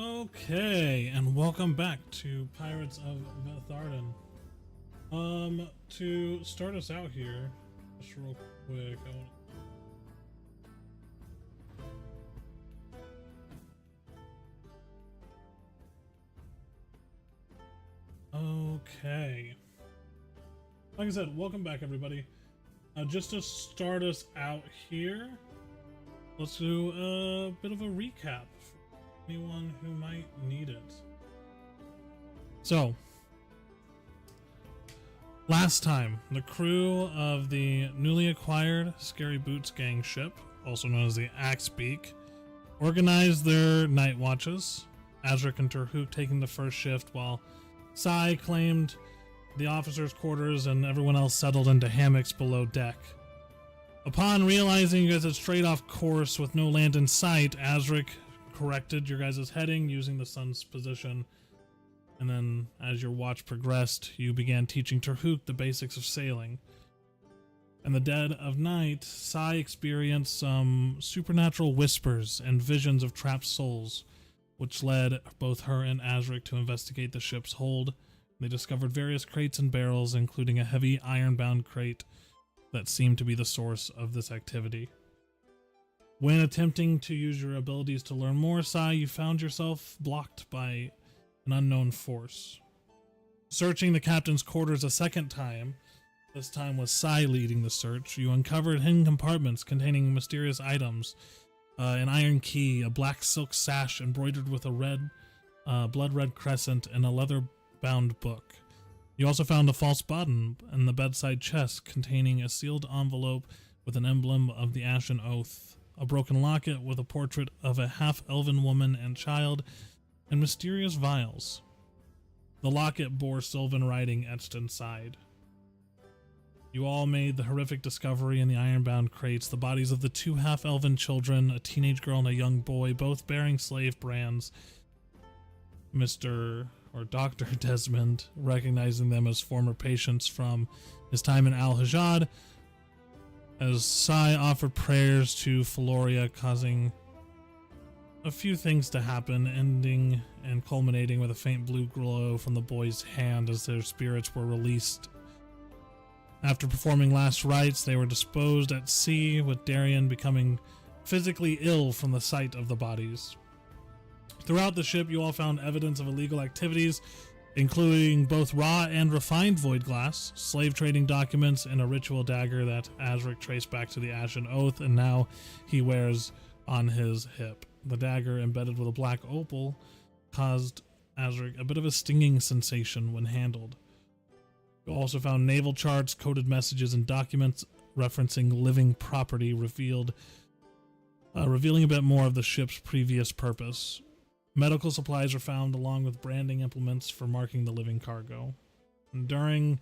Okay, and welcome back to Pirates of Veth'Arden. To start us out here, just real quick, Okay. Like I said, welcome back everybody. Just to start us out here, let's do a bit of a recap for anyone who might need it. So, last time, the crew of the newly acquired Scary Boots gang ship, also known as the Axebeak, organized their night watches, Azrik and Terhuk taking the first shift while Sai claimed the officers' quarters and everyone else settled into hammocks below deck. Upon realizing you guys had strayed off course with no land in sight, Azrik corrected your guys' heading using the sun's position. And then, as your watch progressed, you began teaching Terhuk the basics of sailing. In the dead of night, Sai experienced some supernatural whispers and visions of trapped souls, which led both her and Azrik to investigate the ship's hold. They discovered various crates and barrels, including a heavy iron-bound crate that seemed to be the source of this activity. When attempting to use your abilities to learn more, Sai, you found yourself blocked by an unknown force. Searching the captain's quarters a second time, this time with Sai leading the search, you uncovered hidden compartments containing mysterious items, an iron key, a black silk sash embroidered with a blood-red crescent, and a leather-bound book. You also found a false button in the bedside chest containing a sealed envelope with an emblem of the Ashen Oath, a broken locket with a portrait of a half-elven woman and child, and mysterious vials. The locket bore sylvan writing etched inside. You all made the horrific discovery in the iron-bound crates, the bodies of the two half-elven children, a teenage girl and a young boy, both bearing slave brands. Dr. Desmond, recognizing them as former patients from his time in Al-Hajjad, as Sai offered prayers to Feloria, causing a few things to happen, ending and culminating with a faint blue glow from the boy's hand as their spirits were released. After performing last rites, they were disposed at sea, with Darian becoming physically ill from the sight of the bodies. Throughout the ship, you all found evidence of illegal activities, including both raw and refined void glass, slave trading documents, and a ritual dagger that Azrik traced back to the Ashen Oath, and now he wears on his hip. The dagger, embedded with a black opal, caused Azrik a bit of a stinging sensation when handled. You also found naval charts, coded messages, and documents referencing living property, revealing a bit more of the ship's previous purpose. Medical supplies were found along with branding implements for marking the living cargo. And during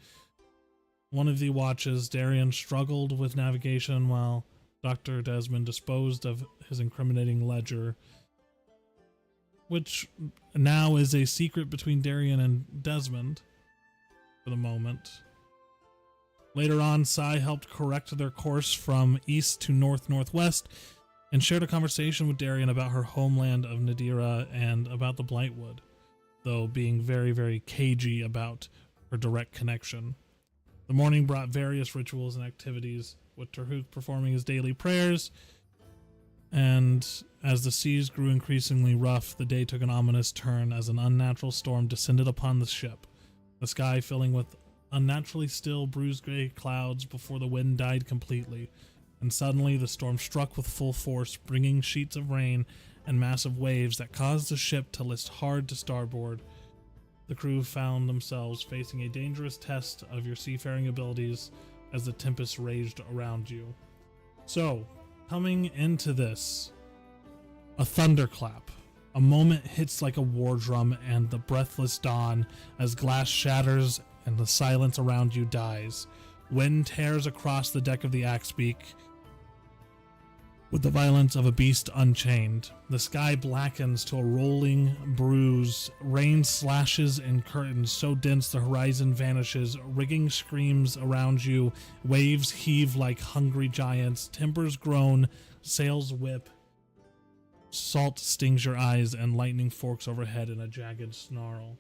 one of the watches, Darian struggled with navigation while Dr. Desmond disposed of his incriminating ledger, which now is a secret between Darian and Desmond for the moment. Later on, Sai helped correct their course from east to north-northwest and shared a conversation with Darian about her homeland of Nadira and about the Blightwood, though being very, very cagey about her direct connection. The morning brought various rituals and activities, with Terhuk performing his daily prayers, and as the seas grew increasingly rough, the day took an ominous turn as an unnatural storm descended upon the ship, the sky filling with unnaturally still, bruised gray clouds before the wind died completely. And suddenly the storm struck with full force, bringing sheets of rain and massive waves that caused the ship to list hard to starboard. The crew found themselves facing a dangerous test of your seafaring abilities as the tempest raged around you. So, coming into this, a thunderclap. A moment hits like a war drum and the breathless dawn as glass shatters and the silence around you dies. Wind tears across the deck of the Axebeak with the violence of a beast unchained. The sky blackens to a rolling bruise. Rain slashes in curtains so dense the horizon vanishes. Rigging screams around you. Waves heave like hungry giants. Timbers groan. Sails whip. Salt stings your eyes and lightning forks overhead in a jagged snarl.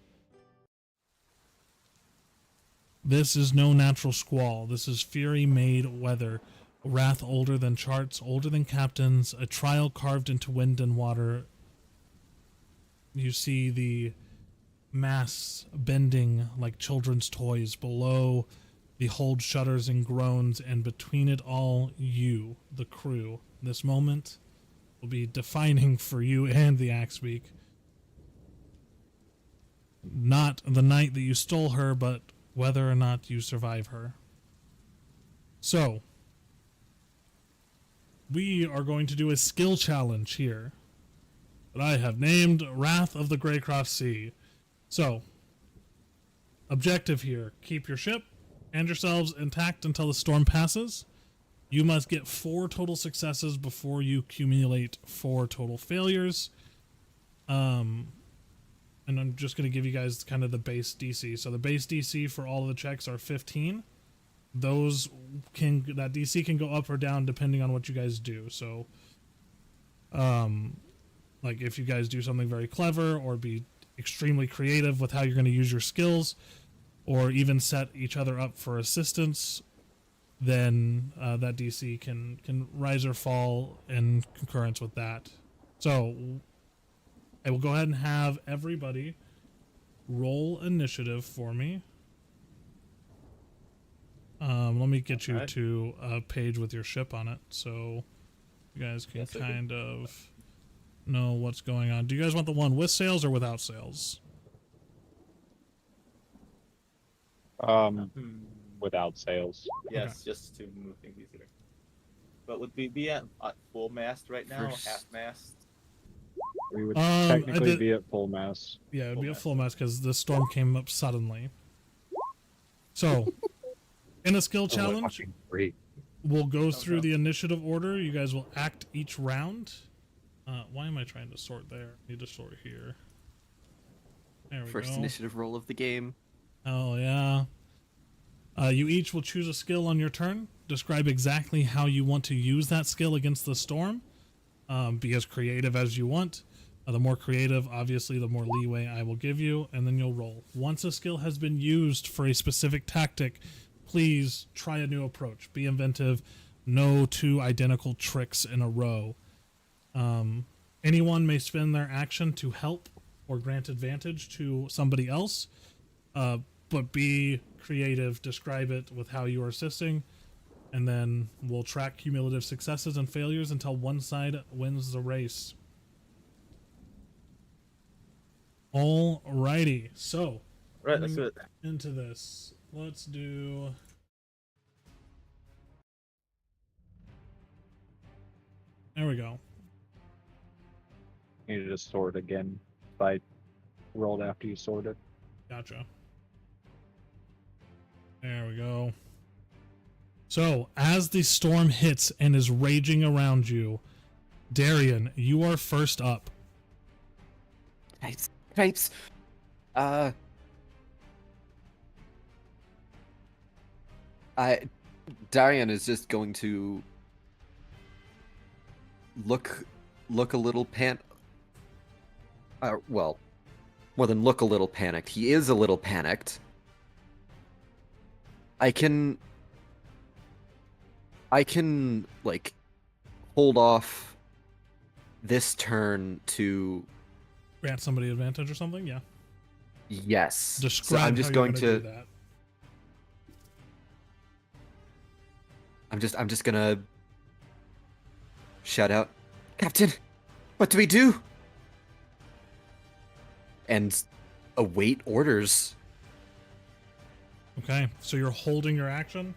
This is no natural squall. This is fury-made weather. Wrath older than charts, older than captains, a trial carved into wind and water. You see the masts bending like children's toys. Below, the hold shudders and groans, and between it all, you, the crew. This moment will be defining for you and the Axebeak. Not the night that you stole her, but whether or not you survive her. So, we are going to do a skill challenge here that I have named Wrath of the Greycroft Sea. So, objective here, keep your ship and yourselves intact until the storm passes. You must get 4 total successes before you accumulate 4 total failures. And I'm just going to give you guys kind of the base DC. So the base DC for all of the checks are 15. That DC can go up or down depending on what you guys do. So, like if you guys do something very clever or be extremely creative with how you're going to use your skills, or even set each other up for assistance, then that DC can rise or fall in concurrence with that. So I will go ahead and have everybody roll initiative for me. Let me get you to a page with your ship on it so you guys can kind of know what's going on. Do you guys want the one with sails or without sails? Without sails. Yes, Okay. just to move things easier. But would we be at full mast right now? Half mast? We would technically be at full mast. Yeah, it would Full be a mast. full mast because the storm came up suddenly. So, in a skill challenge, Great. we'll go through the initiative order. You guys will act each round. Why am I trying to sort there? I need to sort here. There we First go. initiative roll of the game. Oh, yeah. You each will choose a skill on your turn. Describe exactly how you want to use that skill against the storm. Be as creative as you want. The more creative, obviously, the more leeway I will give you, and then you'll roll. Once a skill has been used for a specific tactic, please try a new approach. Be inventive. No 2 identical tricks in a row. Anyone may spend their action to help or grant advantage to somebody else, but be creative. Describe it with how you are assisting, and then we'll track cumulative successes and failures until one side wins the race. Alrighty, so Right, let's do it. into this. Let's do. There we go. Needed to sort again. If I rolled after you sorted. Gotcha. There we go. So, as the storm hits and is raging around you, Darian, you are first up. Cripes. Darian is just going to look a little well, more than look a little panicked. He is a little panicked. I can like hold off this turn to Grant somebody advantage or something? Yeah. yes. Describe So I'm just how you're going gonna to do that. I'm just gonna shout out, Captain, what do we do? And await orders. Okay, so you're holding your action?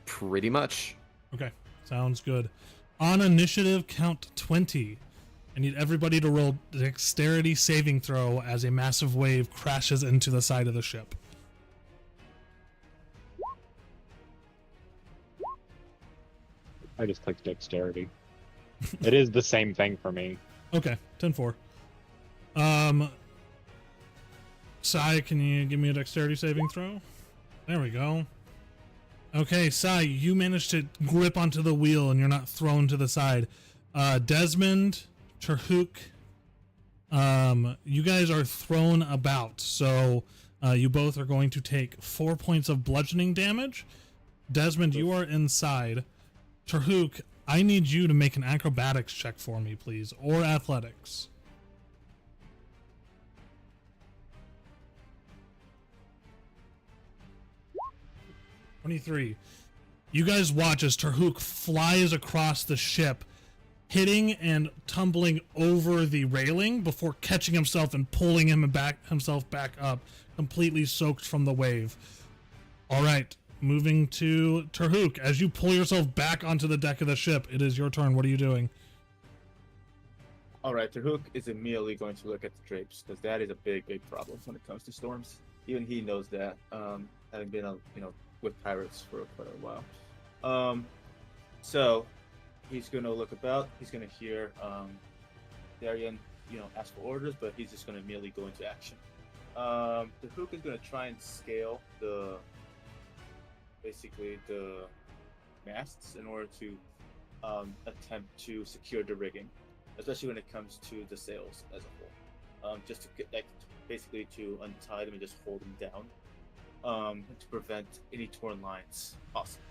Pretty much. Okay, sounds good. On initiative, count 20. I need everybody to roll dexterity saving throw as a massive wave crashes into the side of the ship. I just clicked dexterity. It is the same thing for me. Okay, 10-4. Sai, can you give me a dexterity saving throw? There we go. Okay, Sai, you managed to grip onto the wheel and you're not thrown to the side. Desmond, Terhuk, you guys are thrown about, so you both are going to take 4 points of bludgeoning damage. Desmond, you are inside. Terhuk, I need you to make an acrobatics check for me, please, or athletics. "23. You guys watch as Terhuk flies across the ship, hitting and tumbling over the railing before catching himself and pulling himself back up, completely soaked from the wave. All right, moving to Terhuk. As you pull yourself back onto the deck of the ship, it is your turn. What are you doing? All right, Terhuk is immediately going to look at the drapes because that is a big problem when it comes to storms. Even he knows that, having been with pirates for quite a while. So he's going to look about. He's going to hear Darian, ask for orders, but he's just going to immediately go into action. Terhuk is going to try and scale the masts in order to attempt to secure the rigging, especially when it comes to the sails as a whole. Just to get basically to untie them and just hold them down, to prevent any torn lines possible.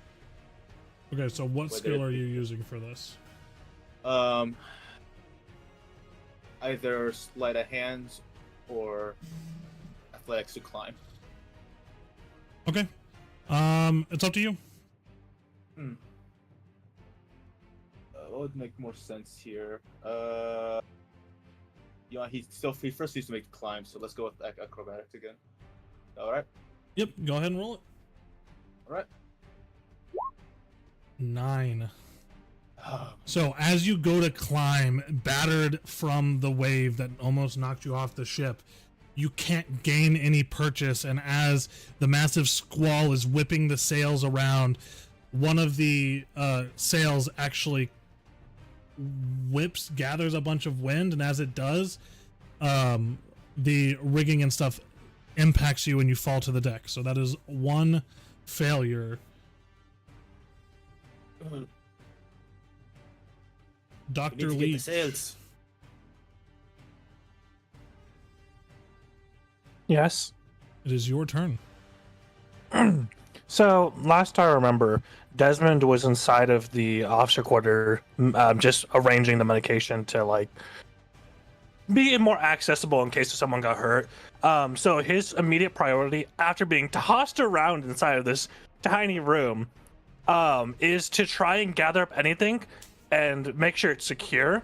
Okay, so what skill are you using for this? Either sleight of hands or athletics to climb. Okay. It's up to you. What would make more sense here? He first needs to make the climb, so let's go with acrobatics again. All right. Yep. Go ahead and roll it. All right. 9. So as you go to climb, battered from the wave that almost knocked you off the ship, you can't gain any purchase, and as the massive squall is whipping the sails around, one of the sails actually gathers a bunch of wind, and as it does, the rigging and stuff impacts you and you fall to the deck. So that is one failure. Dr. Lee. Sails. Yes. It is your turn. So last I remember, Desmond was inside of the officer quarter, just arranging the medication to be more accessible in case someone got hurt. So his immediate priority, after being tossed around inside of this tiny room, is to try and gather up anything and make sure it's secure.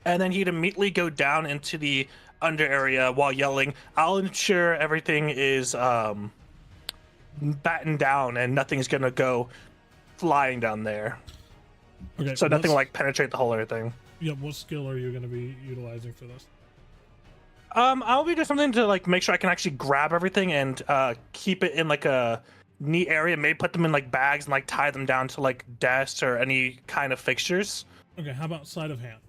And then he'd immediately go down into the under area while yelling, "I'll ensure everything is battened down and nothing's gonna go flying down there." Okay. So nothing penetrate the hull or anything. Yeah. What skill are you going to be utilizing for this? I'll be doing something to make sure I can actually grab everything and keep it in a neat area. Maybe put them in bags and tie them down to desks or any kind of fixtures. Okay. How about sleight of hand?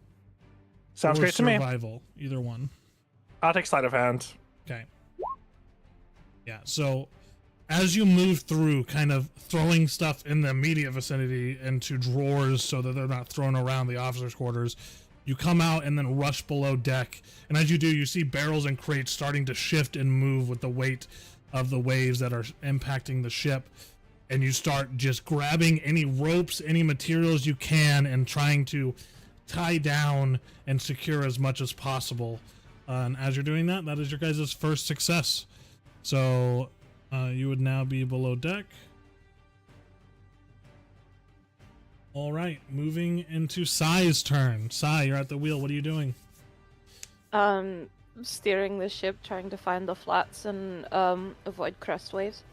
Sounds Or great to me. Survival, either one. I'll take sleight of hand. Okay. Yeah, so as you move through, kind of throwing stuff in the immediate vicinity into drawers so that they're not thrown around the officers' quarters, you come out and then rush below deck. And as you do, you see barrels and crates starting to shift and move with the weight of the waves that are impacting the ship. And you start just grabbing any ropes, any materials you can, and trying to tie down and secure as much as possible. And as you're doing that, that is your guys' first success. So you would now be below deck. All right, moving into Sai's turn. Sai, you're at the wheel. What are you doing? Steering the ship, trying to find the flats and avoid crest waves.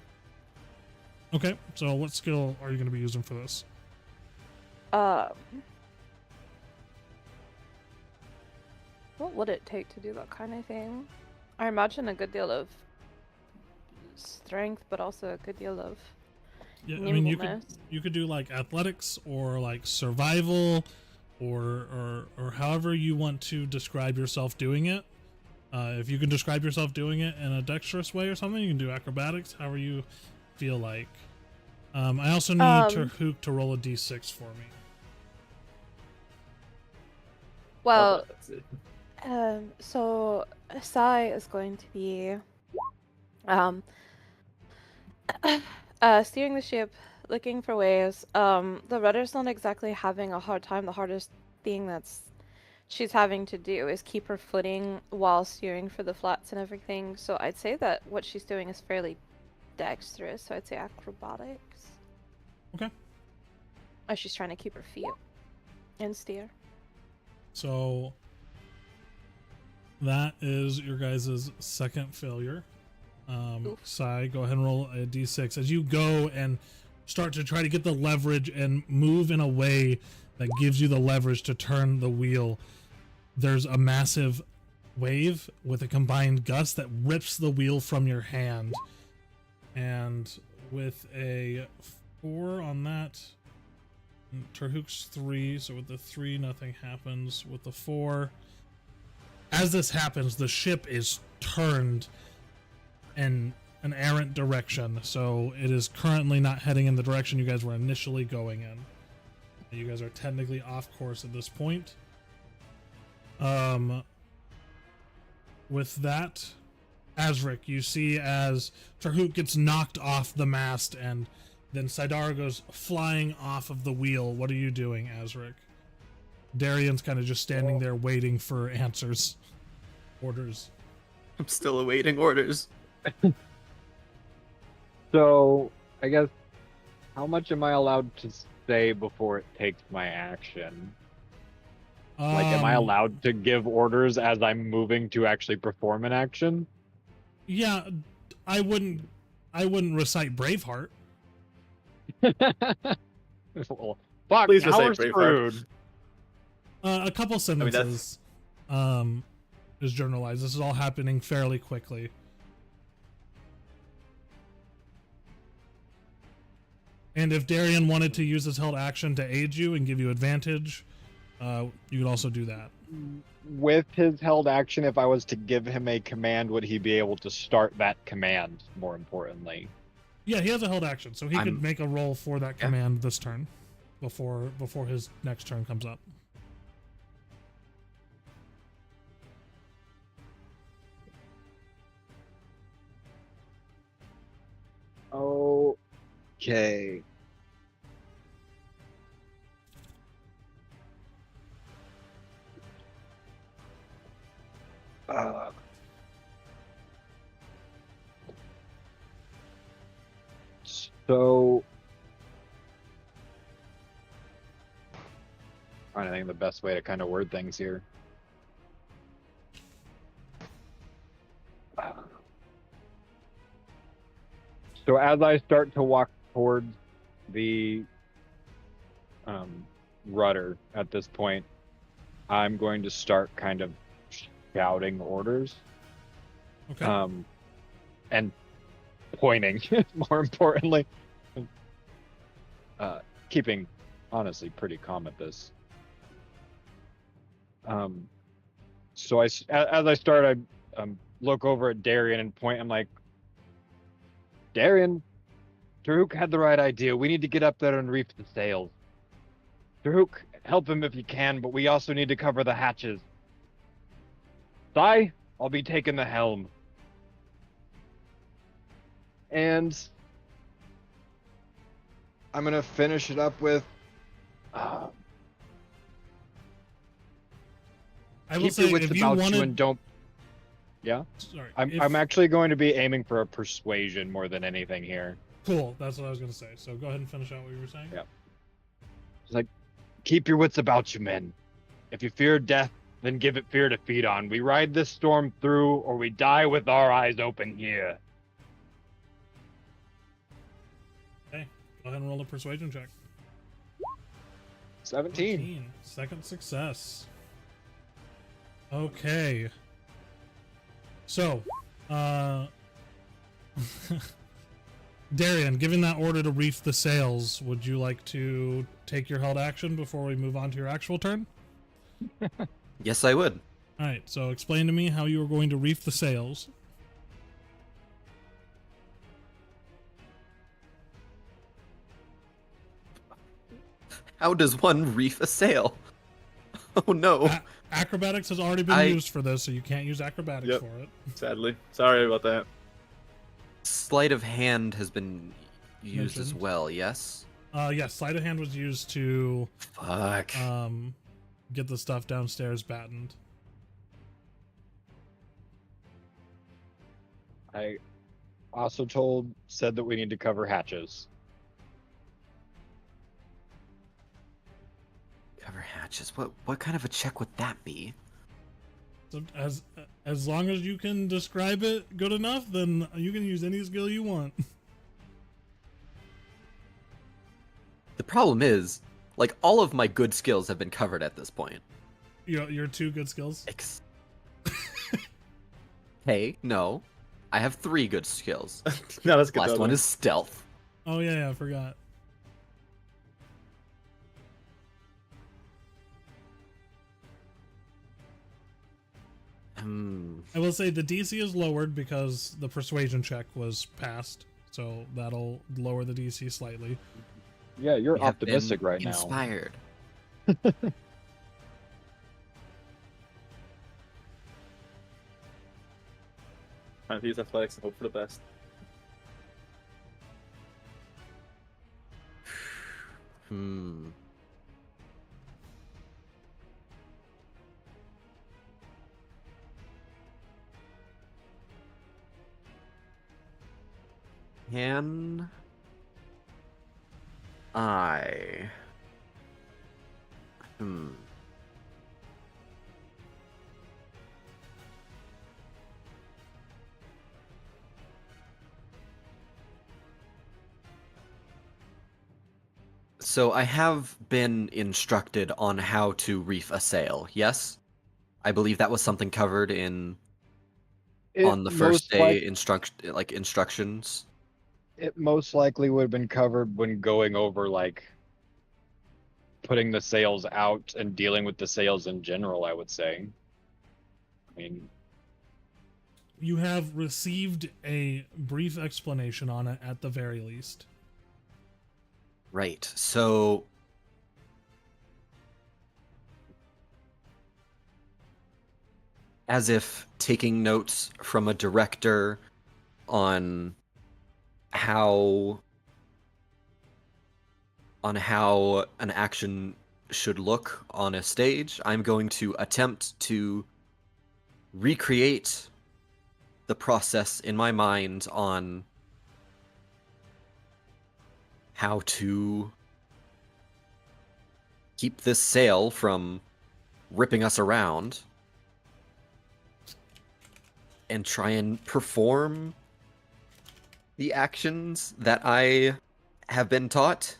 Okay, so what skill are you going to be using for this? What would it take to do that kind of thing? I imagine a good deal of strength, but also a good deal of nimbleness. you could do athletics or survival or however you want to describe yourself doing it. If you can describe yourself doing it in a dexterous way or something, you can do acrobatics, however you feel like. I also need Terhuk to roll a d6 for me. Well, that's it. so Sai is going to be um steering the ship, looking for ways. The rudder's not exactly having a hard time. The hardest thing she's having to do is keep her footing while steering for the flats and everything. So I'd say that what she's doing is fairly dexterous. So I'd say acrobatics. Okay. Or she's trying to keep her feet and steer. So that is your guys' second failure. Sai, go ahead and roll a d6 as you go and start to try to get the leverage and move in a way that gives you the leverage to turn the wheel. There's a massive wave with a combined gust that rips the wheel from your hand, and with a 4 on that, Terhuk's 3, so with the 3 nothing happens. With the 4, as this happens, the ship is turned in an errant direction, so it is currently not heading in the direction you guys were initially going in. You guys are technically off course at this point. With that, Azrik, you see as Terhuk gets knocked off the mast and then Sai'Idar goes flying off of the wheel. What are you doing, Azrik? Darian's kind of just standing there waiting for answers. Orders. I'm still awaiting orders. So, I guess, how much am I allowed to say before it takes my action? Like, am I allowed to give orders as I'm moving to actually perform an action? Yeah, I wouldn't recite Braveheart. Well, fuck, Please now we're recite Braveheart. screwed. A couple sentences is generalized. This is all happening fairly quickly. And if Darian wanted to use his held action to aid you and give you advantage, you could also do that. With his held action, if I was to give him a command, would he be able to start that command, more importantly? Yeah, he has a held action, so he could make a roll for that Yeah. command this turn, before his next turn comes up. Okay. So, trying to think of the best way to kind of word things here. So as I start to walk towards the rudder at this point, I'm going to start kind of shouting orders. Okay. And pointing, more importantly. Keeping, honestly, pretty calm at this. So as I start, I look over at Darian and point. I'm like, Darian, Terhuk had the right idea. We need to get up there and reef the sails. Terhuk, help him if you can, but we also need to cover the hatches. Sai, I'll be taking the helm. And I'm gonna finish it up with I will keep say, your wits if you about you wanted, and don't. Yeah, sorry, I'm actually going to be aiming for a persuasion more than anything here. cool. That's what I was going to say. So go ahead and finish out what you were saying. Yeah. It's like, keep your wits about you, men. If you fear death, then give it fear to feed on. We ride this storm through, or we die with our eyes open here. Okay, go ahead and roll a persuasion check. 17. Second success. Okay. So, Darian, given that order to reef the sails, would you like to take your held action before we move on to your actual turn? Yes, I would. All right, so explain to me how you are going to reef the sails. How does one reef a sail? Oh no. Acrobatics has already been used for this, so you can't use acrobatics Yep. for it. Sadly, sorry about that. Sleight of hand has been used as Mentioned. well, yes? Yes, sleight of hand was used to Fuck. get the stuff downstairs battened. I also said that we need to cover hatches. Cover hatches. What kind of a check would that be? So as long as you can describe it good enough, then you can use any skill you want. The problem is, like, all of my good skills have been covered at this point. Your 2 good skills. Hey, no. I have 3 good skills. No, that's good. Last one is stealth. Oh yeah, I forgot. I will say the DC is lowered because the persuasion check was passed, so that'll lower the DC slightly. Yeah, you're We have optimistic been right now. inspired. Trying to use athletics and hope for the best. Hmm. Can I? So I have been instructed on how to reef a sail, yes? I believe that was something covered in on the first day instructions. It most likely would have been covered when going over, like, putting the sails out and dealing with the sails in general, I would say. I mean, You have received a brief explanation on it at the very least. Right. So as if taking notes from a director on how an action should look on a stage, I'm going to attempt to recreate the process in my mind on how to keep this sail from ripping us around and try and perform the actions that I have been taught.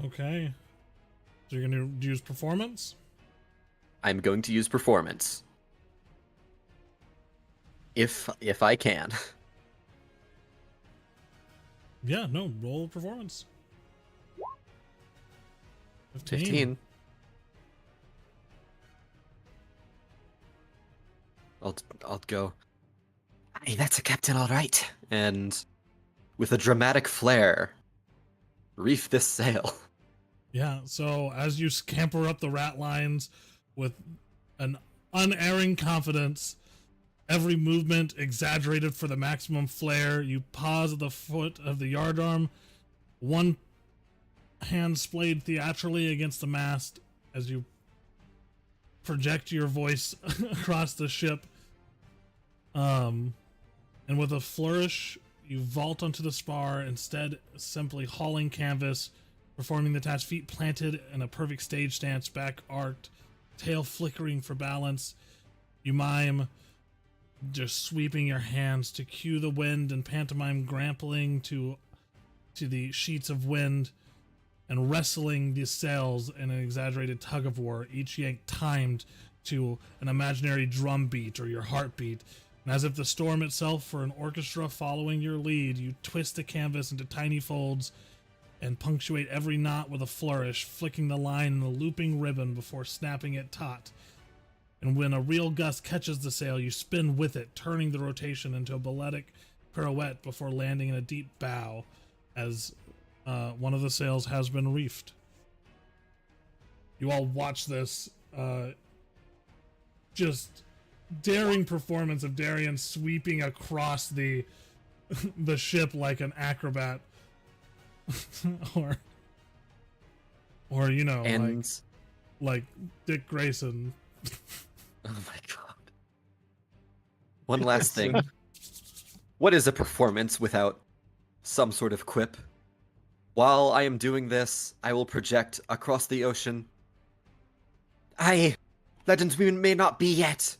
Okay. So you're going to use performance? I'm going to use performance. If I can. Yeah, no, roll performance. 15. I'll go. Hey, that's a captain, all right. And with a dramatic flair, reef this sail. Yeah, so as you scamper up the rat lines with an unerring confidence, every movement exaggerated for the maximum flair, you pause at the foot of the yardarm, one hand splayed theatrically against the mast as you project your voice across the ship. And with a flourish, you vault onto the spar, instead simply hauling canvas, performing the task, feet planted in a perfect stage stance, back arched, tail flickering for balance. You mime just sweeping your hands to cue the wind and pantomime grappling to the sheets of wind and wrestling the sails in an exaggerated tug of war, each yank timed to an imaginary drum beat or your heartbeat. And as if the storm itself were an orchestra following your lead, you twist the canvas into tiny folds and punctuate every knot with a flourish, flicking the line in the looping ribbon before snapping it taut. And when a real gust catches the sail, you spin with it, turning the rotation into a balletic pirouette before landing in a deep bow as one of the sails has been reefed. You all watch this just daring performance of Darian sweeping across the ship like an acrobat, or you know, And like Dick Grayson. oh my god. One last thing. What is a performance without some sort of quip? While I am doing this, I will project across the ocean. Aye, legends we may not be yet,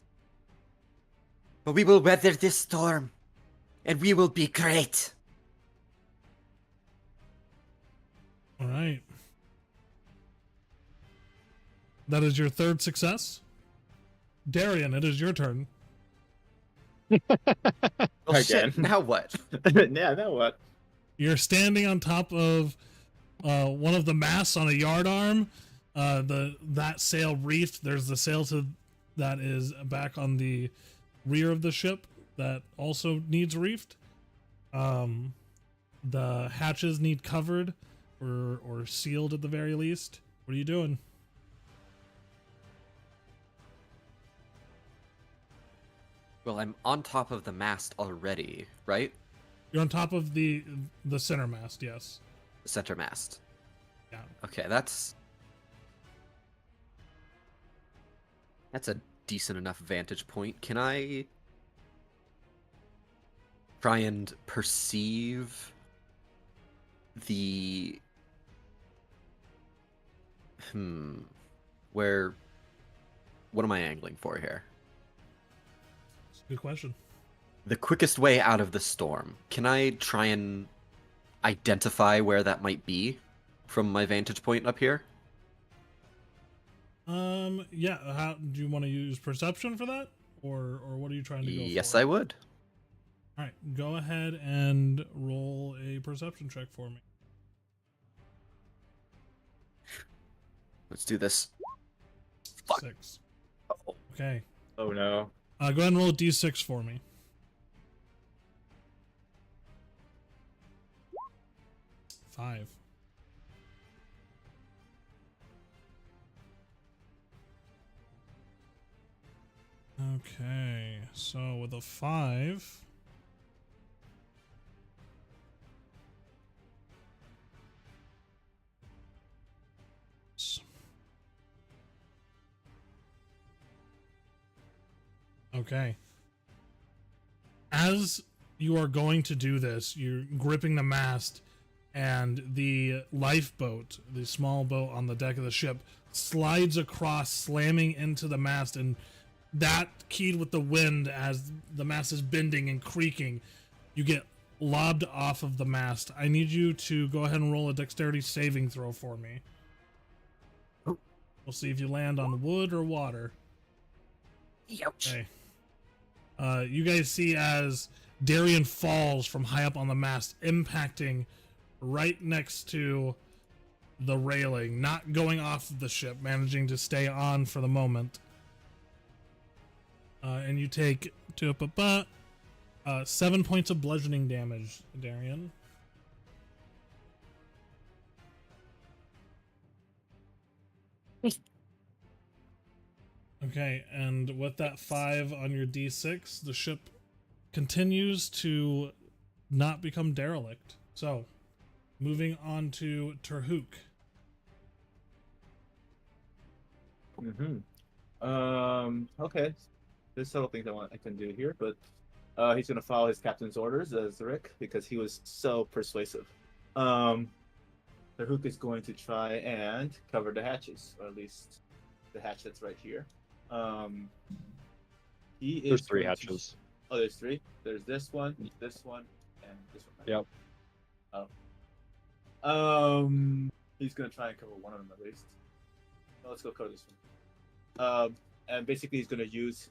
but we will weather this storm, and we will be great. All right. That is your third success. Darian, it is your turn. Well, Again. shit, now what? Yeah, now what? You're standing on top of one of the masts on a yardarm. That sail reefed. There's the sail that is back on the rear of the ship that also needs reefed. The hatches need covered or sealed at the very least. What are you doing? Well, I'm on top of the mast already, right? You're on top of the center mast, yes. The center mast. Yeah. Okay, that's a decent enough vantage point. Can I try and perceive the what am I angling for here? It's a good question. The quickest way out of the storm. Can I try and identify where that might be from my vantage point up here? Yeah. How do you want to use perception for that, or what are you trying to go for? Yes, I would. All right, go ahead and roll a perception check for me. Let's do this. 6. Okay. Oh no. Go ahead and roll a d6 for me. 5. Okay, so with a 5, okay. As you are going to do this, you're gripping the mast, and the lifeboat, the small boat on the deck of the ship, slides across, slamming into the mast, and that keyed with the wind as the mast is bending and creaking. You get lobbed off of the mast. I need you to go ahead and roll a dexterity saving throw for me. We'll see if you land on wood or water. Ouch. Okay. You guys see as Darian falls from high up on the mast, impacting right next to the railing, not going off of the ship, managing to stay on for the moment. And you take 7 points of bludgeoning damage, Darian. Okay, and with that 5 on your d6, the ship continues to not become derelict. So, moving on to Terhuk. Okay. There's several things I can do here, but he's gonna follow his captain's orders, Azrik, because he was so persuasive. The Hook is going to try and cover the hatches, or at least the hatch that's right here. There's 3 hatches. Oh, there's 3. There's this one, and this one. Yep. Oh. He's gonna try and cover one of them at least. Oh, let's go cover this one. And basically he's gonna use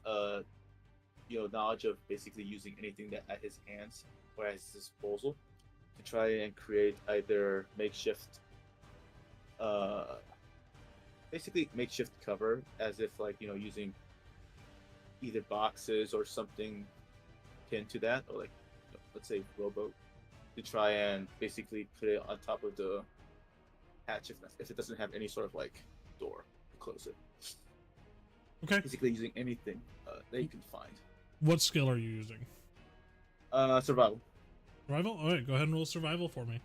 knowledge of basically using anything that at his hands or at his disposal to try and create either makeshift cover, as if using either boxes or something akin to that, or let's say rowboat to try and basically put it on top of the hatch if it doesn't have any sort of like door to close it. Okay. Basically using anything that you can find. What skill are you using? Survival. Survival? Alright, go ahead and roll survival for me.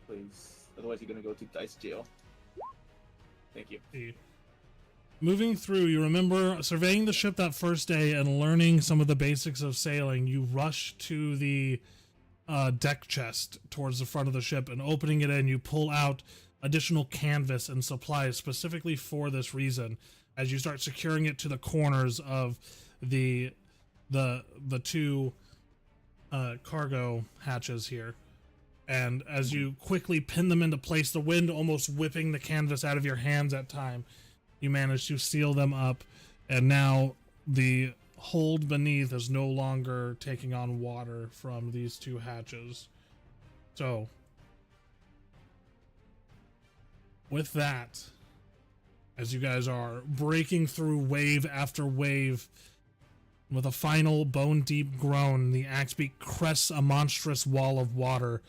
Please. Otherwise you're gonna go to dice jail. Thank you. Moving through, you remember surveying the ship that first day and learning some of the basics of sailing. You rush to the deck chest towards the front of the ship, and opening it in, you pull out additional canvas and supplies specifically for this reason. As you start securing it to the corners of the two cargo hatches here, and as you quickly pin them into place, the wind almost whipping the canvas out of your hands at time, you manage to seal them up, and now the hold beneath is no longer taking on water from these two hatches. So, with that, as you guys are breaking through wave after wave, with a final bone-deep groan, the Axebeak crests a monstrous wall of water.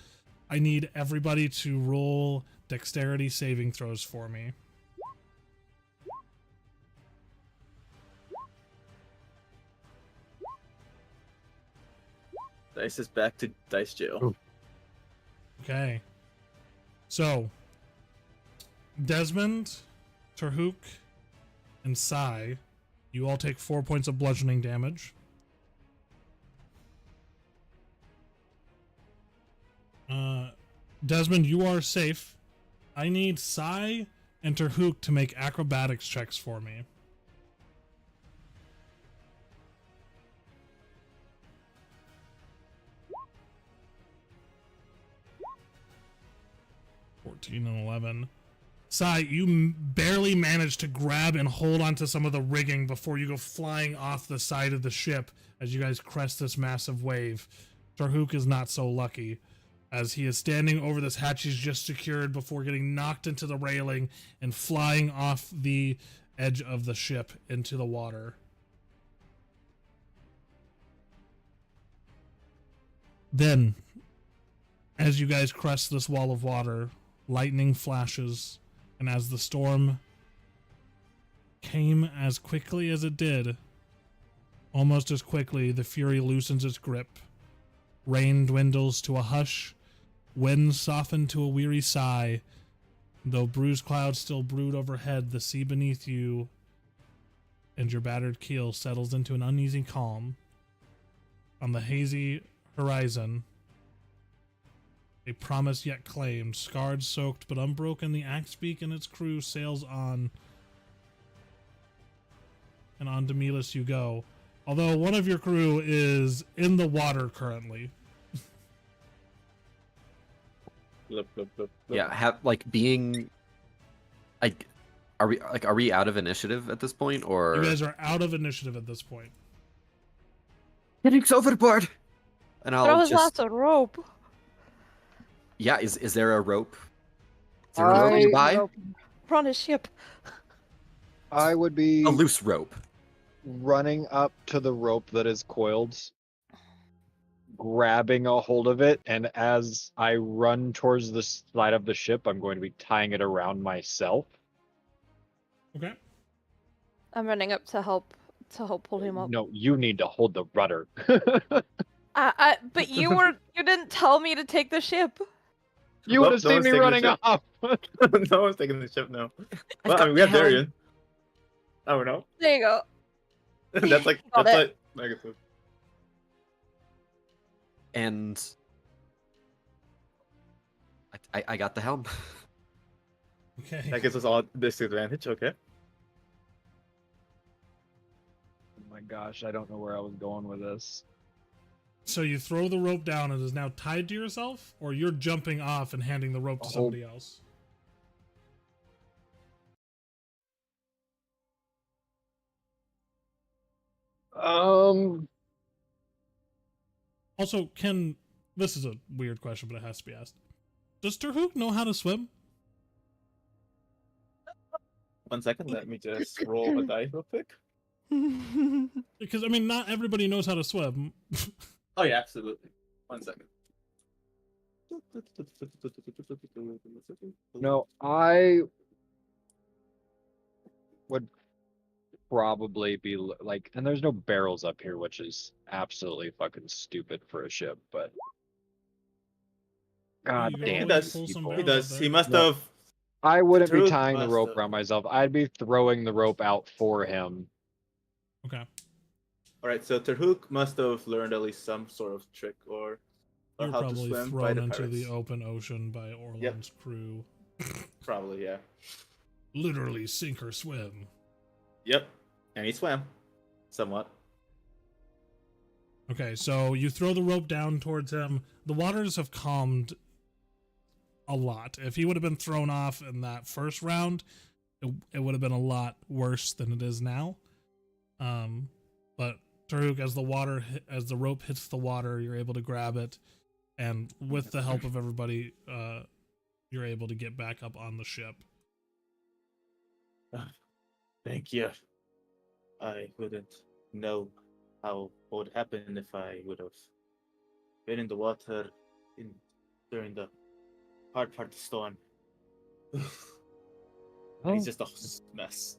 I need everybody to roll dexterity saving throws for me. Dice is back to dice jail. Ooh. Okay. So, Desmond, Terhuk, and Sai, you all take 4 points of bludgeoning damage. Desmond, you are safe. I need Sai and Terhuk to make acrobatics checks for me. And 11. Sai, you barely manage to grab and hold onto some of the rigging before you go flying off the side of the ship as you guys crest this massive wave. Terhuk is not so lucky, as he is standing over this hatch he's just secured before getting knocked into the railing and flying off the edge of the ship into the water. Then, as you guys crest this wall of water, lightning flashes, and as the storm came as quickly as it did, almost as quickly the fury loosens its grip. Rain dwindles to a hush, winds soften to a weary sigh. Though bruised clouds still brood overhead, the sea beneath you and your battered keel settles into an uneasy calm. On the hazy horizon, a promise yet claimed, scarred, soaked, but unbroken, the Axebeak and its crew sails on. And on to Milas you go. Although one of your crew is in the water currently. Yeah, being like, are we out of initiative at this point, or you guys are out of initiative at this point? Getting overboard, and There was lots of rope. Yeah, is there a rope? Is there a rope nearby? We're on a ship. I would be A loose rope. running up to the rope that is coiled, grabbing a hold of it, and as I run towards the side of the ship, I'm going to be tying it around myself. Okay. I'm running up to help pull him up. No, you need to hold the rudder. But you didn't tell me to take the ship. You would have seen me running off. No one's taking the ship now. Well, I mean, we have Darian. I don't know. There you go. that's like negative. And I got the helm. Okay. That gives us all disadvantage. Okay. Oh my gosh, I don't know where I was going with this. So you throw the rope down and it is now tied to yourself, or you're jumping off and handing the rope to somebody else? Also, this is a weird question, but it has to be asked. Does Terhuk know how to swim? 1 second, let me just roll a die real quick. Because I mean, not everybody knows how to swim. Oh yeah, absolutely. 1 second. No, I would probably be like, and there's no barrels up here, which is absolutely fucking stupid for a ship, but god You can He damn always it, does. pull some people. He barrels up does. there. He must No. have. I wouldn't be Terhuk tying the must rope have. around myself. I'd be throwing the rope out for him. Okay. All right, so Terhuk must have learned at least some sort of trick or You're how to probably swim by thrown the into pirates. the open ocean by Orlon's crew. Probably, yeah. Literally sink or swim. Yep. And he swam, somewhat. Okay, so you throw the rope down towards him. The waters have calmed a lot. If he would have been thrown off in that first round, it would have been a lot worse than it is now. But Taruk, as the rope hits the water, you're able to grab it, and with the help of everybody, you're able to get back up on the ship. Thank you. I wouldn't know what would happen if I would have been in the water during the hard part of the storm. Oh, It's just a mess.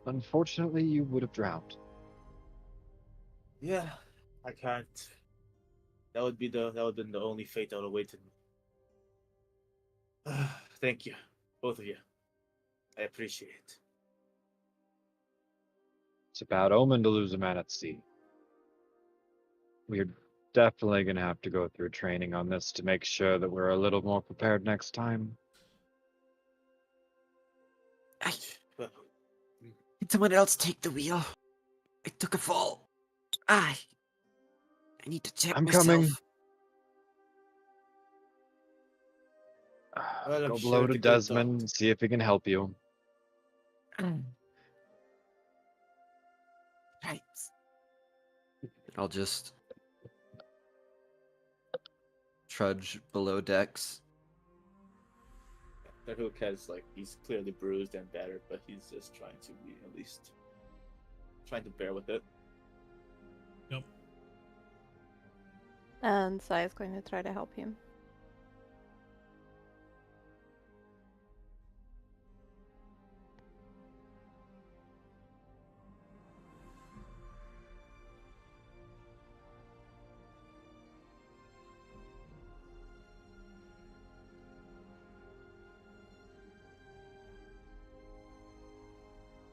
unfortunately, you would have drowned. Yeah, I can't. That would have been the only fate that would have awaited me. Thank you, both of you. I appreciate it. It's a bad omen to lose a man at sea. We're definitely going to have to go through training on this to make sure that we're a little more prepared next time. Well, Can someone else take the wheel? I took a fall. I need to check I'm myself. coming. Well, I'm Go sure below the to good Desmond doctor- and see if he can help you. Right. I'll just trudge below decks. Terhuk has he's clearly bruised and battered, but he's just trying to be at least trying to bear with it. Yep. And Sai is going to try to help him.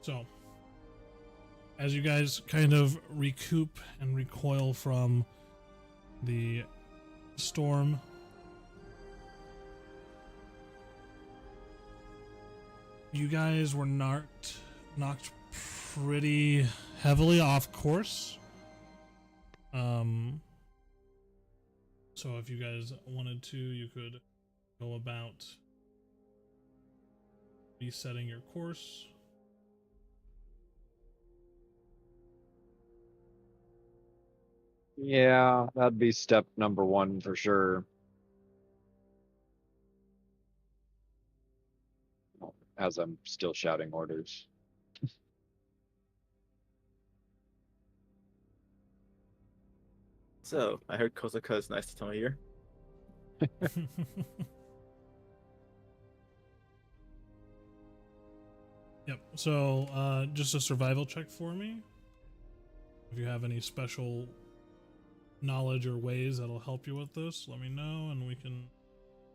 So, as you guys kind of recoup and recoil from the storm, you guys were knocked pretty heavily off course. So if you guys wanted to, you could go about resetting your course. Yeah, that'd be step number 1 for sure. As I'm still shouting orders. So I heard Kozaka is nice this time of year. Yep. So, just a survival check for me. If you have any special knowledge or ways that'll help you with this, let me know, and we can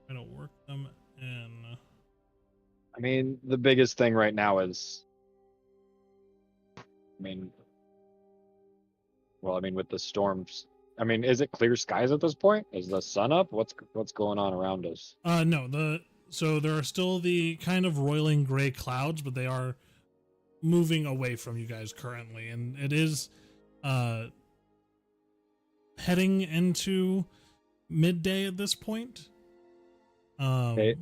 kind of work them in. I mean, the biggest thing right now is, with the storms, is it clear skies at this point? Is the sun up? What's going on around us? No, so there are still the kind of roiling gray clouds, but they are moving away from you guys currently, and it is heading into midday at this point. Okay.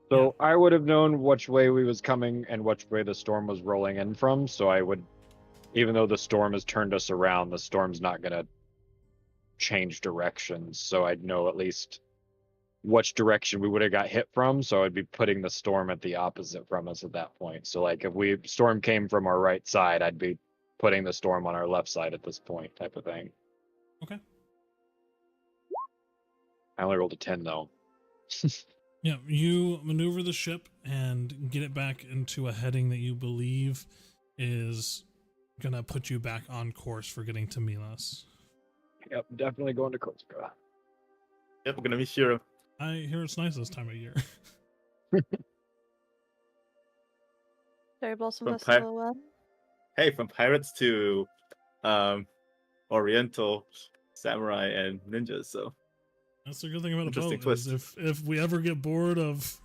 So I would have known which way we was coming and which way the storm was rolling in from, so I would, even though the storm has turned us around, the storm's not gonna change directions, so I'd know at least which direction we would have got hit from, so I'd be putting the storm at the opposite from us at that point. So like if storm came from our right side, I'd be putting the storm on our left side at this point, type of thing. Okay. I only rolled a 10 though. Yeah, you maneuver the ship and get it back into a heading that you believe is gonna put you back on course for getting to Milas. Yep, definitely going to Corsica. Yep, we're gonna be sure. I hear it's nice this time of year. Cherry blossom From festival well. Hey, from pirates to Oriental samurai and ninjas. So That's the good thing about a Interesting boat. Is twist. if we ever get bored of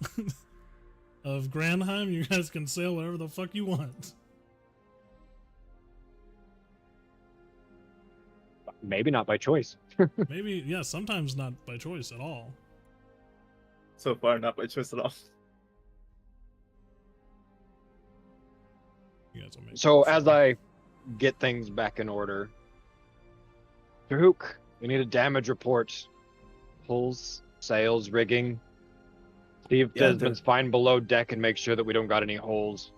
of Grandheim, you guys can sail wherever the fuck you want. Maybe not by choice. Maybe, yeah, sometimes not by choice at all. so far, not by choice at all. You guys will make So it. as I get things back in order, Terhuk, we need a damage report. Pulls, sails, rigging. See if Yeah, Desmond's fine below deck and make sure that we don't got any holes.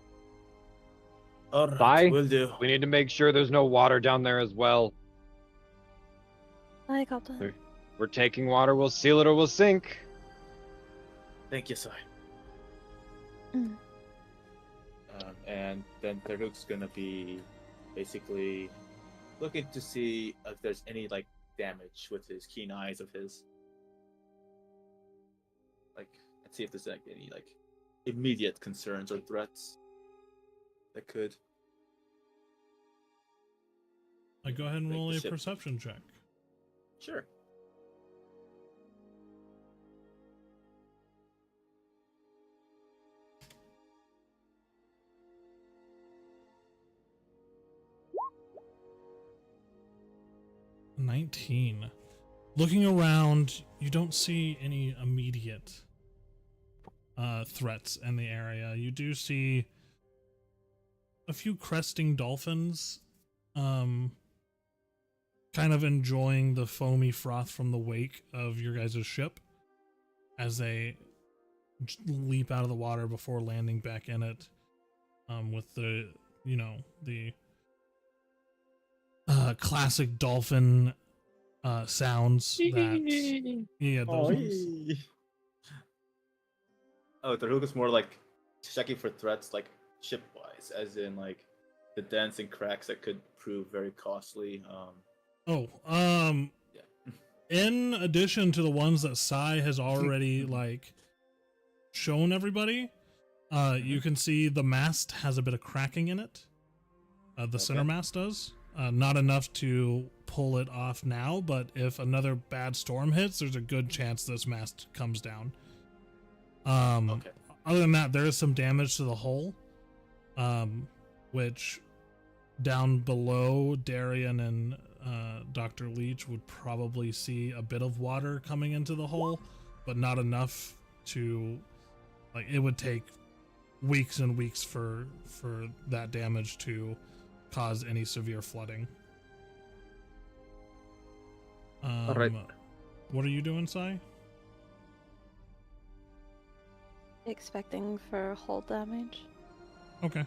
All right, Bye. will do. We need to make sure there's no water down there as well. I got that. We're taking water, we'll seal it or we'll sink. Thank you, sir. Mm. And then Terhuk's gonna be basically looking to see if there's any like damage with his keen eyes of his. Like, let's see if there's like any like immediate concerns or threats that could. Go ahead and Make roll the a ship. perception check. Sure. $19. Looking around, you don't see any immediate threats in the area. You do see a few cresting dolphins kind of enjoying the foamy froth from the wake of your guys' ship as they leap out of the water before landing back in it with the classic dolphin sounds that yeah, those ones. Oh, Terhuk is more like checking for threats, like ship-wise, as in like the dents and cracks that could prove very costly. Yeah. In addition to the ones that Sai has already like shown everybody, you can see the mast has a bit of cracking in it. The center mast does. Not enough to pull it off now, but if another bad storm hits, there's a good chance this mast comes down. Other than that, there is some damage to the hull, which down below Darian and Dr. Leech would probably see a bit of water coming into the hull, but not enough to, like, it would take weeks and weeks for that damage to cause any severe flooding. All right. What are you doing, Sai? Expecting for hull damage. Okay.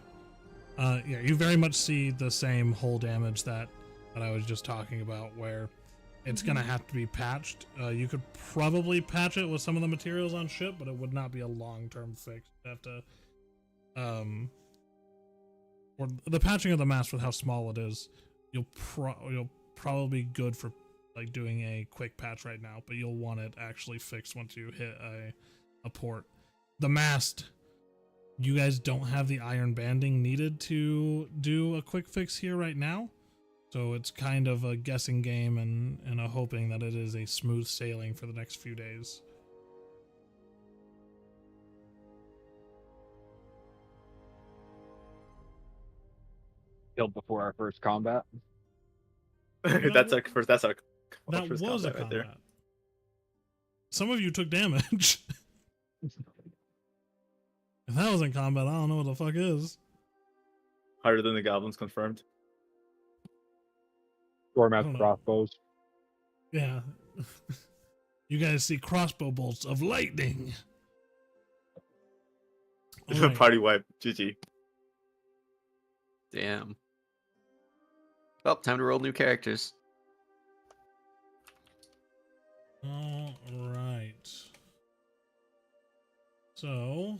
Yeah, you very much see the same hull damage that I was just talking about, where it's gonna have to be patched. You could probably patch it with some of the materials on ship, but it would not be a long-term fix. You'd have to, or the patching of the mast with how small it is, you'll probably be good for like doing a quick patch right now, but you'll want it actually fixed once you hit a port. The mast, you guys don't have the iron banding needed to do a quick fix here right now, so it's kind of a guessing game and a hoping that it is a smooth sailing for the next few days. Killed before our first combat. That's our first. That's our That first was a combat right there. combat. Some of you took damage. If that wasn't combat, I don't know what the fuck is. Harder than the goblins, confirmed. Storm I out don't know. crossbows. Yeah. you guys see crossbow bolts of lightning. All right. Party wipe. GG. Damn. Well, time to roll new characters. All right. So,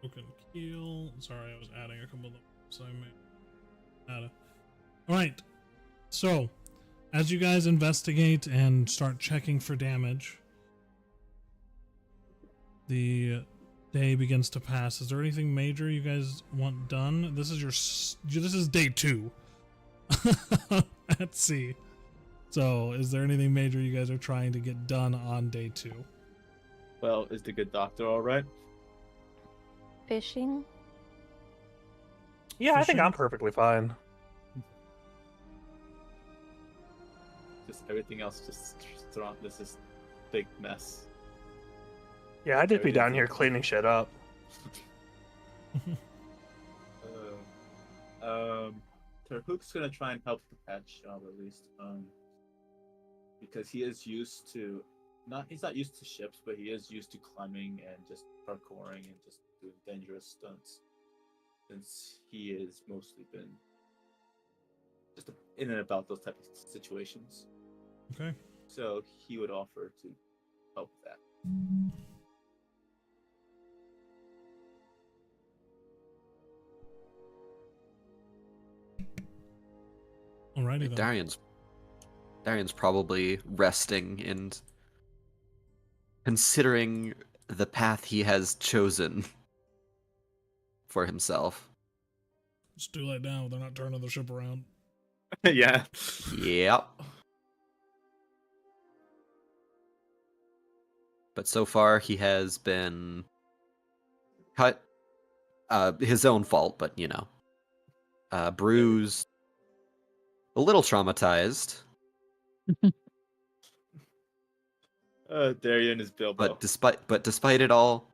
broken keel. Sorry, I was adding a couple of them, so I may add. All right. So, as you guys investigate and start checking for damage, the day begins to pass. Is there anything major you guys want done? This is day 2 at sea. So, is there anything major you guys are trying to get done on day 2? Well, is the good doctor all right? Fishing. Yeah, I think Fishing? I'm perfectly fine. Just everything else just thrown. This is big mess. Yeah, I'd just be down here cleaning shit up. Terhuk's gonna try and help the patch job at least, because he is used to he's not used to ships, but he is used to climbing and just parkouring and just doing dangerous stunts. Since he has mostly been just in and about those types of situations. Okay. So he would offer to help with that. Alrighty then. Darian's probably resting and considering the path he has chosen for himself. It's too late now. They're not turning the ship around. Yeah. Yep. But so far he has been cut, his own fault, but you know, bruised, a little traumatized. Darian is Bilbo. But despite it all,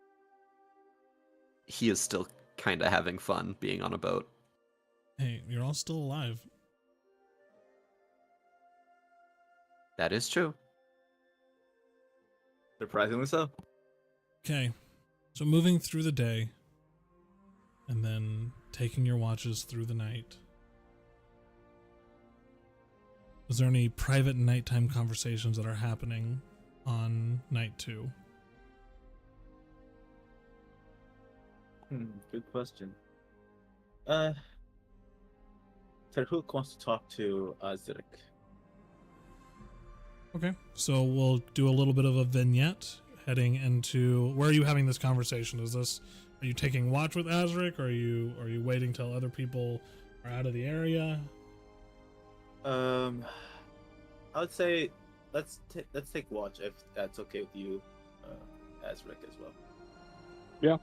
he is still kind of having fun being on a boat. Hey, you're all still alive. That is true. Surprisingly so. Okay. So moving through the day and then taking your watches through the night. Is there any private nighttime conversations that are happening on night 2? Good question. Terhuk wants to talk to Azrik. Okay. So we'll do a little bit of a vignette heading into where are you having this conversation? Are you taking watch with Azrik, or are you waiting till other people are out of the area? I would say let's take watch if that's okay with you, Azrik as well. Yeah.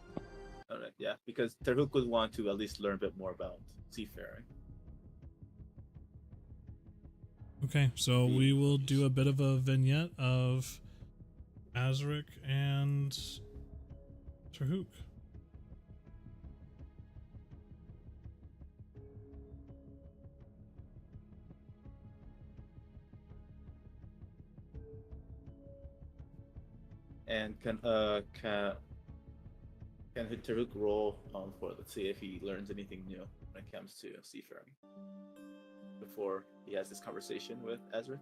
All right. Yeah, because Terhuk would want to at least learn a bit more about seafaring. Okay, so we will do a bit of a vignette of Azrik and Terhuk. And can Terhuk roll for, let's see if he learns anything new when it comes to seafaring before he has this conversation with Azrik?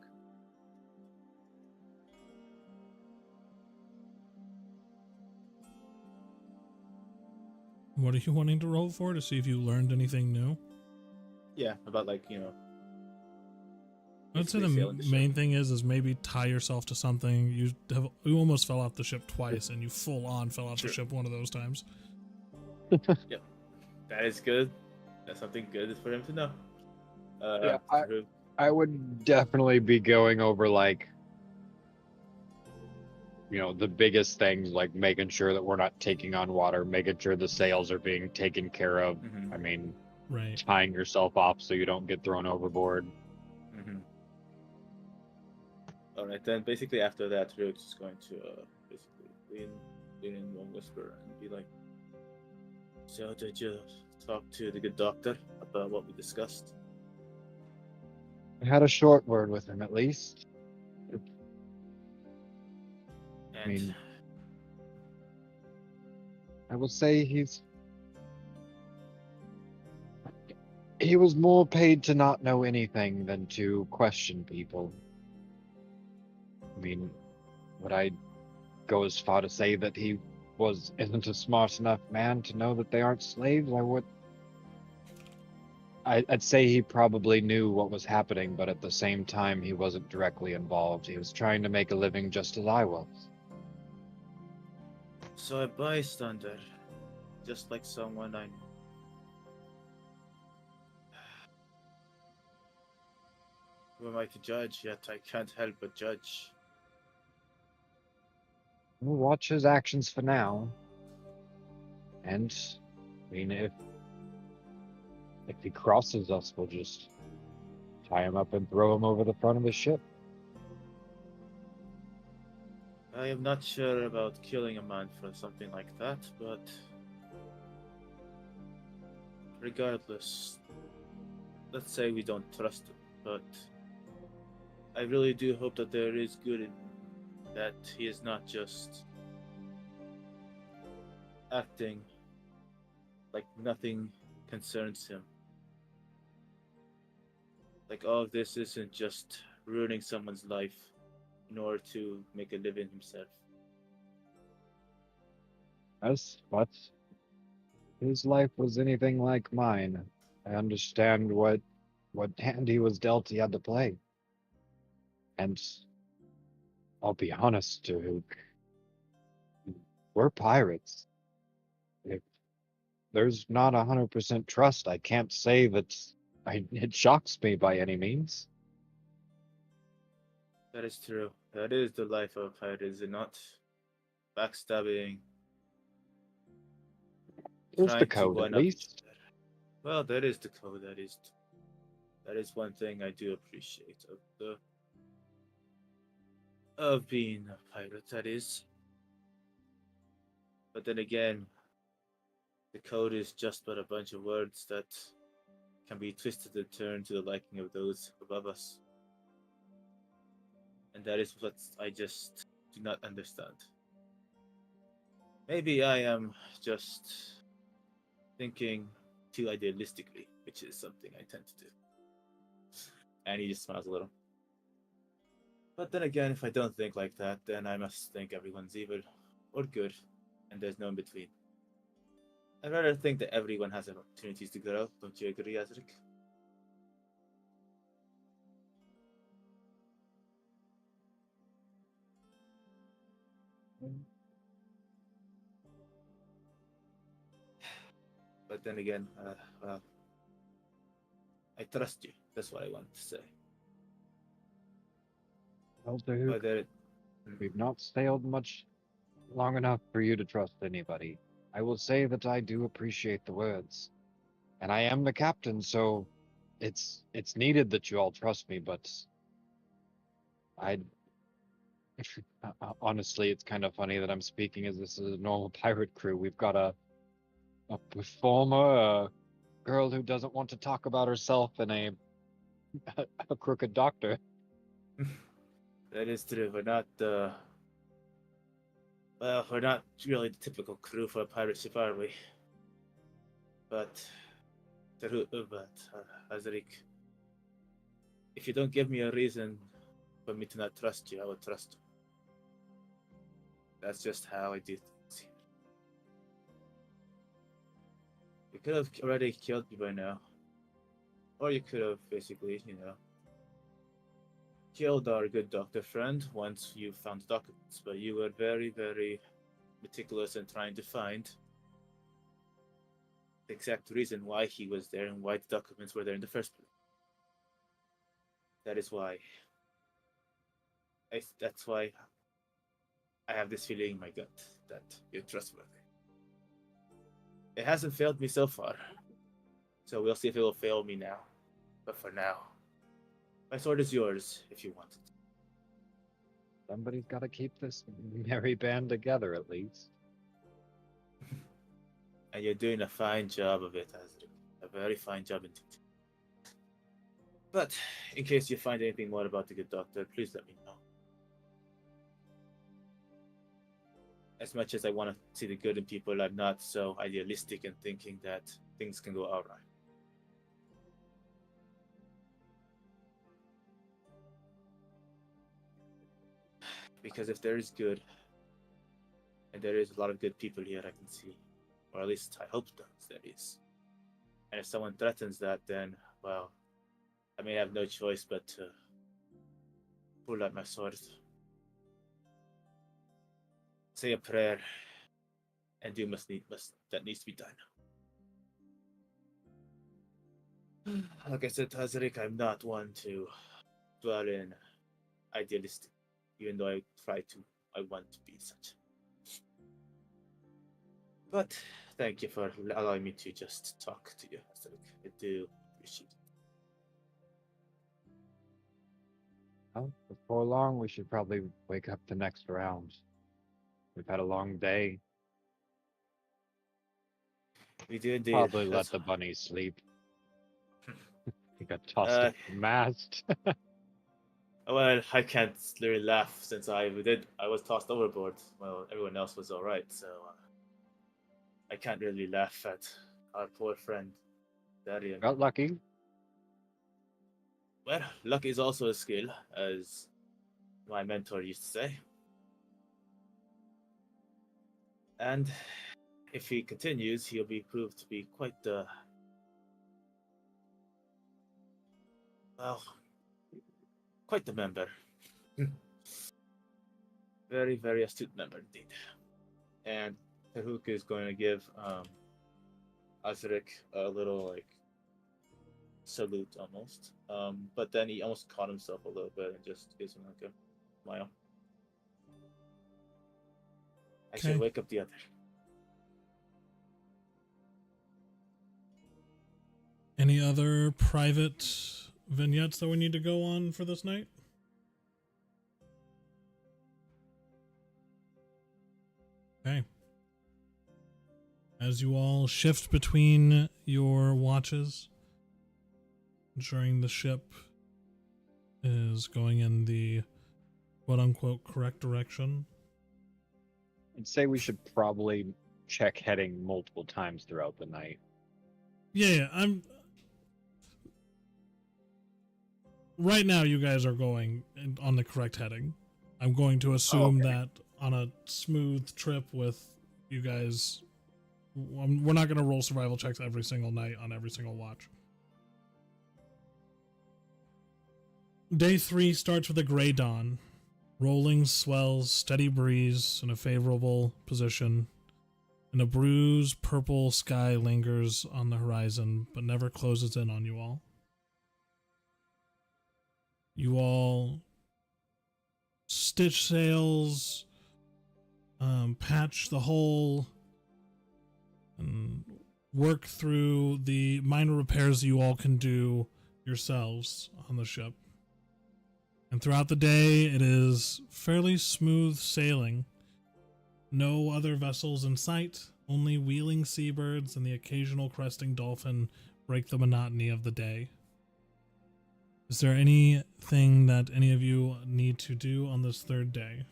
What are you wanting to roll for, to see if you learned anything new? Yeah, about I'd say the main thing is maybe tie yourself to something. You almost fell off the ship twice, and you full on fell off the ship one of those times. Yep, that is good. That's something good for him to know. Yeah, I would definitely be going over the biggest things, like making sure that we're not taking on water, making sure the sails are being taken care of. Mm-hmm. I mean, right, tying yourself off so you don't get thrown overboard. Mm-hmm. Alright, then basically after that, Ryuk's just going to basically lean in one whisper and be like, so did you talk to the good doctor about what we discussed? I had a short word with him, at least. And mean, I will say he was more paid to not know anything than to question people. I mean, would I go as far to say that he isn't a smart enough man to know that they aren't slaves? I'd say he probably knew what was happening, but at the same time, he wasn't directly involved. He was trying to make a living just as I was. so a bystander, just like someone I know. Who am I to judge? Yet I can't help but judge. We'll watch his actions for now. And, I mean, if he crosses us, we'll just tie him up and throw him over the front of the ship. I am not sure about killing a man for something like that, but regardless, let's say we don't trust him, but I really do hope that there is good in him, that he is not just acting like nothing concerns him. Like all of this isn't just ruining someone's life in order to make a living himself. But his life was anything like mine. I understand what hand he was dealt he had to play. And I'll be honest, Terhuk, we're pirates. If there's not 100% trust, I can't say that it shocks me by any means. That is true. That is the life of a pirate, is it not? Backstabbing. There's the Trying to code, at one-up each least. other. Well, that is the code. That is one thing I do appreciate of being a pirate. That is. But then again, the code is just but a bunch of words that can be twisted and turned to the liking of those above us. And that is what I just do not understand. Maybe I am just thinking too idealistically, which is something I tend to do. And he just smiles a little. But then again, if I don't think like that, then I must think everyone's evil or good, and there's no in between. I'd rather think that everyone has opportunities to grow. Don't you agree, Azrik? But then again, well, I trust you. That's what I wanted to say. Well, Terhuk, we've not sailed much long enough for you to trust anybody. I will say that I do appreciate the words. And I am the captain, so it's needed that you all trust me, but I honestly, it's kind of funny that I'm speaking as this is a normal pirate crew. We've got a performer, a girl who doesn't want to talk about herself, and a crooked doctor. That is true. We're not we're not really the typical crew for a pirate ship, are we? But Azrik, if you don't give me a reason for me to not trust you, I will trust you. That's just how I do things here. You could have already killed me by now. Or you could have basically, killed our good doctor friend once you found the documents, but you were very, very meticulous in trying to find the exact reason why he was there and why the documents were there in the first place. That is why that's why I have this feeling in my gut that you're trustworthy. It hasn't failed me so far, so we'll see if it will fail me now. But for now, my sword is yours if you want it. Somebody's got to keep this merry band together, at least. And you're doing a fine job of it, Azrik. A very fine job indeed. But in case you find anything more about the good doctor, please let me know. As much as I want to see the good in people, I'm not so idealistic in thinking that things can go all right. Because if there is good, and there is a lot of good people here I can see, or at least I hope there is. And if someone threatens that, then, well, I may have no choice but to pull out my sword, say a prayer, and do that needs to be done. Like I said, Azrik, I'm not one to dwell in idealistic, even though I want to be such. But thank you for allowing me to just talk to you, Azrik. I do appreciate it. Well, before long, we should probably wake up the next round. We've had a long day. We do indeed. Probably let the bunny sleep. He got tossed off the mast. Well, I can't really laugh since I was tossed overboard. Well, everyone else was all right, so I can't really laugh at our poor friend Darian. Got lucky. Well, luck is also a skill, as my mentor used to say. And if he continues, he'll be proved to be quite the member. Very, very astute member indeed. And Terhuk is going to give Azrik a little salute almost. But then he almost caught himself a little bit and just gives him a smile. I should wake up the other. Any other private vignettes that we need to go on for this night? Okay. As you all shift between your watches, ensuring the ship is going in the quote-unquote correct direction. I'd say we should probably check heading multiple times throughout the night. Yeah, right now you guys are going on the correct heading. I'm going to assume that on a smooth trip with you guys, we're not going to roll survival checks every single night on every single watch. Day 3 starts with a gray dawn. Rolling swells, steady breeze in a favorable position, and a bruised purple sky lingers on the horizon, but never closes in on you all. You all stitch sails, patch the hull, and work through the minor repairs you all can do yourselves on the ship. And throughout the day, it is fairly smooth sailing. No other vessels in sight, only wheeling seabirds and the occasional cresting dolphin break the monotony of the day. Is there anything that any of you need to do on this third day?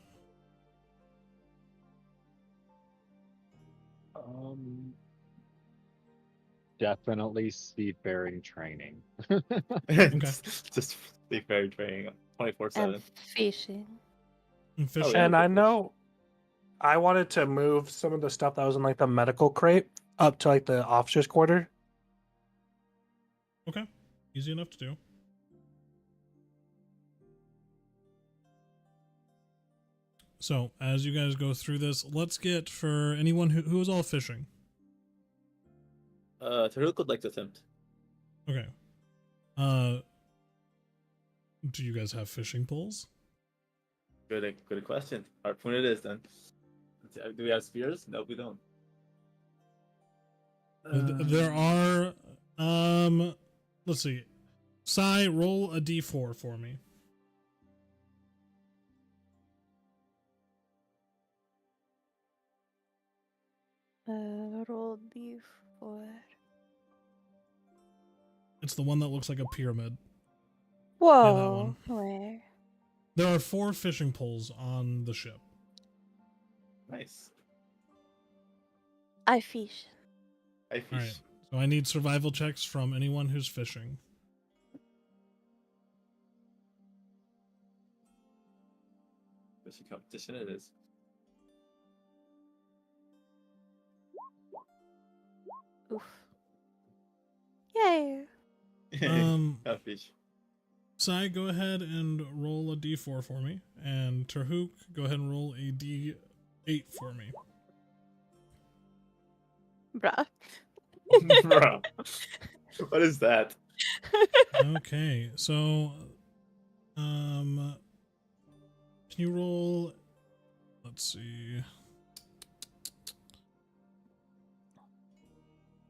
Definitely seafaring training. Okay. Just seafaring training 24/7. And fishing. And fishing? yeah. And I know I wanted to move some of the stuff that was in like the medical crate up to like the officer's quarter. Okay. Easy enough to do. So, as you guys go through this, let's get for anyone who is all fishing. Terhuk would like to attempt. Okay. Do you guys have fishing poles? Good question. Harpoon it is then. Do we have spears? No, we don't. There are, let's see. Sai, roll a d4 for me. Roll d4. It's the one that looks like a pyramid. Whoa. one. Where? There are 4 fishing poles on the ship. Nice. I fish. I fish. All right. So I need survival checks from anyone who's fishing. Fishing competition it is. Oof. Yay. I fish. Sai, go ahead and roll a d4 for me. And Terhuk, go ahead and roll a d8 for me. Bruh. Bro. What is that? Okay, so can you roll, let's see.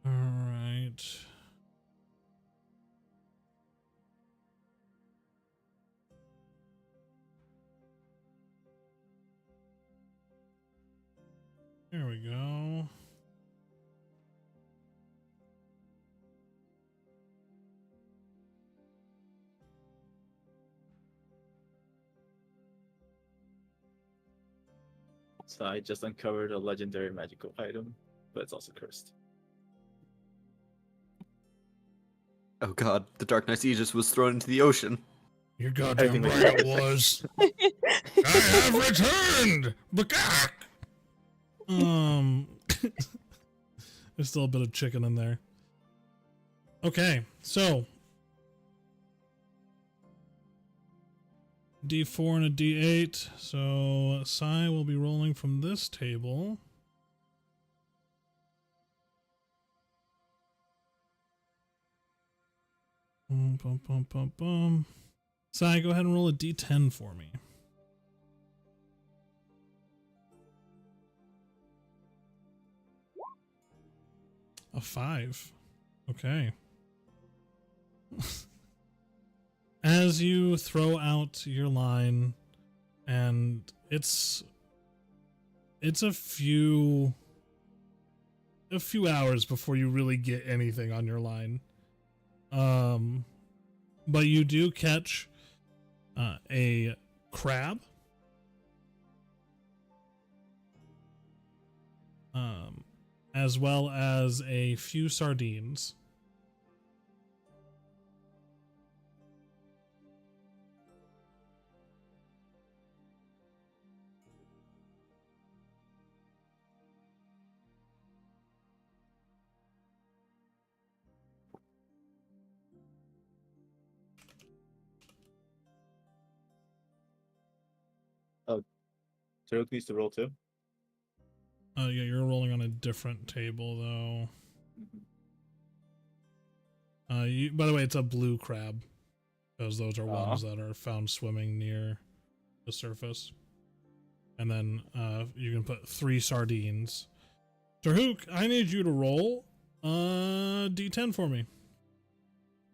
All right. There we go. So I just uncovered a legendary magical item, but it's also cursed. Oh god, the Dark Knight's Aegis was thrown into the ocean. You're goddamn Everything right it was- was. I have returned! Bakak! There's still a bit of chicken in there. Okay, so D4 and a D8. So Sai will be rolling from this table. Bum, bum, bum, bum, bum. Sai, go ahead and roll a D10 for me. A 5. Okay. As you throw out your line, and it's a few hours before you really get anything on your line. But you do catch a crab, as well as a few sardines. Terhuk needs to roll too. Yeah, you're rolling on a different table though. By the way, it's a blue crab, because those are ones that are found swimming near the surface. And then you can put 3 sardines. Terhuk, I need you to roll D10 for me.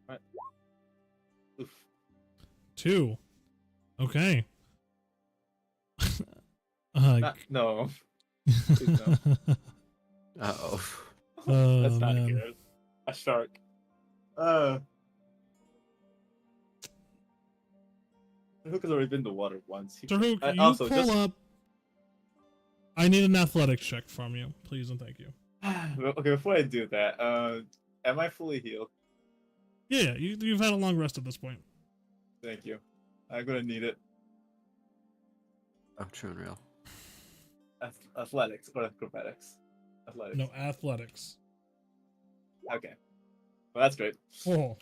Right. Oof. 2. Okay. No. Please no. Uh-oh. That's not man. good. A shark. Terhuk has already been in the water once. Terhuk, you also, pull just- up. I need an athletics check from you, please and thank you. Okay, before I do that, am I fully healed? Yeah, you've had a long rest at this point. Thank you. I'm gonna need it. Oh, true and real. Athletics or acrobatics? Athletics. No, athletics. Okay. Well, that's great. Oh.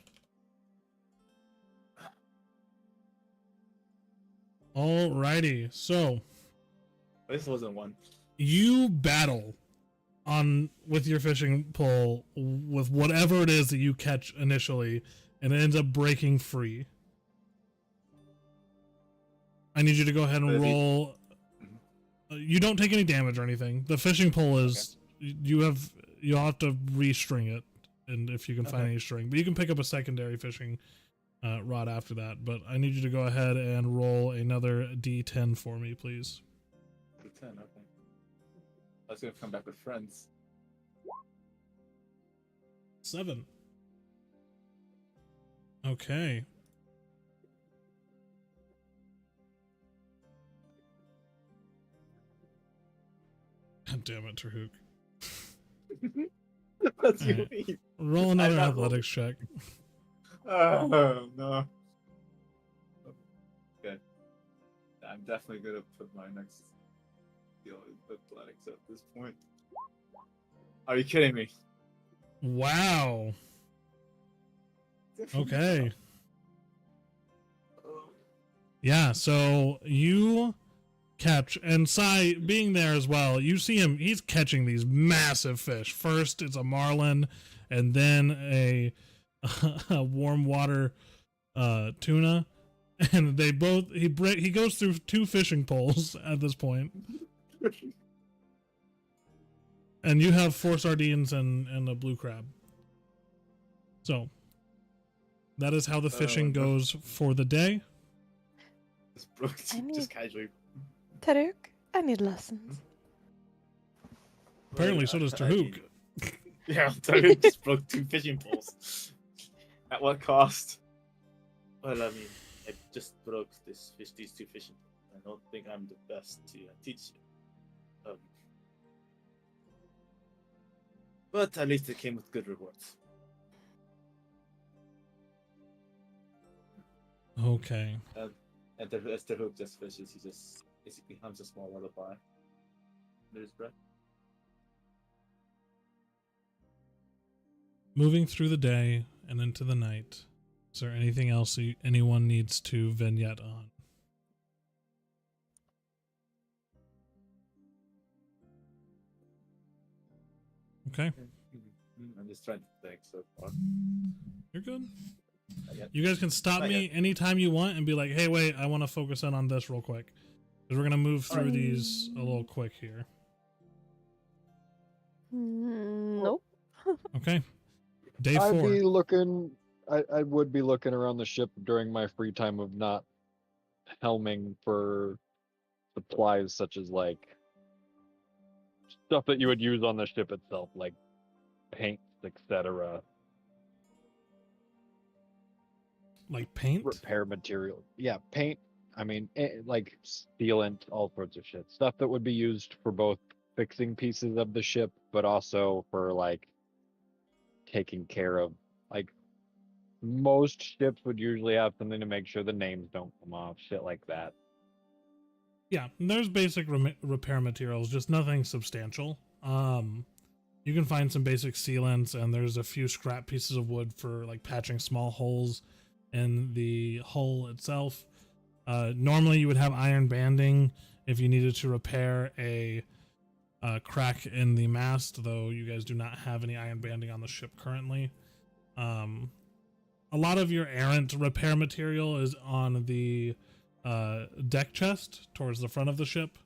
Alrighty, so This wasn't one. you battle with your fishing pole with whatever it is that you catch initially, and it ends up breaking free. I need you to go ahead and roll. You don't take any damage or anything. The fishing pole is you'll have to restring it, and if you can find any string, but you can pick up a secondary fishing rod after that. But I need you to go ahead and roll another D10 for me, please. D10, okay. I was gonna come back with friends. 7. Okay. God damn it, Terhuk. What's you Alright. mean? Roll another not athletics check. Oh no. Okay. I'm definitely gonna put my next skill in athletics at this point. Are you kidding me? Wow. Okay. Yeah, so you catch, and Sai being there as well, you see him, he's catching these massive fish. First it's a marlin, and then a warm water tuna, and they both, he goes through 2 fishing poles at this point. And you have 4 sardines and a blue crab. So that is how the fishing goes for the day. Just casually. Terhuk, I need lessons. Apparently, so does Terhuk. Yeah, Terhuk just broke 2 fishing poles. At what cost? Well, I mean, I just broke these 2 fishing poles. I don't think I'm the best to teach you. But at least it came with good rewards. Okay. And as Terhuk just fishes, he just basically hums a small lullaby under his breath. Moving through the day and into the night, is there anything else anyone needs to vignette on? Okay. I'm just trying to think so far. You're good. Not yet. You guys can stop Not me yet. anytime you want and be like, hey, wait, I want to focus in on this real quick. Because we're going to move through these a little quick here. Nope. Okay. Day I'd 4. be looking. I would be looking around the ship during my free time of not helming for supplies such as like stuff that you would use on the ship itself, like paints, etc. Like paint? Repair material. Yeah, paint. I mean, like sealant, all sorts of shit. Stuff that would be used for both fixing pieces of the ship, but also for like taking care of, like, most ships would usually have something to make sure the names don't come off, shit like that. Yeah, there's basic repair materials, just nothing substantial. You can find some basic sealants, and there's a few scrap pieces of wood for like patching small holes in the hull itself. Normally, you would have iron banding if you needed to repair a crack in the mast, though you guys do not have any iron banding on the ship currently. A lot of your errant repair material is on the deck chest towards the front of the ship,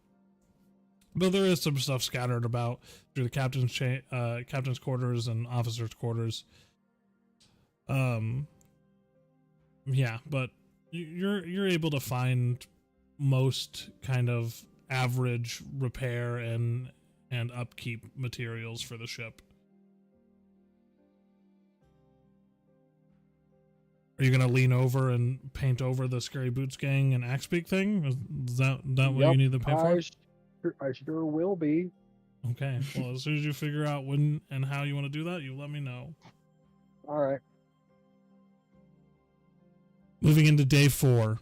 but there is some stuff scattered about through the captain's quarters and officers' quarters. Yeah, but you're able to find most kind of average repair and upkeep materials for the ship. Are you gonna lean over and paint over the Scary Boots Gang and Axebeak thing? Is that what you need to pay for? I sure will be. Okay. Well, as soon as you figure out when and how you want to do that, you let me know. All right. Moving into day 4.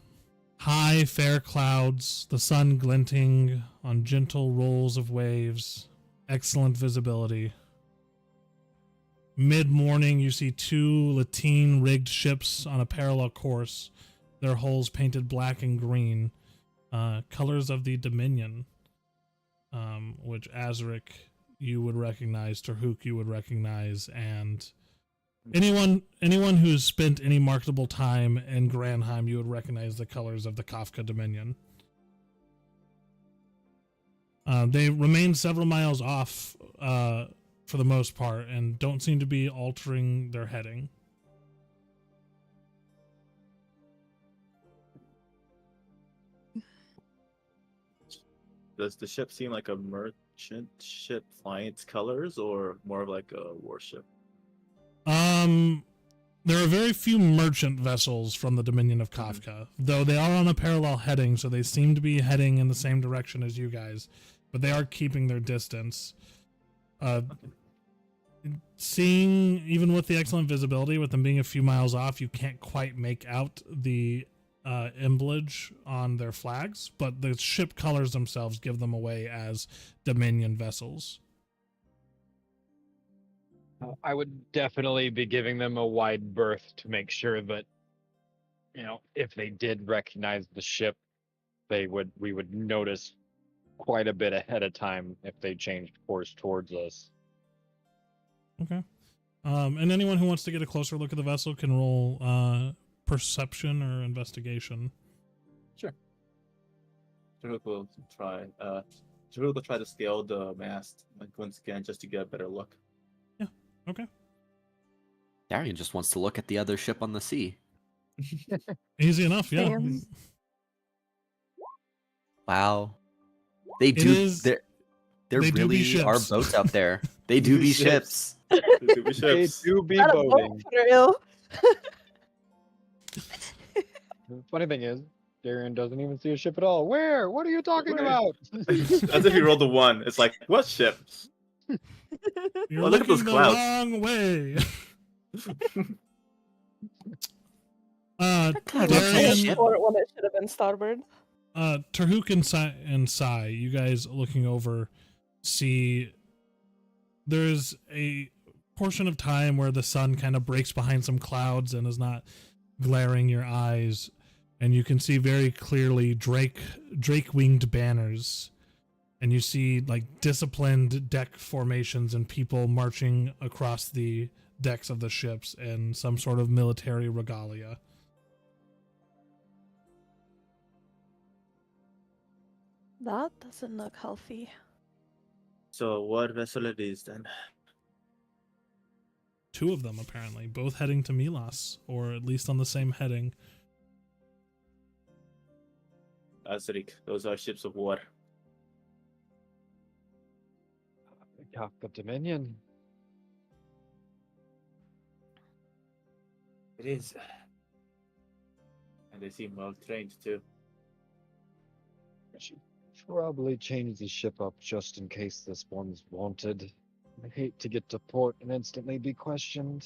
High, fair clouds, the sun glinting on gentle rolls of waves, excellent visibility. Mid-morning, you see 2 lateen-rigged ships on a parallel course, their hulls painted black and green, colors of the Dominion, which Azrik you would recognize, Terhuk you would recognize, and anyone who's spent any marketable time in Granheim, you would recognize the colors of the Kafka Dominion. They remain several miles off for the most part and don't seem to be altering their heading. Does the ship seem like a merchant ship flying its colors, or more of like a warship? There are very few merchant vessels from the Dominion of Kafka, though they are on a parallel heading, so they seem to be heading in the same direction as you guys, but they are keeping their distance. Seeing, even with the excellent visibility, with them being a few miles off, you can't quite make out the emblage on their flags, but the ship colors themselves give them away as Dominion vessels. I would definitely be giving them a wide berth to make sure that, if they did recognize the ship, we would notice quite a bit ahead of time if they changed course towards us. Okay. And anyone who wants to get a closer look at the vessel can roll perception or investigation. Sure. Terhuk will try. Terhuk will try to scale the mast once again just to get a better look. Yeah. Okay. Darian just wants to look at the other ship on the sea. Easy enough. Yeah. Same. Wow. They It do. is- There they do be really are ships. boats out there. They do be ships. They do be They ships. do be Not a boat boating. for real. The funny thing is, Darian doesn't even see a ship at all. Where? What are you talking Where? about? As if he rolled a 1. It's like, what ship? You're Well, look at looking those the clouds. wrong way. Cloud looks like a Darian, ship. Or when it should have been starboard. Terhuk and Sai, you guys looking over, see there's a portion of time where the sun kind of breaks behind some clouds and is not glaring your eyes, and you can see very clearly drake winged banners, and you see like disciplined deck formations and people marching across the decks of the ships in some sort of military regalia. That doesn't look healthy. So what vessel it is then? Two of them, apparently, both heading to Milas, or at least on the same heading. Azrik, those are ships of war. Kafka Dominion. It is. And they seem well trained too. I should probably change the ship up just in case this one's wanted. I hate to get to port and instantly be questioned.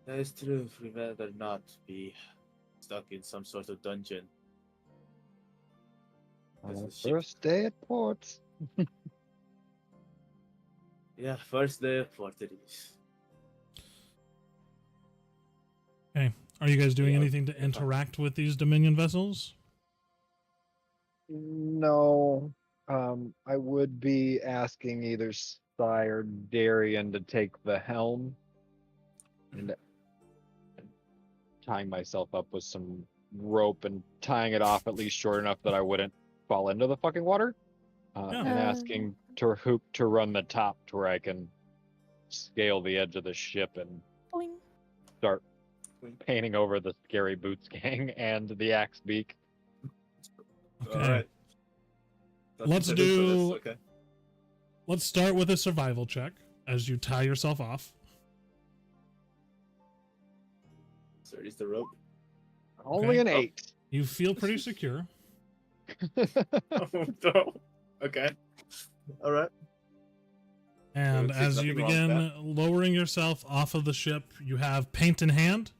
That is true. We'd rather not be stuck in some sort of dungeon. That's the ship. First day at port. Yeah, first day of port it is. Okay. Are you guys doing Yeah, anything to yeah. interact with these Dominion vessels? No. I would be asking either Sai or Darian to take the helm and tying myself up with some rope and tying it off at least short enough that I wouldn't fall into the fucking water. Yeah. And asking Terhuk to run the top to where I can scale the edge of the ship and Boing. start painting over the scary boots gang and the axe beak. Okay. All right. Let's That's considered for do- this, Okay. Let's start with a survival check as you tie yourself off. So is the rope. Only Okay. an 8. You feel pretty secure. Oh no. Okay. All right. And There's as you nothing wrong with begin lowering yourself off of the ship, you have paint in hand.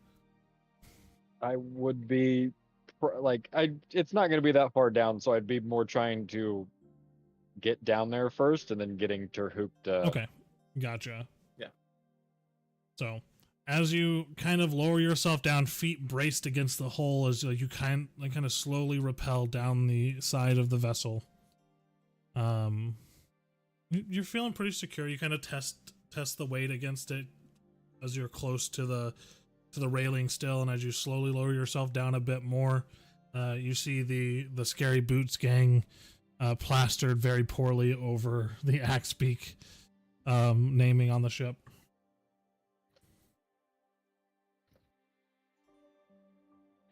I would be it's not going to be that far down, so I'd be more trying to get down there first and then getting Terhuk to Okay, gotcha. Yeah. So, as you kind of lower yourself down, feet braced against the hull, as you kind of slowly rappel down the side of the vessel. You're feeling pretty secure. You kind of test the weight against it as you're close to the railing still, and as you slowly lower yourself down a bit more, you see the scary boots gang plastered very poorly over the axe beak naming on the ship.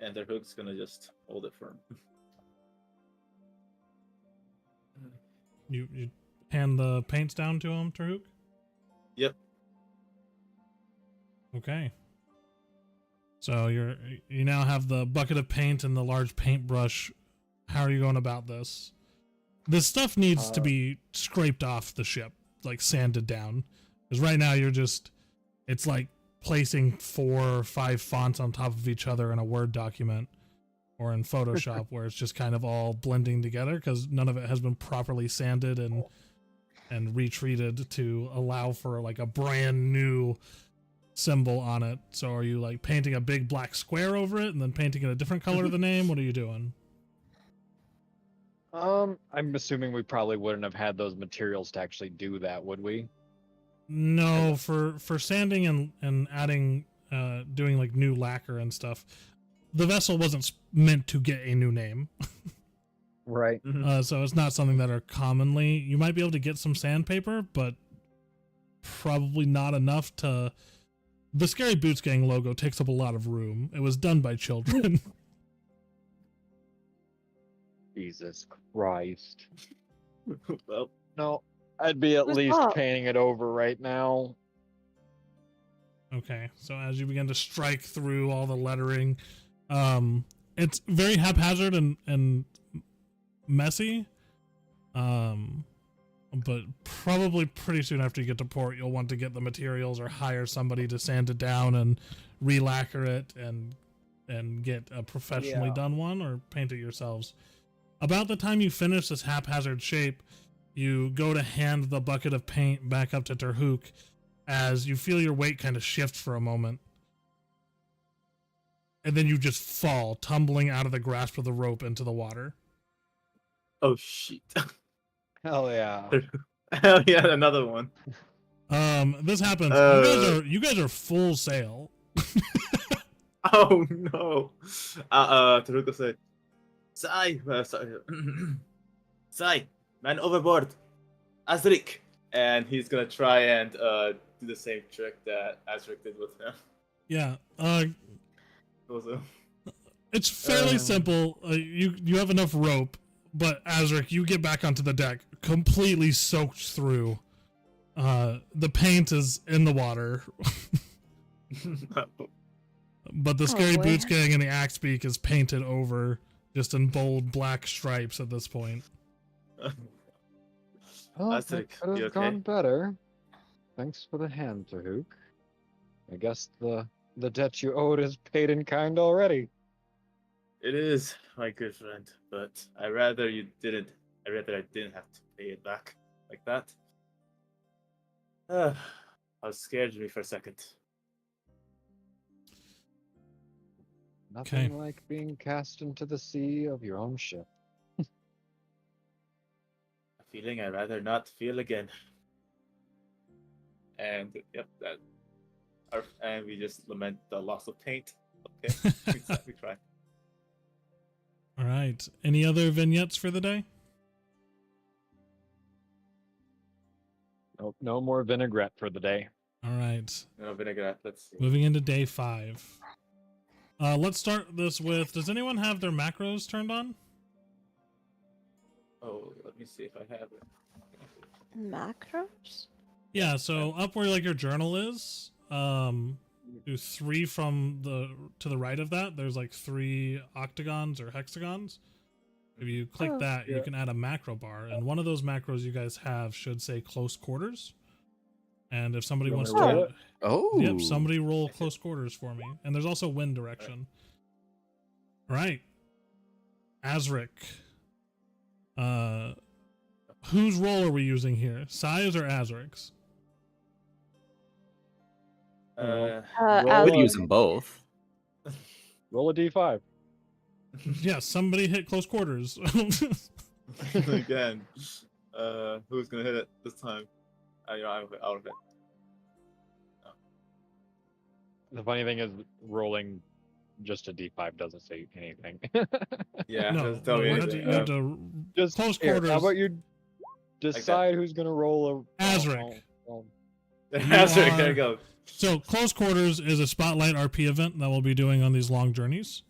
And their hook's gonna just hold it firm. You hand the paints down to him, Terhuk? Yep. Okay. So you now have the bucket of paint and the large paintbrush. How are you going about this? This stuff needs to be scraped off the ship, like sanded down. Because right now it's like placing 4 or 5 fonts on top of each other in a Word document or in Photoshop where it's just kind of all blending together because none of it has been properly sanded and retreated to allow for like a brand new symbol on it. So are you like painting a big black square over it and then painting it a different color of the name? What are you doing? I'm assuming we probably wouldn't have had those materials to actually do that, would we? No, for sanding and adding, doing like new lacquer and stuff, the vessel wasn't meant to get a new name. Right. So it's not something that are commonly. You might be able to get some sandpaper, but probably not enough to. The Scary Boots Gang logo takes up a lot of room. It was done by children. Jesus Christ. Well, No, I'd be at Who's least up? painting it over right now. Okay, so as you begin to strike through all the lettering, it's very haphazard and messy. But probably pretty soon after you get to port, you'll want to get the materials or hire somebody to sand it down and re-lacquer it and get a professionally done one or paint it yourselves. About the time you finish this haphazard shape, you go to hand the bucket of paint back up to Terhuk as you feel your weight kind of shift for a moment. And then you just fall, tumbling out of the grasp of the rope into the water. oh shit. Hell yeah. Hell yeah, another one. This happens. You guys are full sail. Oh no. Taruko said, Sai, Sai, man overboard. Azrik. And he's gonna try and do the same trick that Azrik did with him. Yeah. Also. It's fairly simple. You have enough rope, but Azrik, you get back onto the deck, completely soaked through. The paint is in the water. But the Scary boy. Boots Gang and the Axe Beak is painted over, just in bold black stripes at this point. Well, Azrik, that could you have okay? gone better. Thanks for the hand, Terhuk. I guess the debt you owed is paid in kind already. It is, my good friend, but I'd rather I didn't have to pay it back like that. I was scared of me for a second. Nothing like being cast into the sea of your own ship. A feeling I'd rather not feel again. And yep, and we just lament the loss of paint. Okay, we try. All right. Any other vignettes for the day? Nope, no more vinaigrette for the day. All right. No vinaigrette. Let's see. Moving into day 5. Let's start this with, does anyone have their macros turned on? Oh, let me see if I have it. Macros? Yeah, so up where like your journal is, do 3 to the right of that. There's like 3 octagons or hexagons. If you click that, you can add a macro bar, and one of those macros you guys have should say close quarters. And if somebody wants to, yep, somebody roll close quarters for me. And there's also wind direction. All right, Azrik. Whose roll are we using here? Sai's or Azrik's? We'd use them both. Roll a d5. Yeah, somebody hit close quarters. Again, who's gonna hit it this time? I'll hit. The funny thing is, rolling just a d5 doesn't say anything. Yeah, No, doesn't tell me you have to, anything. you have to Just close here, quarters. how about you decide who's gonna roll a Azrik. Azrik, there you go. So close quarters is a spotlight RP event that we'll be doing on these long journeys.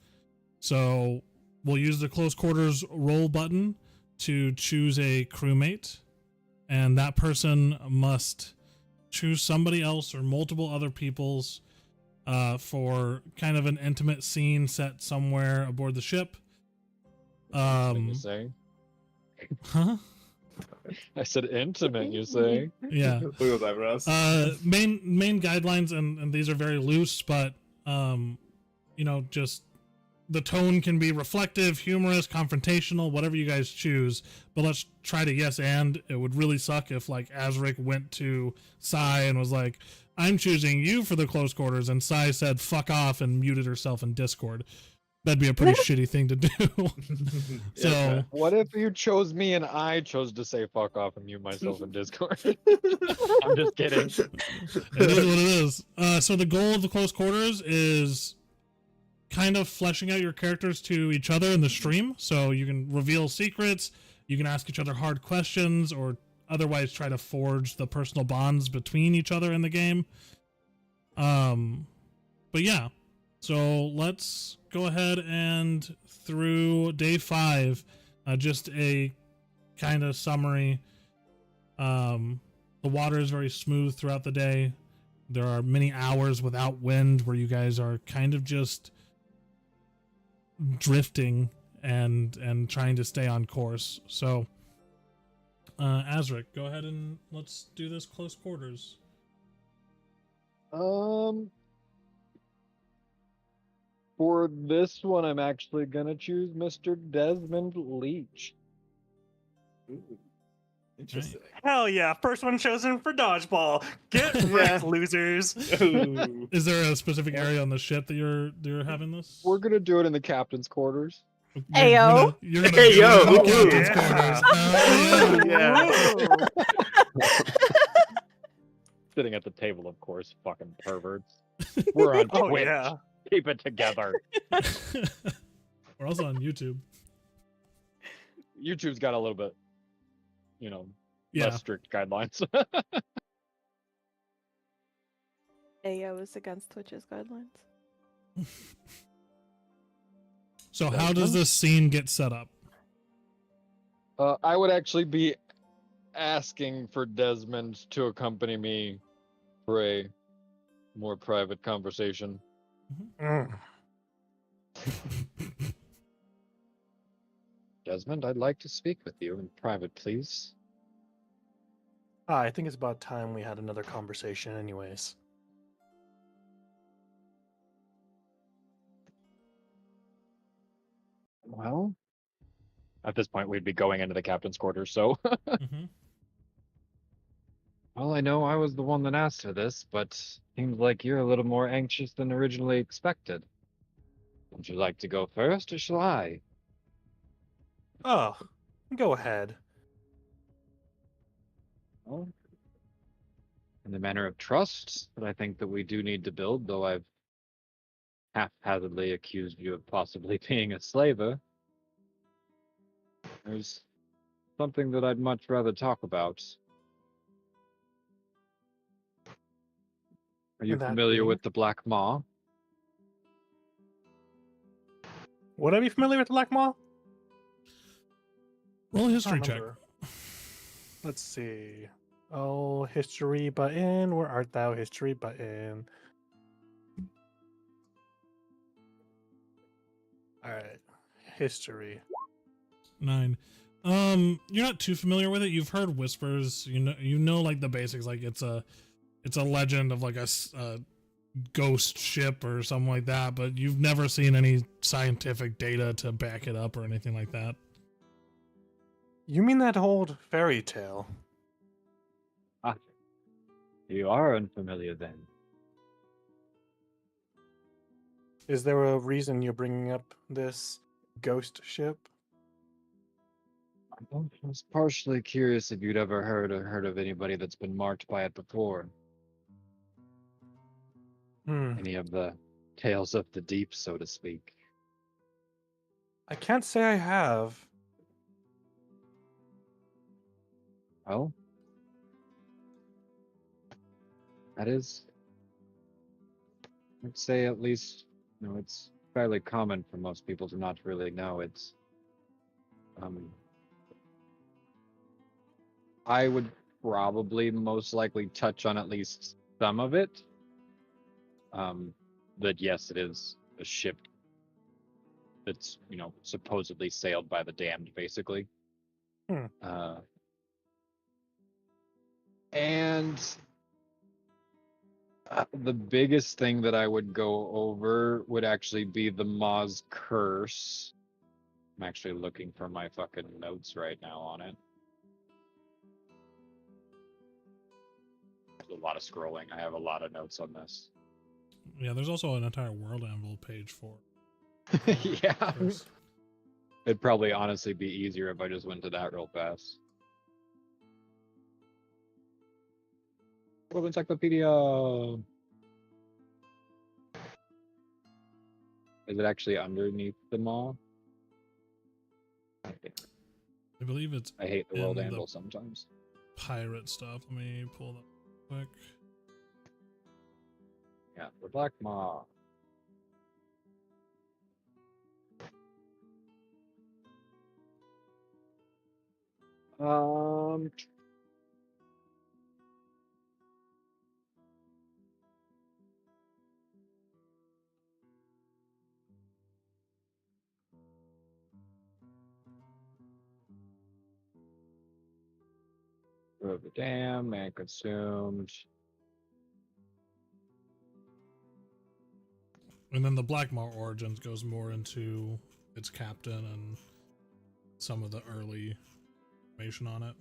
So we'll use the close quarters roll button to choose a crewmate, and that person must choose somebody else or multiple other people's for kind of an intimate scene set somewhere aboard the ship. You say? Huh? I said intimate. You say? Yeah. Wiggle eyebrows. Main guidelines, and these are very loose, but just the tone can be reflective, humorous, confrontational, whatever you guys choose. But let's try to yes and. It would really suck if like Azrik went to Sai and was like, "I'm choosing you for the close quarters," and Sai said "fuck off" and muted herself in Discord. That'd be a pretty shitty thing to do. So what if you chose me and I chose to say fuck off and mute myself in Discord? I'm just kidding. It is what it is. So the goal of the close quarters is kind of fleshing out your characters to each other in the stream, so you can reveal secrets, you can ask each other hard questions, or otherwise try to forge the personal bonds between each other in the game. But yeah, so let's go ahead and through day 5, just a kind of summary. The water is very smooth throughout the day. There are many hours without wind where you guys are kind of just drifting and trying to stay on course. So Azrik, go ahead and let's do this close quarters. For this one, I'm actually gonna choose Mr. Desmond Leach. Ooh, interesting. Hell yeah! First one chosen for dodgeball. Get wrecked, losers. Ooh. Is there a specific area on the ship that you're having this? We're gonna do it in the captain's quarters. Ayo. You're gonna Hey, do it in yo. the captain's Yeah. quarters. Yeah. Sitting at the table, of course, fucking perverts. We're on Oh Twitch. yeah. Keep it together. We're also on YouTube. YouTube's got a little bit, Yeah. less strict guidelines. Ayo is against Twitch's guidelines. So how does this scene get set up? I would actually be asking for Desmond to accompany me for a more private conversation. Mm. Desmond, I'd like to speak with you in private, please. I think it's about time we had another conversation, anyways. Well, at this point, we'd be going into the captain's quarters, so. Mm-hmm. Well, I know I was the one that asked for this, but seems like you're a little more anxious than originally expected. Would you like to go first, or shall I? Oh, go ahead. Well, in the manner of trust that I think that we do need to build, though I've haphazardly accused you of possibly being a slaver, there's something that I'd much rather talk about. Are you That familiar being? with the Black Maw? Would I be familiar with the Black Maw? Roll a I history don't check. remember. Let's see. Oh, history button. Where art thou, history button? All right, history. 9. You're not too familiar with it. You've heard whispers. You know like the basics. Like it's a legend of like a ghost ship or something like that. But you've never seen any scientific data to back it up or anything like that. You mean that old fairy tale? Ah, you are unfamiliar then. Is there a reason you're bringing up this ghost ship? I was partially curious if you'd ever heard of anybody that's been marked by it before. Any of the tales of the deep, so to speak. I can't say I have. Well, that is, I'd say at least, it's fairly common for most people to not really know. It's, I would probably most likely touch on at least some of it. That yes, it is a ship that's, supposedly sailed by the damned, basically. Hmm. And the biggest thing that I would go over would actually be the Ma's curse. I'm actually looking for my fucking notes right now on it. There's a lot of scrolling. I have a lot of notes on this. Yeah, there's also an entire world anvil page for. Yeah. Curse. It'd probably honestly be easier if I just went to that real fast. World Encyclopedia. Is it actually underneath the mall? I believe it's I hate the in world the anvil sometimes. pirate stuff. Let me pull that quick. Yeah, the Black Maw. Um, Grove the Dam, man consumed. And then the Blackmaw Origins goes more into its captain and some of the early information on it.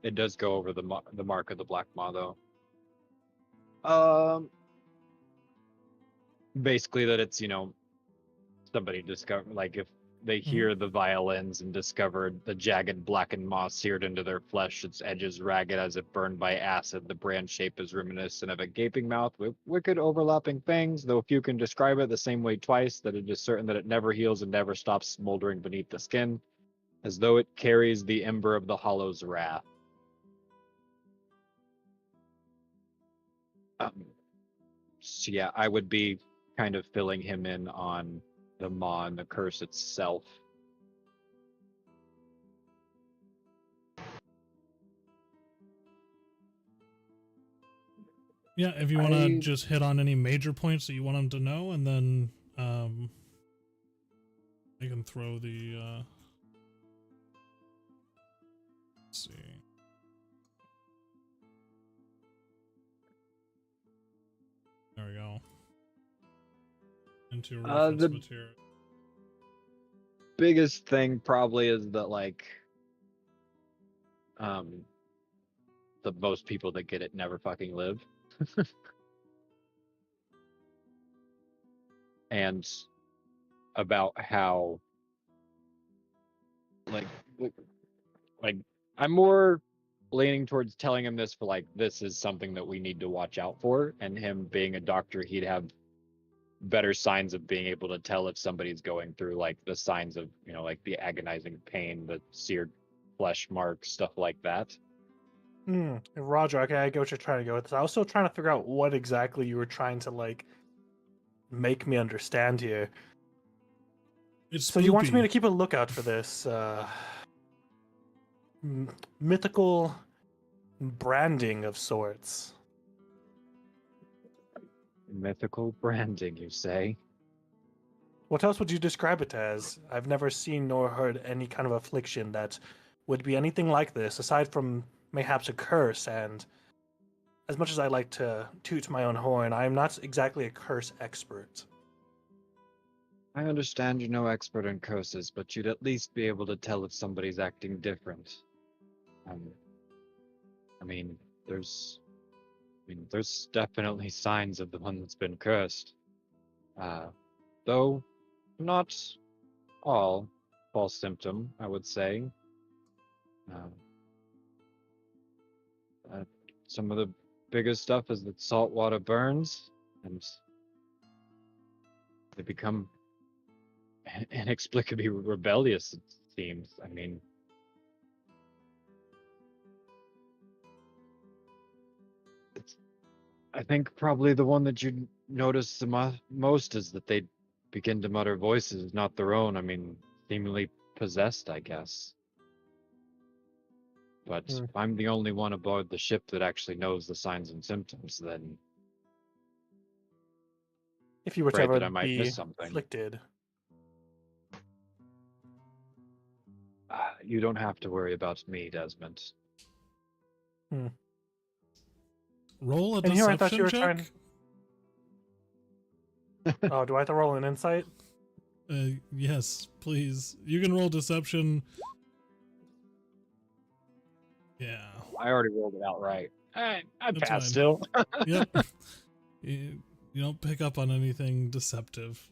It does go over the mark of the Black Maw, though. Basically that it's, somebody discovered, like if they hear the violins and discovered the jagged blackened moss seared into their flesh, its edges ragged as if burned by acid. The brand shape is reminiscent of a gaping mouth with wicked overlapping fangs, though few can describe it the same way twice, that it is certain that it never heals and never stops smoldering beneath the skin, as though it carries the ember of the Hollow's wrath. So yeah, I would be kind of filling him in on the Maw and the curse itself. Yeah, if you want to just hit on any major points that you want them to know, and then I can throw the let's see. There we go. Into reference the material. Biggest thing probably is that the most people that get it never fucking live. And about how like I'm more leaning towards telling him this for this is something that we need to watch out for, and him being a doctor, he'd have better signs of being able to tell if somebody's going through the signs of the agonizing pain, the seared flesh marks, stuff like that. Roger, okay, I get what you're trying to go with this. I was still trying to figure out what exactly you were trying to make me understand here. It's so you want me to keep a lookout for this mythical branding of sorts. Mythical branding, you say? What else would you describe it as? I've never seen nor heard any kind of affliction that would be anything like this, aside from mayhaps a curse. And as much as I like to toot my own horn, I am not exactly a curse expert. I understand you're no expert in curses, but you'd at least be able to tell if somebody's acting different. There's definitely signs of the one that's been cursed. Though not all false symptom, I would say. Some of the biggest stuff is that salt water burns, and they become inexplicably rebellious, it seems. I think probably the one that you notice the most is that they begin to mutter voices not their own. Seemingly possessed, I guess. But Hmm. if I'm the only one aboard the ship that actually knows the signs and symptoms, then If you were to afraid ever that I might be miss something. afflicted. You don't have to worry about me, Desmond. Roll a And here I thought you deception were check. Oh, do I have to roll an insight? Yes, please. You can roll deception. Yeah, I already rolled it out right. I That's passed fine. still. yep. you, you don't pick up on anything deceptive.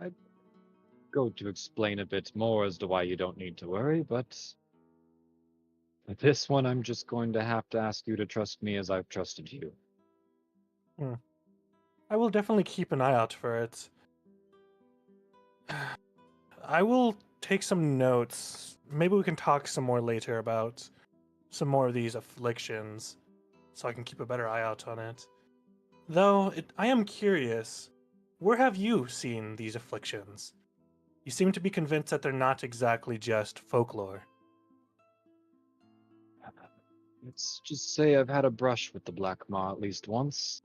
I'd go to explain a bit more as to why you don't need to worry, but with this one, I'm just going to have to ask you to trust me as I've trusted you. I will definitely keep an eye out for it. I will take some notes. Maybe we can talk some more later about some more of these afflictions so I can keep a better eye out on it. Though, I am curious, where have you seen these afflictions? You seem to be convinced that they're not exactly just folklore. Let's just say I've had a brush with the Black Maw at least once.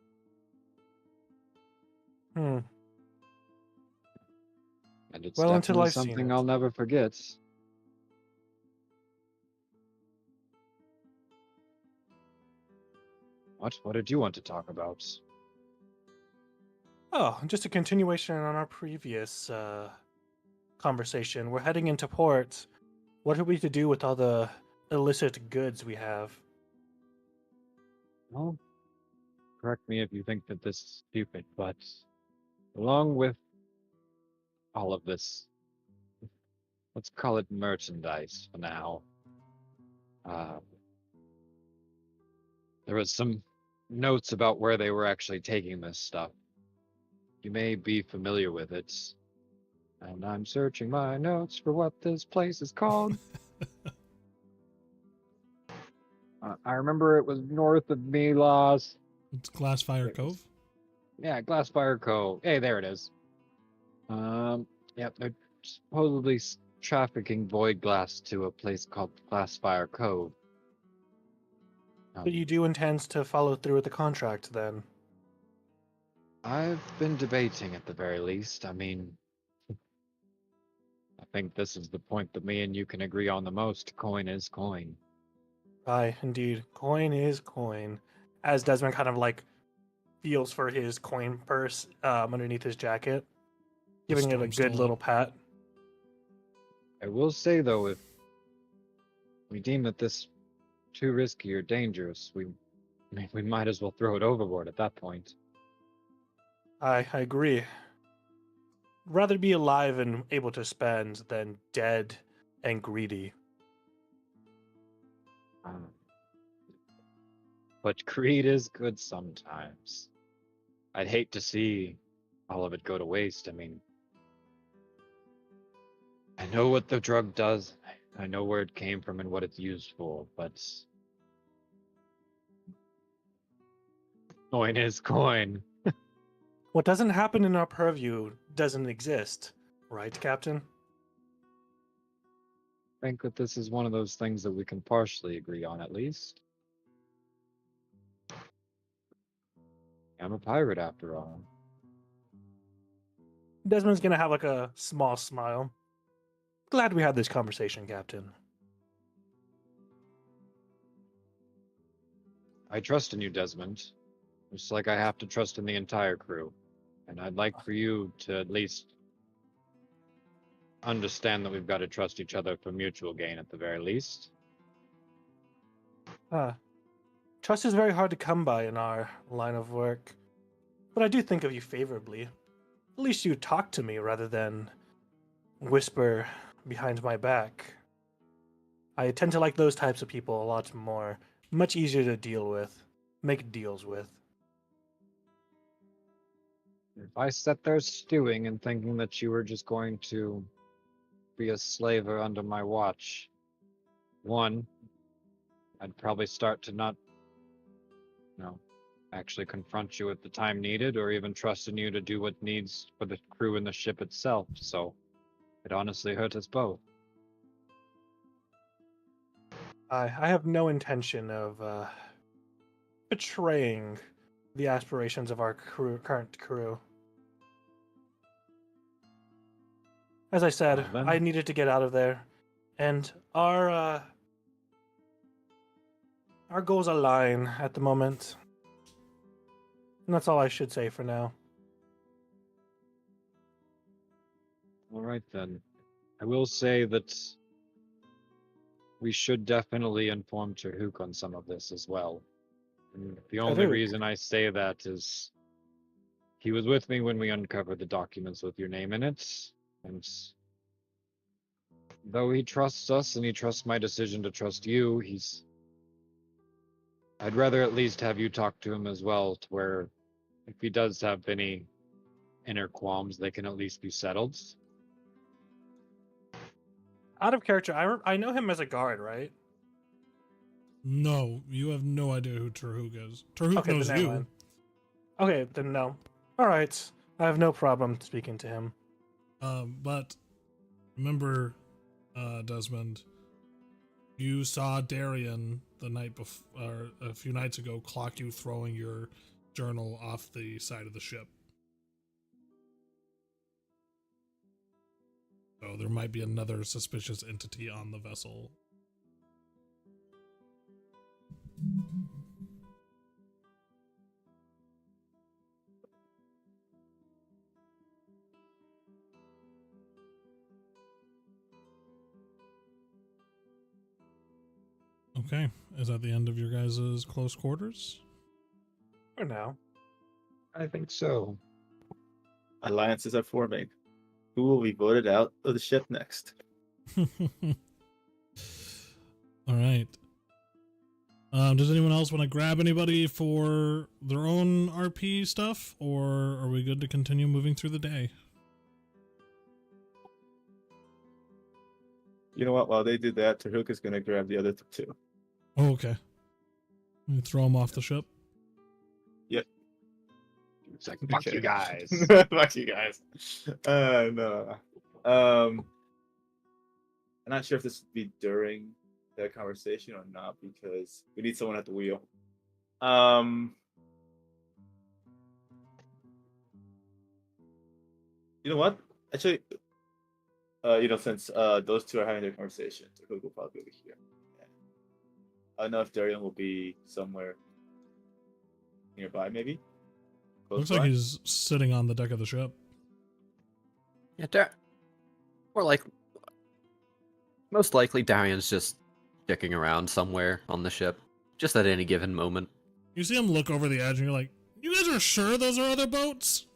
Hmm. And it's Well, until definitely I've seen something it. I'll never forget. What did you want to talk about? Oh, just a continuation on our previous conversation. We're heading into port. What are we to do with all the illicit goods we have? Well, correct me if you think that this is stupid, but along with all of this, let's call it merchandise for now. There was some notes about where they were actually taking this stuff. You may be familiar with it. And I'm searching my notes for what this place is called. I remember it was north of Milas. It's Glassfire It was- Cove. Yeah, Glassfire Cove. Hey, there it is. Yeah, they're supposedly trafficking void glass to a place called Glassfire Cove. But you do intend to follow through with the contract then? I've been debating at the very least. I mean, I think this is the point that me and you can agree on the most. Coin is coin. Aye, indeed. Coin is coin. As Desmond kind of like feels for his coin purse underneath his jacket, The giving it a storm good stole little it. pat. I will say though, if we deem that this too risky or dangerous, we might as well throw it overboard at that point. I agree. Rather be alive and able to spend than dead and greedy. But greed is good sometimes. I'd hate to see all of it go to waste. I mean, I know what the drug does. I know where it came from and what it's used for, but coin is coin. What doesn't happen in our purview doesn't exist, right, Captain? I think that this is one of those things that we can partially agree on at least. I'm a pirate after all. Desmond's gonna have like a small smile. Glad we had this conversation, Captain. I trust in you, Desmond. Just like I have to trust in the entire crew. And I'd like for you to at least understand that we've got to trust each other for mutual gain at the very least. Trust is very hard to come by in our line of work. But I do think of you favorably. At least you talk to me rather than whisper behind my back. I tend to like those types of people a lot more. Much easier to deal with, make deals with. If I sat there stewing and thinking that you were just going to be a slaver under my watch, one, I'd probably start to not, actually confront you at the time needed, or even trust in you to do what needs for the crew and the ship itself. So It honestly hurt us both. I have no intention of betraying the aspirations of our current crew. As I said, Well, then. I needed to get out of there, and our goals align at the moment. And that's all I should say for now. All right then. I will say that we should definitely inform Terhuk on some of this as well. And the only Terhuk? reason I say that is he was with me when we uncovered the documents with your name in it, and though he trusts us and he trusts my decision to trust you, I'd rather at least have you talk to him as well, to where if he does have any inner qualms, they can at least be settled. Out of character, I know him as a guard, right? No, you have no idea who Terhuk is. Terhuk Okay, knows then never you. mind. Okay, then no. All right, I have no problem speaking to him. But remember, Desmond, you saw Darian the night before, or a few nights ago, clock you throwing your journal off the side of the ship. So there might be another suspicious entity on the vessel. Okay, is that the end of your guys' close quarters? For now. I think so. Alliances are forming. Who will be voted out of the ship next? All right. Does anyone else want to grab anybody for their own RP stuff, or are we good to continue moving through the day? You know what? While they do that, Terhuk is going to grab the other two. Oh, okay. We throw them off the ship. It's like, fuck you guys. Fuck you guys. No. I'm not sure if this would be during that conversation or not because we need someone at the wheel. You know what? Actually, since those two are having their conversation, Terhuk will probably be here. I don't know if Darian will be somewhere nearby, maybe. Close Looks by. like he's sitting on the deck of the ship. Yeah, or like most likely Darian's just dicking around somewhere on the ship, just at any given moment. You see him look over the edge and you're like, you guys are sure those are other boats?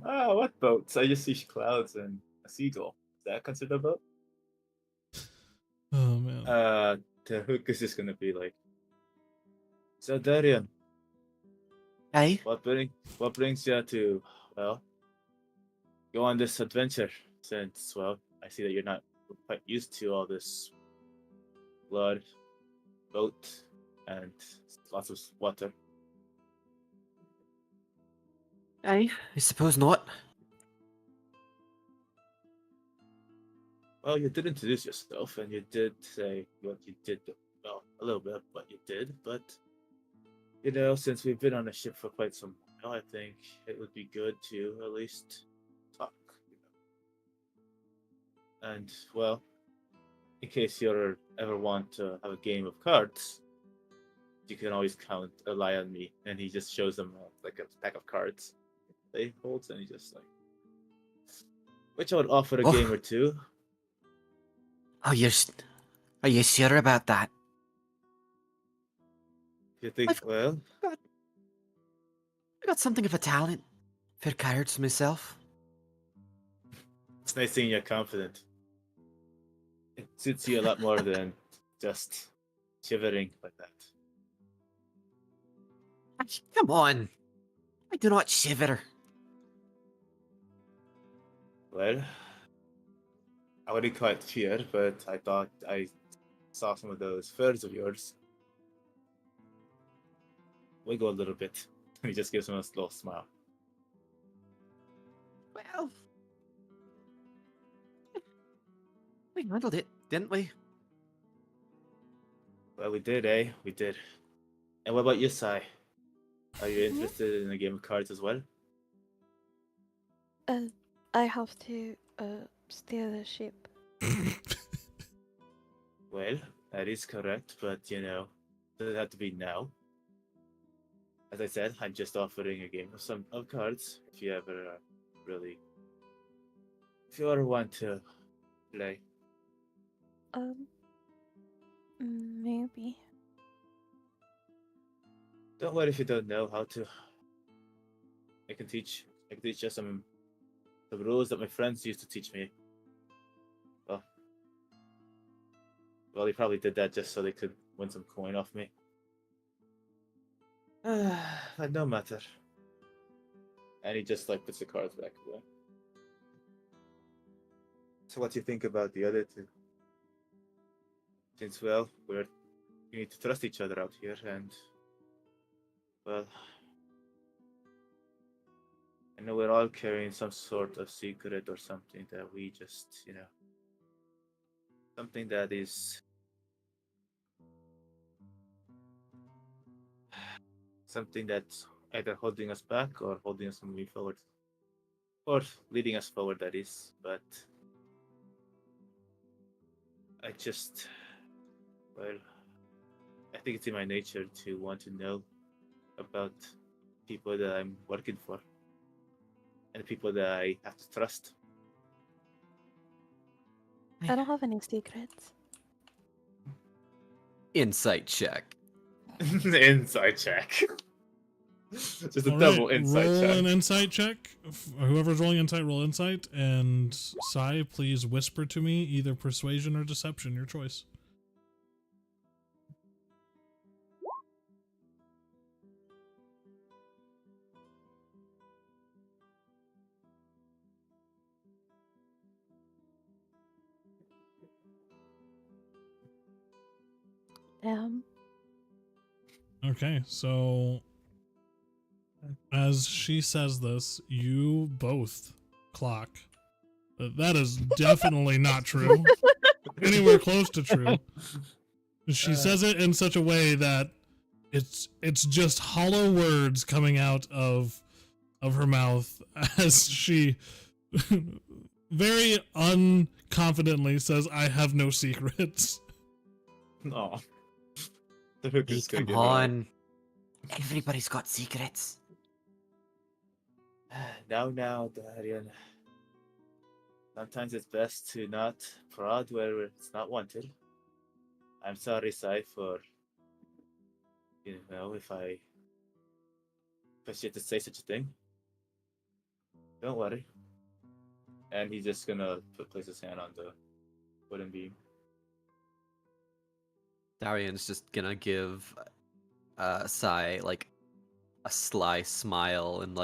What boats? I just see clouds and a seagull. Is that considered a boat? Oh, man. Terhuk is just gonna be like, so Darian, Hey, what brings you to, well, go on this adventure? Since, well, I see that you're not quite used to all this blood, boat, and lots of water. I suppose not. Well, you did introduce yourself, and you did say what you did. Well, a little bit what you did, but since we've been on the ship for quite some while, I think it would be good to at least talk. And well, in case you ever want to have a game of cards, you can always rely on me. And he just shows them like a pack of cards that he holds, and he just like, which I would offer a game or two. Oh, are you sure about that? You think, well, I got something of a talent for cards myself. it's nice seeing you're confident. It suits you a lot more than just shivering like that. Come on. I do not shiver. Well, I wouldn't call it fear, but I thought I saw some of those furs of yours. Wiggle a little bit. And he just gives him a little smile. Well, we handled it, didn't we? Well, we did, eh? We did. And what about you, Sai? Are you Mhm. interested in a game of cards as well? I have to steer the ship. Well, that is correct, but does it have to be now? As I said, I'm just offering a game of cards. If you ever if you ever want to play. Maybe. Don't worry if you don't know how to. I can teach you some rules that my friends used to teach me. Well, they probably did that just so they could win some coin off me. But no matter. And he just puts the cards back away. So what do you think about the other two? Since we need to trust each other out here, and well, I know we're all carrying some sort of secret or something that we just, something that is something that's either holding us back or holding us moving forward. Or leading us forward, that is. But I think it's in my nature to want to know about people that I'm working for and people that I have to trust. I don't have any secrets. Insight check. Inside check. Just a All double right, insight roll check. an insight check. Whoever's rolling insight, roll insight. And Sai, please whisper to me either persuasion or deception, your choice. Okay, so as she says this, you both clock that is definitely not true. Anywhere close to true. She says it in such a way that it's just hollow words coming out of her mouth as she very unconfidently says, "I have no secrets." No. The hook Hey, is gonna come give it all. on. Everybody's got secrets. Now, Darian. Sometimes it's best to not prod where it's not wanted. I'm sorry, Sai, for if I had to say such a thing. Don't worry. And he's just gonna place his hand on the wooden beam. Darian's just gonna give Sai a sly smile and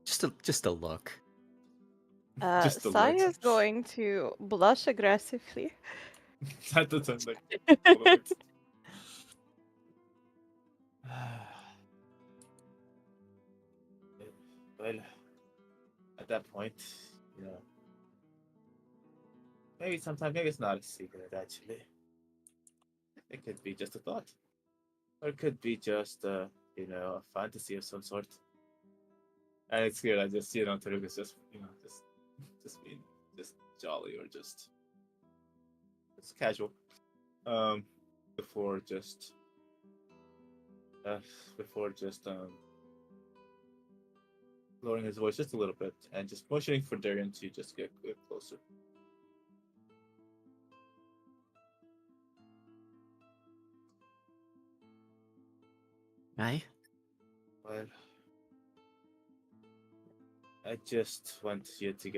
just a look. Just a Sai look. is going to blush aggressively. That doesn't like a little bit. Well, at that point, maybe it's not a secret actually. It could be just a thought, or it could be just a fantasy of some sort. And it's clear that just Terhuk is just being just jolly or just casual. Before just lowering his voice just a little bit and just motioning for Darian to just get closer. Aye? Well, I just want you to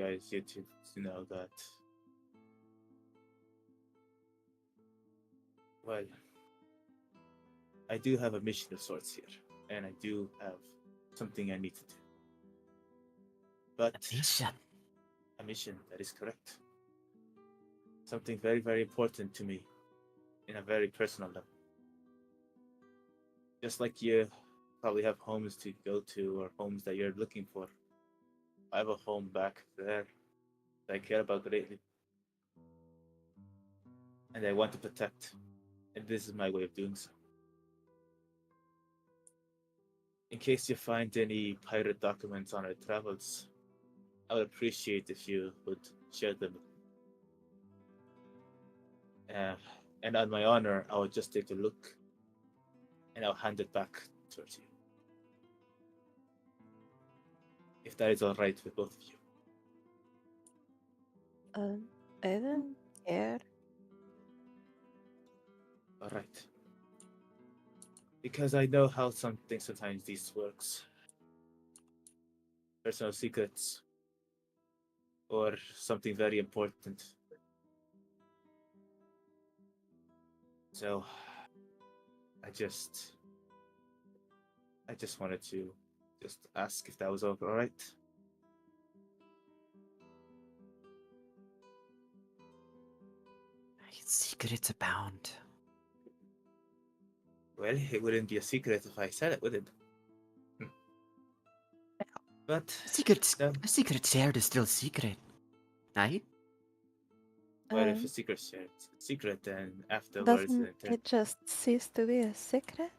know that. Well, I do have a mission of sorts here, and I do have something I need to do. But a mission, that is correct. Something very, very important to me, in a very personal level. Just like you probably have homes to go to or homes that you're looking for. I have a home back there that I care about greatly. And I want to protect. And this is my way of doing so. In case you find any pirate documents on our travels, I would appreciate if you would share them. And on my honor, I would just take a look and I'll hand it back towards you. If that is all right with both of you. I don't care. All right. Because I know how sometimes this works. Personal secrets. Or something very important. So, I just wanted to just ask if that was all right. Secrets abound. Well, it wouldn't be a secret if I said it, would it? But A secret shared is still secret. Aye? well, if a secret's shared, it's a secret, then afterwards, Doesn't it just cease to be a secret?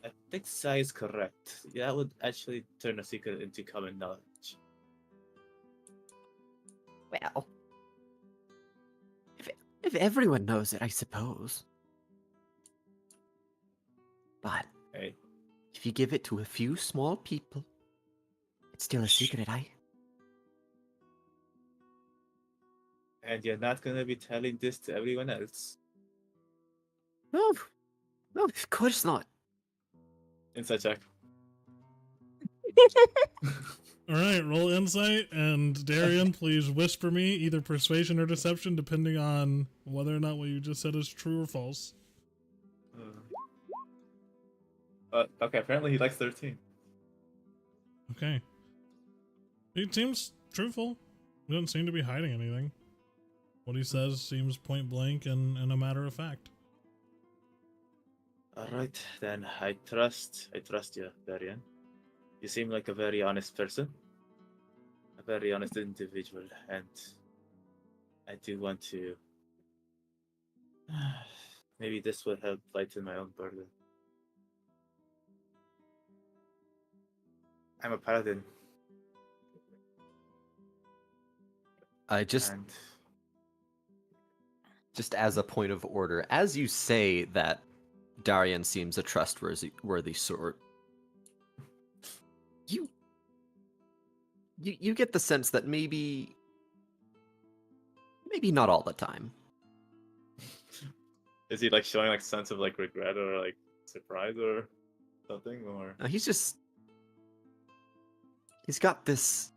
I think Sai is correct. Yeah, that would actually turn a secret into common knowledge. Well, if everyone knows it, I suppose. But Hey, if you give it to a few small people, it's still a secret, aye? and you're not gonna be telling this to everyone else. No, of course not. Inside check. All right, roll insight, and Darian, please whisper me either persuasion or deception, depending on whether or not what you just said is true or false. Okay, apparently he likes 13. Okay. He seems truthful. He doesn't seem to be hiding anything. What he says seems point blank and a matter of fact. Alright, then I trust you, Darian. You seem like a very honest person. A very honest individual, and I do want to... Maybe this would help lighten my own burden. I'm a paladin. I just And as a point of order, as you say that Darian seems a trustworthy sort, you get the sense that maybe not all the time. is he like showing like sense of like regret or like surprise or something, or He's got this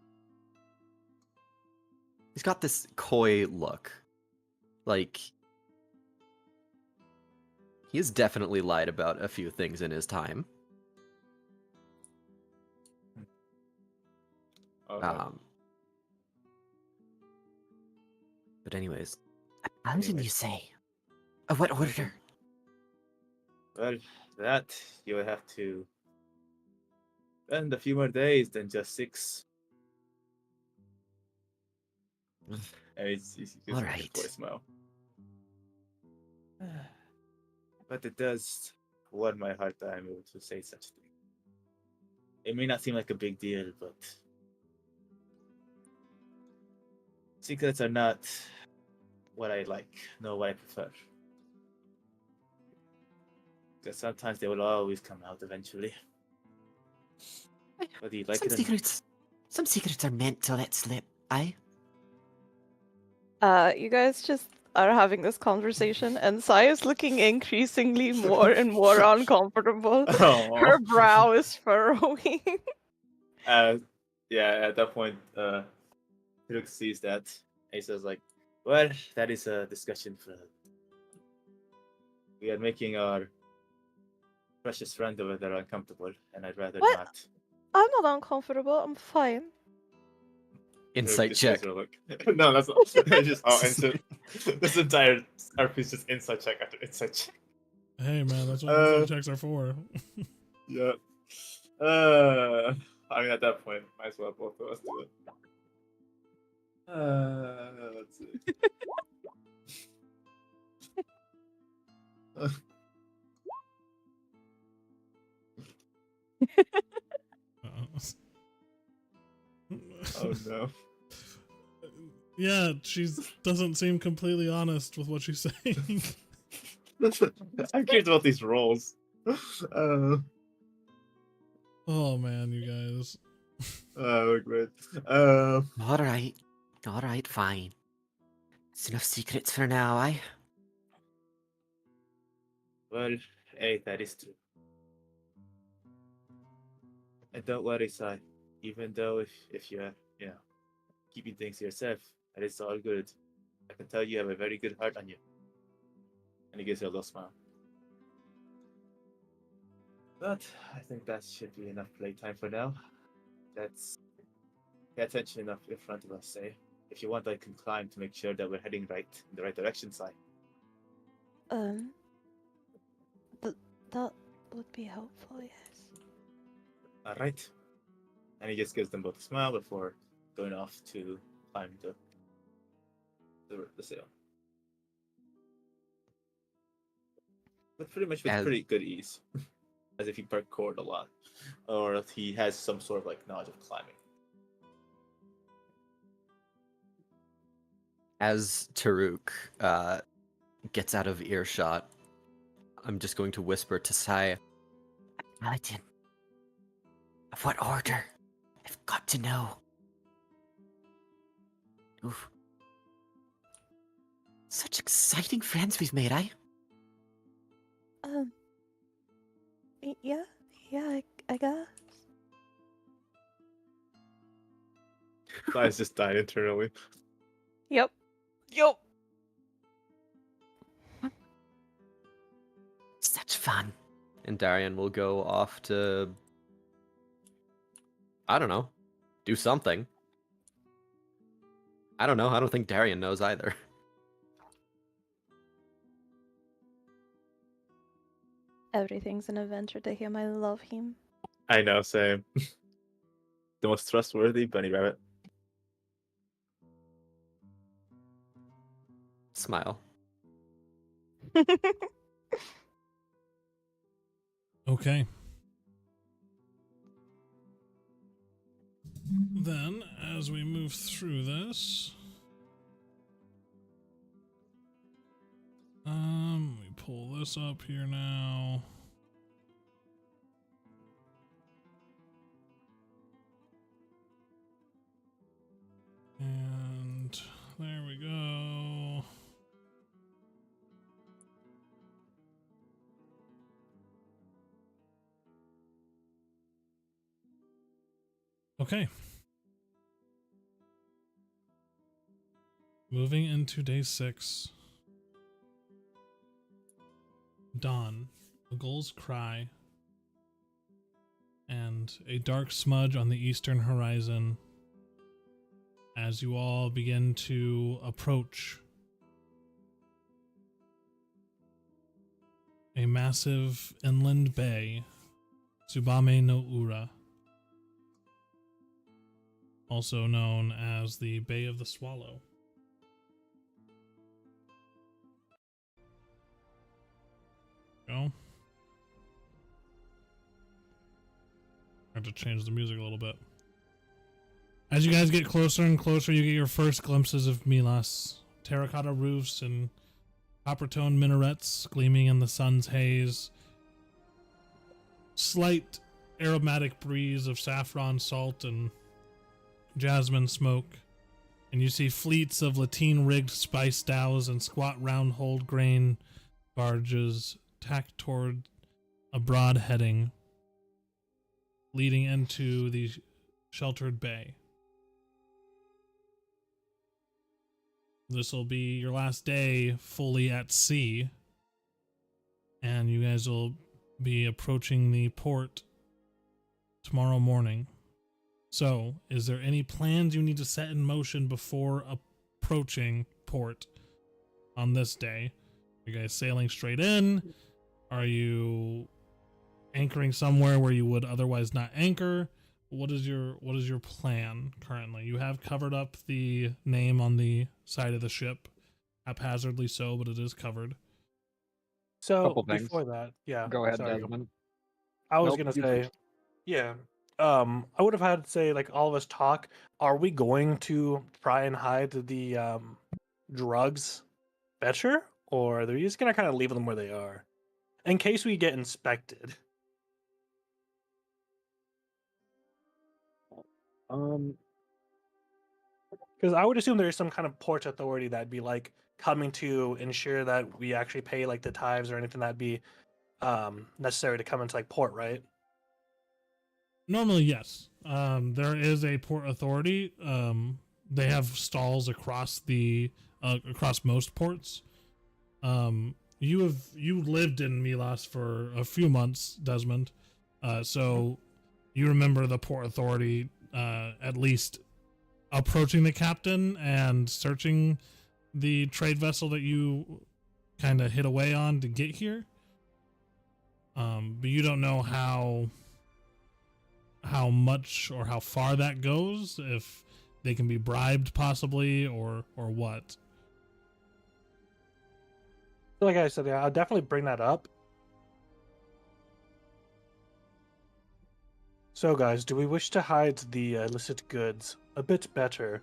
coy look. Like, he has definitely lied about a few things in his time. okay. But anyways, how did you say? What order? Well, that you would have to spend a few more days than just 6. And he's All like right. a voicemail. But it does warm my heart that I'm able to say such thing. It may not seem like a big deal, but secrets are not what I like, nor what I prefer. Because sometimes they will always come out eventually. Whether you like it or not. Some secrets are meant to let slip, aye? You guys just are having this conversation, and Sai is looking increasingly more and more uncomfortable. Her brow is furrowing. Yeah, at that point, Terhuk sees that. And he says, like, well, that is a discussion for... We are making our precious friend over there uncomfortable, and I'd rather What? not. I'm not uncomfortable. I'm fine. Insight Terhuk just check. gives her a look. No, that's not. Just this entire RP is just insight check after insight check. Hey man, that's what insight checks are for. Yeah. I mean, at that point, might as well both of us do it. Let's see. Oh no. Yeah, she doesn't seem completely honest with what she's saying. I'm curious about these rolls. Oh man, you guys. Great. All right, fine. It's enough secrets for now, eh? Well, hey, that is true. And don't worry, Sai. Even though if you're, keeping things to yourself, that is all good. I can tell you have a very good heart on you. And he gives you a little smile. But I think that should be enough playtime for now. That's pay attention enough in front of us, say. If you want, I can climb to make sure that we're heading in the right direction, Sai. That would be helpful, yes. All right. And he just gives them both a smile before going off to climb the sail. But pretty much with pretty good ease. As if he parkoured a lot. Or if he has some sort of like knowledge of climbing. As Terhuk gets out of earshot, I'm just going to whisper to Sai, Paladin, of what order? I've got to know. Oof. Such exciting friends we've made, eh? Yeah, I guess. Sai's just died internally. Yep. Such fun. And Darian will go off to, I don't know, do something. I don't know. I don't think Darian knows either. Everything's an adventure to him. I love him. I know, same. The most trustworthy bunny rabbit. Smile. Okay. Then, as we move through this, let me pull this up here now. And there we go. Okay. Moving into day 6. Dawn, a gull's cry, and a dark smudge on the eastern horizon as you all begin to approach a massive inland bay, Tsubame no Ura, also known as the Bay of the Swallow. Go. I have to change the music a little bit. As you guys get closer and closer, you get your first glimpses of Milas. Terracotta roofs and copper-toned minarets gleaming in the sun's haze. Slight aromatic breeze of saffron, salt, and jasmine smoke. And you see fleets of lateen-rigged spice dhows and squat round-hulled grain barges tacked toward a broad heading leading into the sheltered bay. This will be your last day fully at sea, and you guys will be approaching the port tomorrow morning. So, is there any plans you need to set in motion before approaching port on this day? Are you guys sailing straight in? Are you anchoring somewhere where you would otherwise not anchor? What is your plan currently? You have covered up the name on the side of the ship, haphazardly so, but it is covered. So Couple things. before that, yeah. Go ahead, sorry. Desmond. I was Nope, gonna you say, first. yeah. I would have had to say like all of us talk. Are we going to try and hide the drugs better, or are they just gonna kind of leave them where they are, in case we get inspected? Because I would assume there is some kind of port authority that'd be like coming to ensure that we actually pay like the tithes or anything that'd be necessary to come into like port, right? Normally, yes. There is a port authority. They have stalls across across most ports. You lived in Milas for a few months, Desmond. So you remember the port authority at least approaching the captain and searching the trade vessel that you kind of hit away on to get here. But you don't know how much or how far that goes, if they can be bribed possibly, or what. Like I said, yeah, I'll definitely bring that up. So, guys, do we wish to hide the illicit goods a bit better?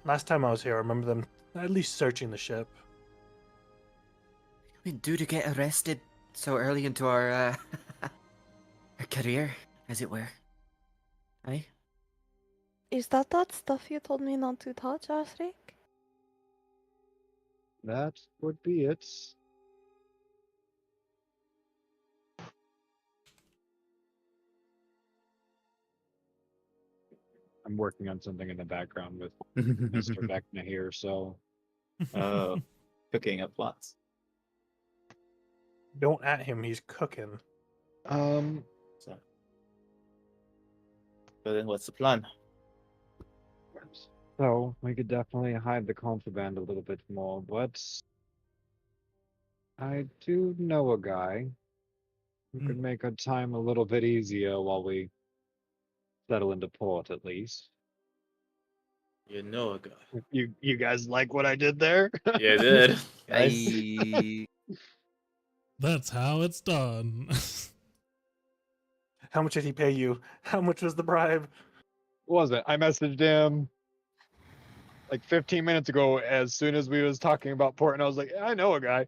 Last time I was here, I remember them at least searching the ship. I mean, due to get arrested so early into our our career, as it were. Aye. Is that stuff you told me not to touch, Azrik? That would be it. I'm working on something in the background with Mr. Vecna here, so Oh, cooking up plots. Don't at him, he's cooking. So then what's the plan? so we could definitely hide the contraband a little bit more, but I do know a guy who could make our time a little bit easier while we settle into port, at least. You know a guy. You guys like what I did there? Yeah, I did. Nice. Aye. That's how it's done. How much did he pay you? How much was the bribe? What was it? I messaged him like 15 minutes ago as soon as we was talking about port, and I was like, I know a guy.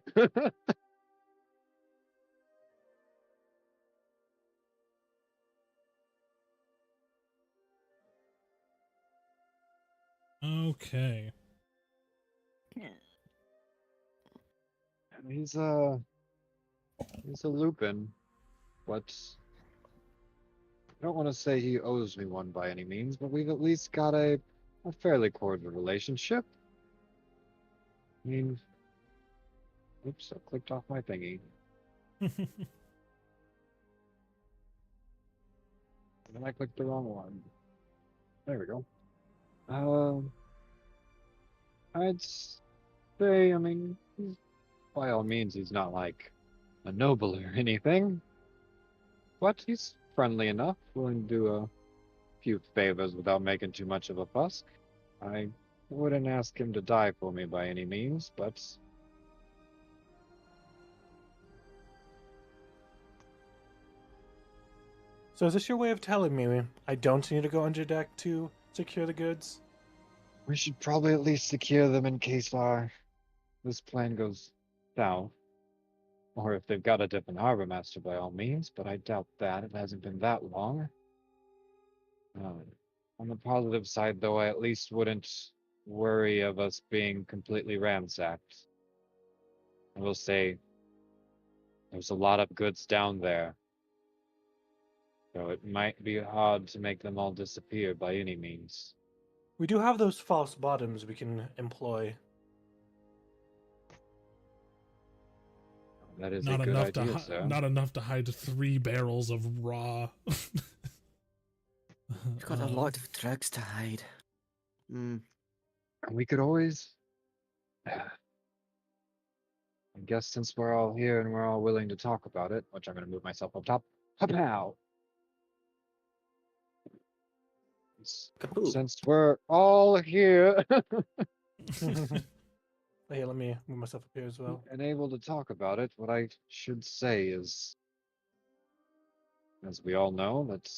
Okay. He's a lupin, but I don't want to say he owes me one by any means, but we've at least got a fairly cordial relationship. I mean, oops, I clicked off my thingy. And I clicked the wrong one. There we go. I'd say, I mean, by all means, he's not like a noble or anything, but he's friendly enough, willing to do a few favors without making too much of a fuss. I wouldn't ask him to die for me by any means, but So is this your way of telling me I don't need to go under deck to secure the goods? we should probably at least secure them in case this plan goes south. Or if they've got a different harbor master, by all means, but I doubt that. It hasn't been that long. On the positive side, though, I at least wouldn't worry of us being completely ransacked. I will say there's a lot of goods down there, so it might be hard to make them all disappear by any means. We do have those false bottoms we can employ. That is a not good enough idea, to sir. not enough to hide 3 barrels of raw. We've got a lot of drugs to hide. We could always. guess since we're all here and we're all willing to talk about it, which I'm going to move myself up top. Pow! Kapoo. Since we're all here Hey, let me move myself up here as well. and able to talk about it, what I should say is, as we all know, that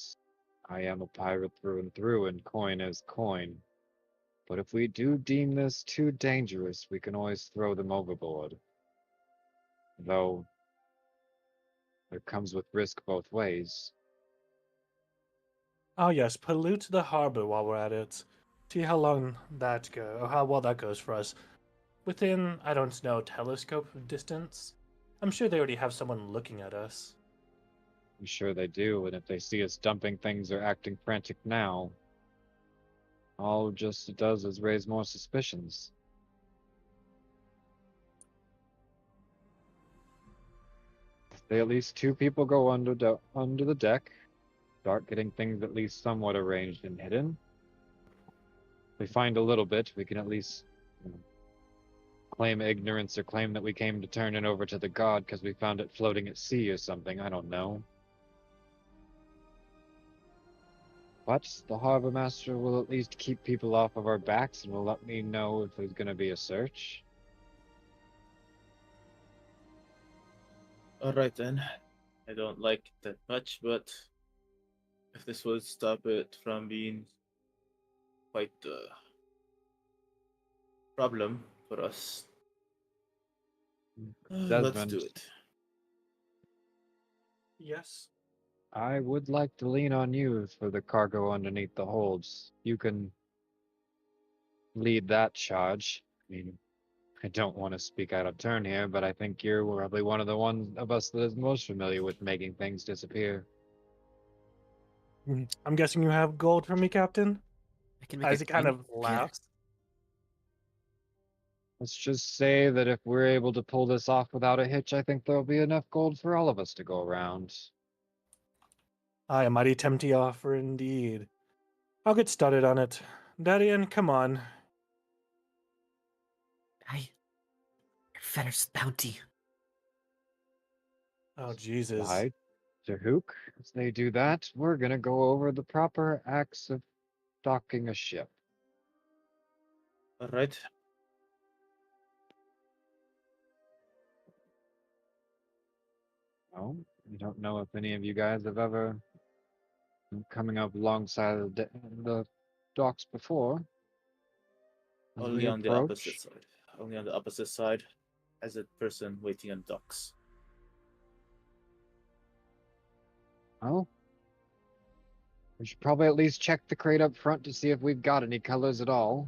I am a pirate through and through, and coin is coin. But if we do deem this too dangerous, we can always throw them overboard. Though it comes with risk both ways. Oh yes, pollute the harbor while we're at it. See how long that go, or how well that goes for us. Within, I don't know, telescope distance. I'm sure they already have someone looking at us. I'm sure they do, and if they see us dumping things or acting frantic now, all it just does is raise more suspicions. If they at least 2 people go under the deck, start getting things at least somewhat arranged and hidden. If we find a little bit, we can at least claim ignorance or claim that we came to turn it over to the god because we found it floating at sea or something. I don't know. But the harbor master will at least keep people off of our backs and will let me know if there's going to be a search. Alright then. I don't like it that much, but if this would stop it from being quite a problem for us, let's Desmond, do it. Yes. I would like to lean on you for the cargo underneath the holds. You can lead that charge. I mean, I don't want to speak out of turn here, but I think you're probably one of the ones of us that is most familiar with making things disappear. I'm guessing you have gold for me, Captain? I can make As a he kind coin of disappear. laughs. Let's just say that if we're able to pull this off without a hitch, I think there'll be enough gold for all of us to go around. Aye, a mighty tempting offer indeed. I'll get started on it. Darian, come on. Your fetters bounty. Oh, Jesus. Right, Terhuk, as they do that, we're gonna go over the proper acts of docking a ship. Alright. Oh, I don't know if any of you guys have ever been coming up alongside the docks before. As Only we on the approach, opposite side. Only on the opposite side as a person waiting on docks. oh, we should probably at least check the crate up front to see if we've got any colors at all.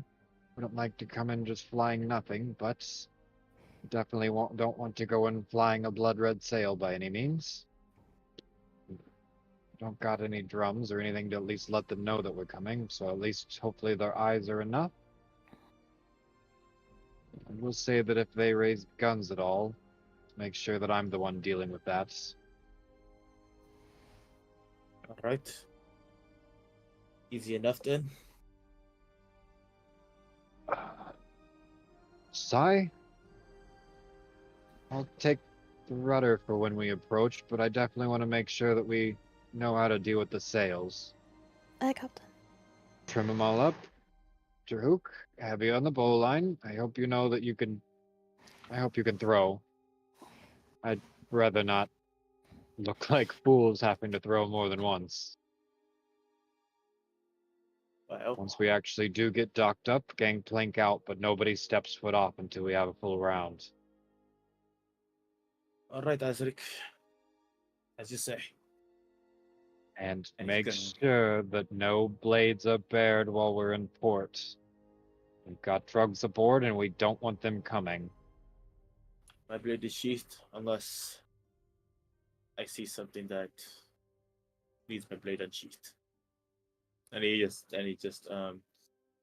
We don't like to come in just flying nothing, but definitely don't want to go in flying a blood red sail by any means. Don't got any drums or anything to at least let them know that we're coming, so at least hopefully their eyes are enough. I will say that if they raise guns at all, make sure that I'm the one dealing with that. Alright. Easy enough then. Sai? I'll take the rudder for when we approach, but I definitely want to make sure that we know how to deal with the sails. Aye, Captain. Trim them all up. Terhuk, have you on the bowline? I hope you know that you can. I hope you can throw. I'd rather not look like fools having to throw more than once. Well, Once we actually do get docked up, gangplank out, but nobody steps foot off until we have a full round. alright, Azrik. As you say. And And you make can- sure that no blades are bared while we're in port. We've got drugs aboard and we don't want them coming. My blade is sheathed unless I see something that needs my blade unsheathed. And he just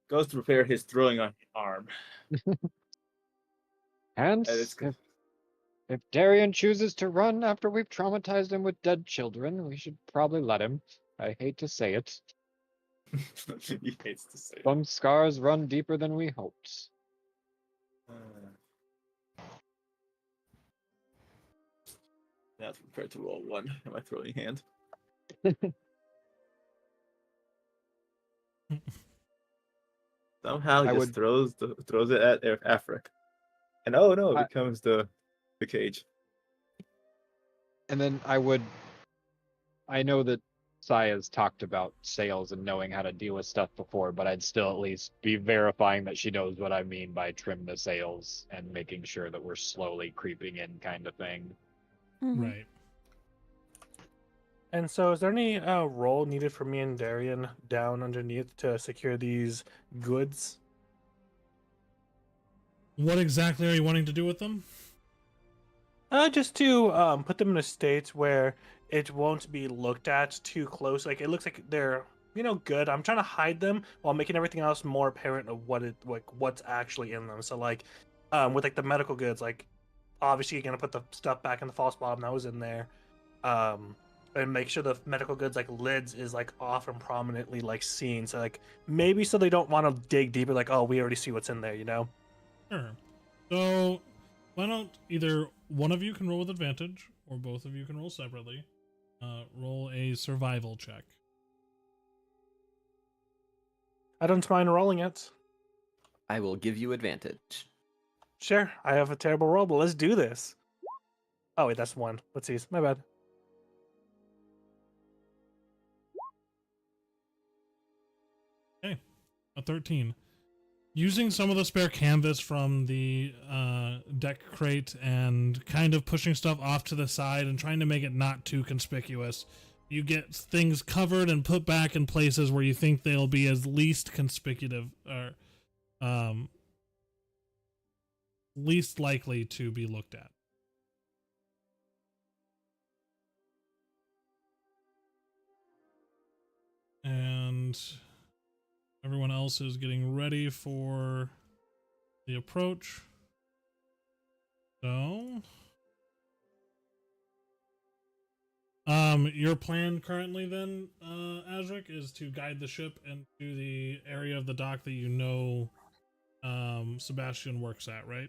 goes to prepare his throwing arm. And it's good. if Darian chooses to run after we've traumatized him with dead children, we should probably let him. I hate to say it. He hates to say it. Some scars run deeper than we hoped. Not prepared to roll one in my throwing hand. Somehow he I just would- throws it at Afric. And oh no, I- it becomes the cage. And then I know that Saya's talked about sails and knowing how to deal with stuff before, but I'd still at least be verifying that she knows what I mean by trim the sails and making sure that we're slowly creeping in kind of thing. Right. And so, is there any role needed for me and Darian down underneath to secure these goods? What exactly are you wanting to do with them? Just to put them in a state where it won't be looked at too close. Like it looks like they're good. I'm trying to hide them while making everything else more apparent of what's actually in them. So like with like the medical goods, like obviously you're gonna put the stuff back in the false bottom that was in there. And make sure the medical goods like lids is like off and prominently like seen. So like maybe so they don't want to dig deeper, like, oh, we already see what's in there, Sure. So why don't either one of you can roll with advantage, or both of you can roll separately. Roll a survival check. I don't mind rolling it. I will give you advantage. Sure, I have a terrible roll, but let's do this. Oh wait, that's one. Let's see. My bad. Okay, a 13. Using some of the spare canvas from the deck crate and kind of pushing stuff off to the side and trying to make it not too conspicuous, you get things covered and put back in places where you think they'll be as least conspicuous or least likely to be looked at. And everyone else is getting ready for the approach. So, your plan currently then, Azrik, is to guide the ship into the area of the dock that you know Sebastian works at, right?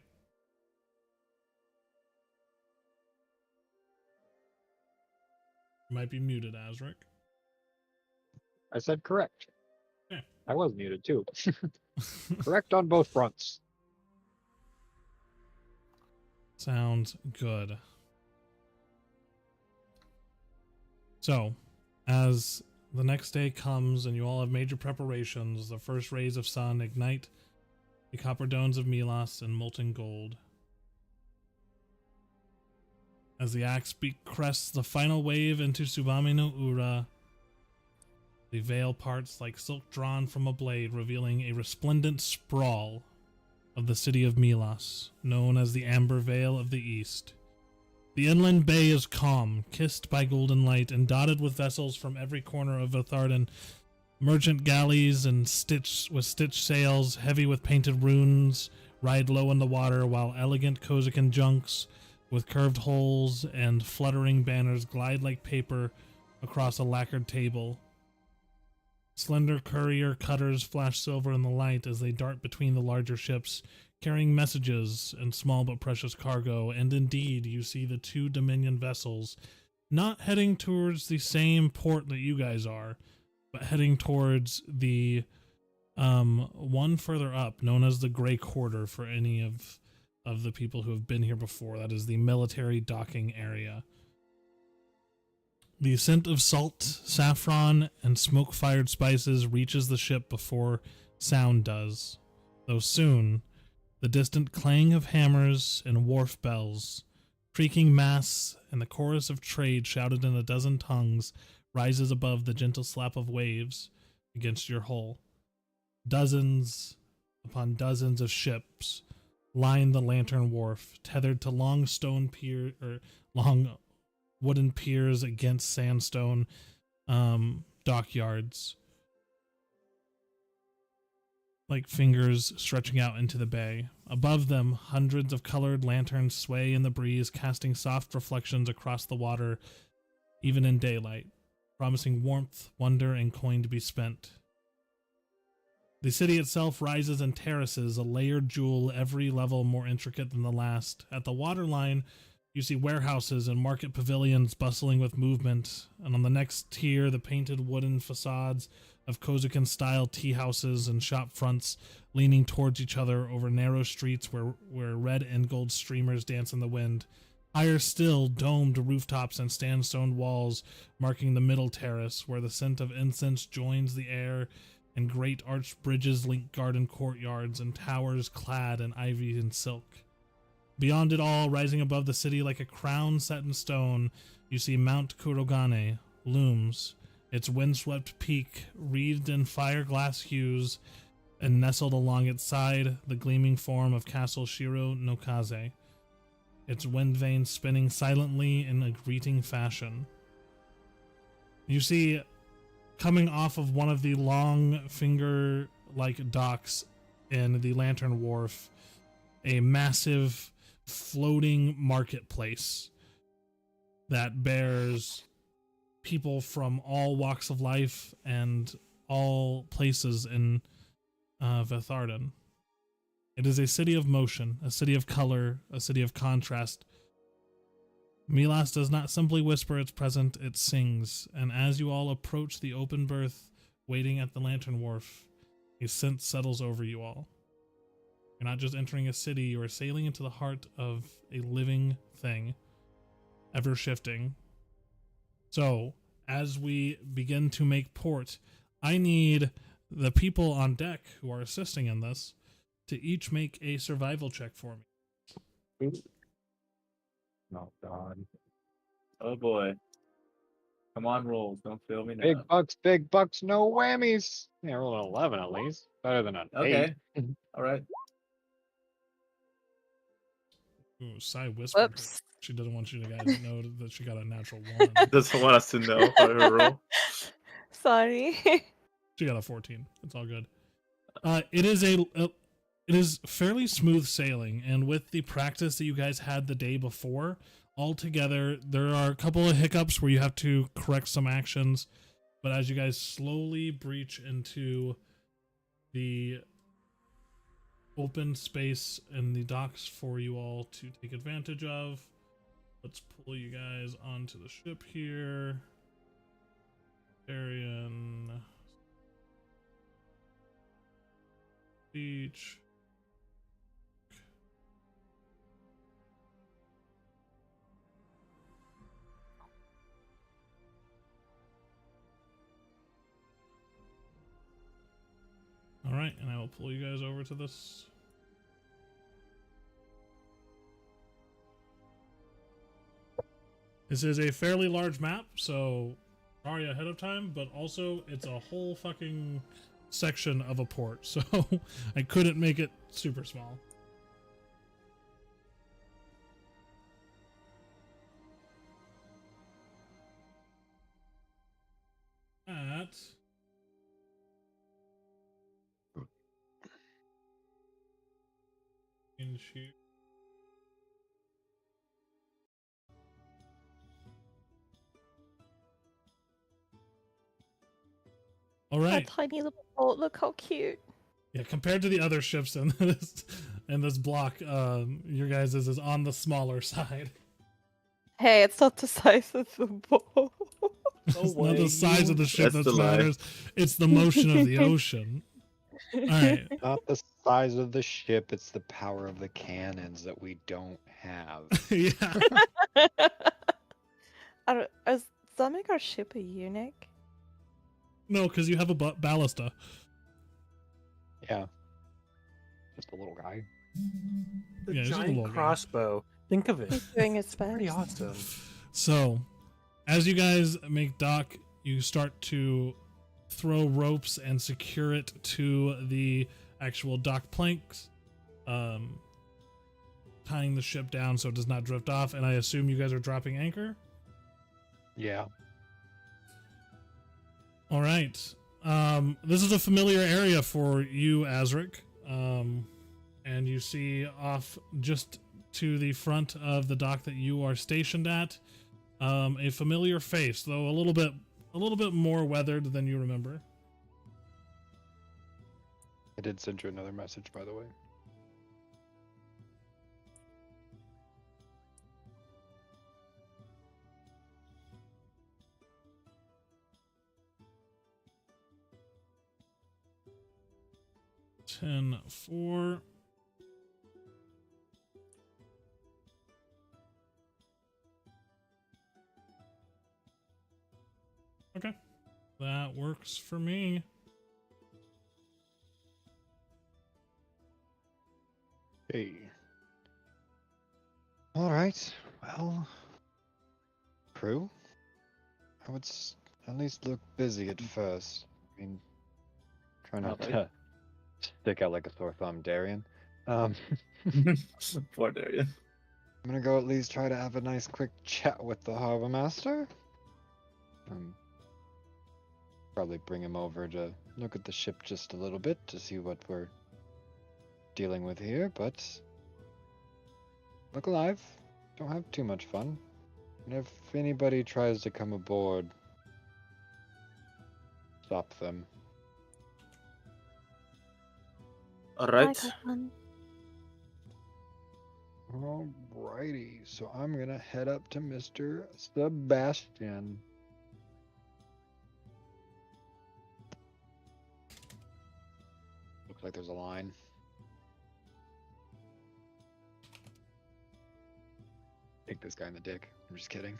You might be muted, Azrik. I said correct. Okay. I was muted too. Correct on both fronts. Sounds good. So, as the next day comes and you all have major preparations, the first rays of sun ignite the copper domes of Milas in molten gold. As the axe beak crests the final wave into Subami no Ura, the veil parts like silk drawn from a blade, revealing a resplendent sprawl of the city of Milas, known as the Amber Veil of the East. The inland bay is calm, kissed by golden light, and dotted with vessels from every corner of Veth'Arden. Merchant galleys and stitched sails, heavy with painted runes, ride low in the water, while elegant Kozakin junks with curved hulls and fluttering banners glide like paper across a lacquered table. Slender courier cutters flash silver in the light as they dart between the larger ships, carrying messages and small but precious cargo, and indeed you see the two Dominion vessels not heading towards the same port that you guys are, but heading towards the one further up, known as the Grey Quarter for any of the people who have been here before. That is the military docking area. The scent of salt, saffron, and smoke-fired spices reaches the ship before sound does, though soon the distant clang of hammers and wharf bells, creaking masts, and the chorus of trade shouted in a dozen tongues rises above the gentle slap of waves against your hull. Dozens upon dozens of ships line the lantern wharf, tethered to long wooden piers against sandstone dockyards, like fingers stretching out into the bay. Above them, hundreds of colored lanterns sway in the breeze, casting soft reflections across the water, even in daylight, promising warmth, wonder, and coin to be spent. The city itself rises in terraces, a layered jewel, every level more intricate than the last. At the waterline, You see warehouses and market pavilions bustling with movement, and on the next tier, the painted wooden facades of Kozakin-style tea houses and shop fronts leaning towards each other over narrow streets where red and gold streamers dance in the wind. Higher still, domed rooftops and sandstone walls marking the middle terrace, where the scent of incense joins the air, and great arched bridges link garden courtyards and towers clad in ivy and silk. Beyond it all, rising above the city like a crown set in stone, you see Mount Kurogane looms, its windswept peak wreathed in fire-glass hues, and nestled along its side, the gleaming form of Castle Shiro no Kaze, its wind vanes spinning silently in a greeting fashion. You see, coming off of one of the long finger-like docks in the Lantern Wharf, a massive floating marketplace that bears people from all walks of life and all places in Veth'Arden. It is a city of motion, a city of color, a city of contrast. Milas does not simply whisper its present, it sings, and as you all approach the open berth waiting at the Lantern Wharf, a sense settles over you all. You're not just entering a city, you are sailing into the heart of a living thing, ever shifting. So, as we begin to make port, I need the people on deck who are assisting in this to each make a survival check for me. Oh God. Oh boy. Come on, rolls. Don't fail me now. Big bucks, no whammies. Yeah, roll an 11 at least. Better than an Okay. 8. All right. Ooh, Sai whispered her. Whoops. She doesn't want you guys to know that she got a natural 1. Doesn't want us to know how to roll. Sorry. She got a 14. It's all good. It is fairly smooth sailing, and with the practice that you guys had the day before, altogether there are a couple of hiccups where you have to correct some actions, but as you guys slowly breach into the open space in the docks for you all to take advantage of, let's pull you guys onto the ship here. Darian Beach. All right, and I will pull you guys over to this. This is a fairly large map, so sorry ahead of time, but also it's a whole fucking section of a port, so I couldn't make it super small. That in shoot. All right. That tiny little boat, look how cute. Yeah, compared to the other ships in this block, your guys' is on the smaller side. Hey, it's not the size of the boat. It's not the size of the ship That's that the lie. matters. It's the motion of the ocean. All right. Not the size of the ship, it's the power of the cannons that we don't have. Yeah. Does that make our ship a eunuch? No, because you have a ballista. Yeah. Just a little guy. The Yeah, he's just a little giant guy. crossbow. Think of it. He's doing his best. Pretty awesome. So, as you guys make dock, you start to throw ropes and secure it to the actual dock planks, tying the ship down so it does not drift off. And I assume you guys are dropping anchor? Yeah. All right. This is a familiar area for you, Azrik. And you see off just to the front of the dock that you are stationed at, a familiar face, though a little bit more weathered than you remember. I did send you another message, by the way. 10-4. Okay, that works for me. Hey. All right. Well, crew, I would at least look busy at first. I mean, try not Alright. to stick out like a sore thumb, Darian. Poor Darian. I'm gonna go at least try to have a nice quick chat with the harbor master. Probably bring him over to look at the ship just a little bit to see what we're dealing with here, but look alive. Don't have too much fun. And if anybody tries to come aboard, stop them. Alright. Alrighty, so I'm gonna head up to Mr. Sebastian. Looks like there's a line. Take this guy in the dick. I'm just kidding.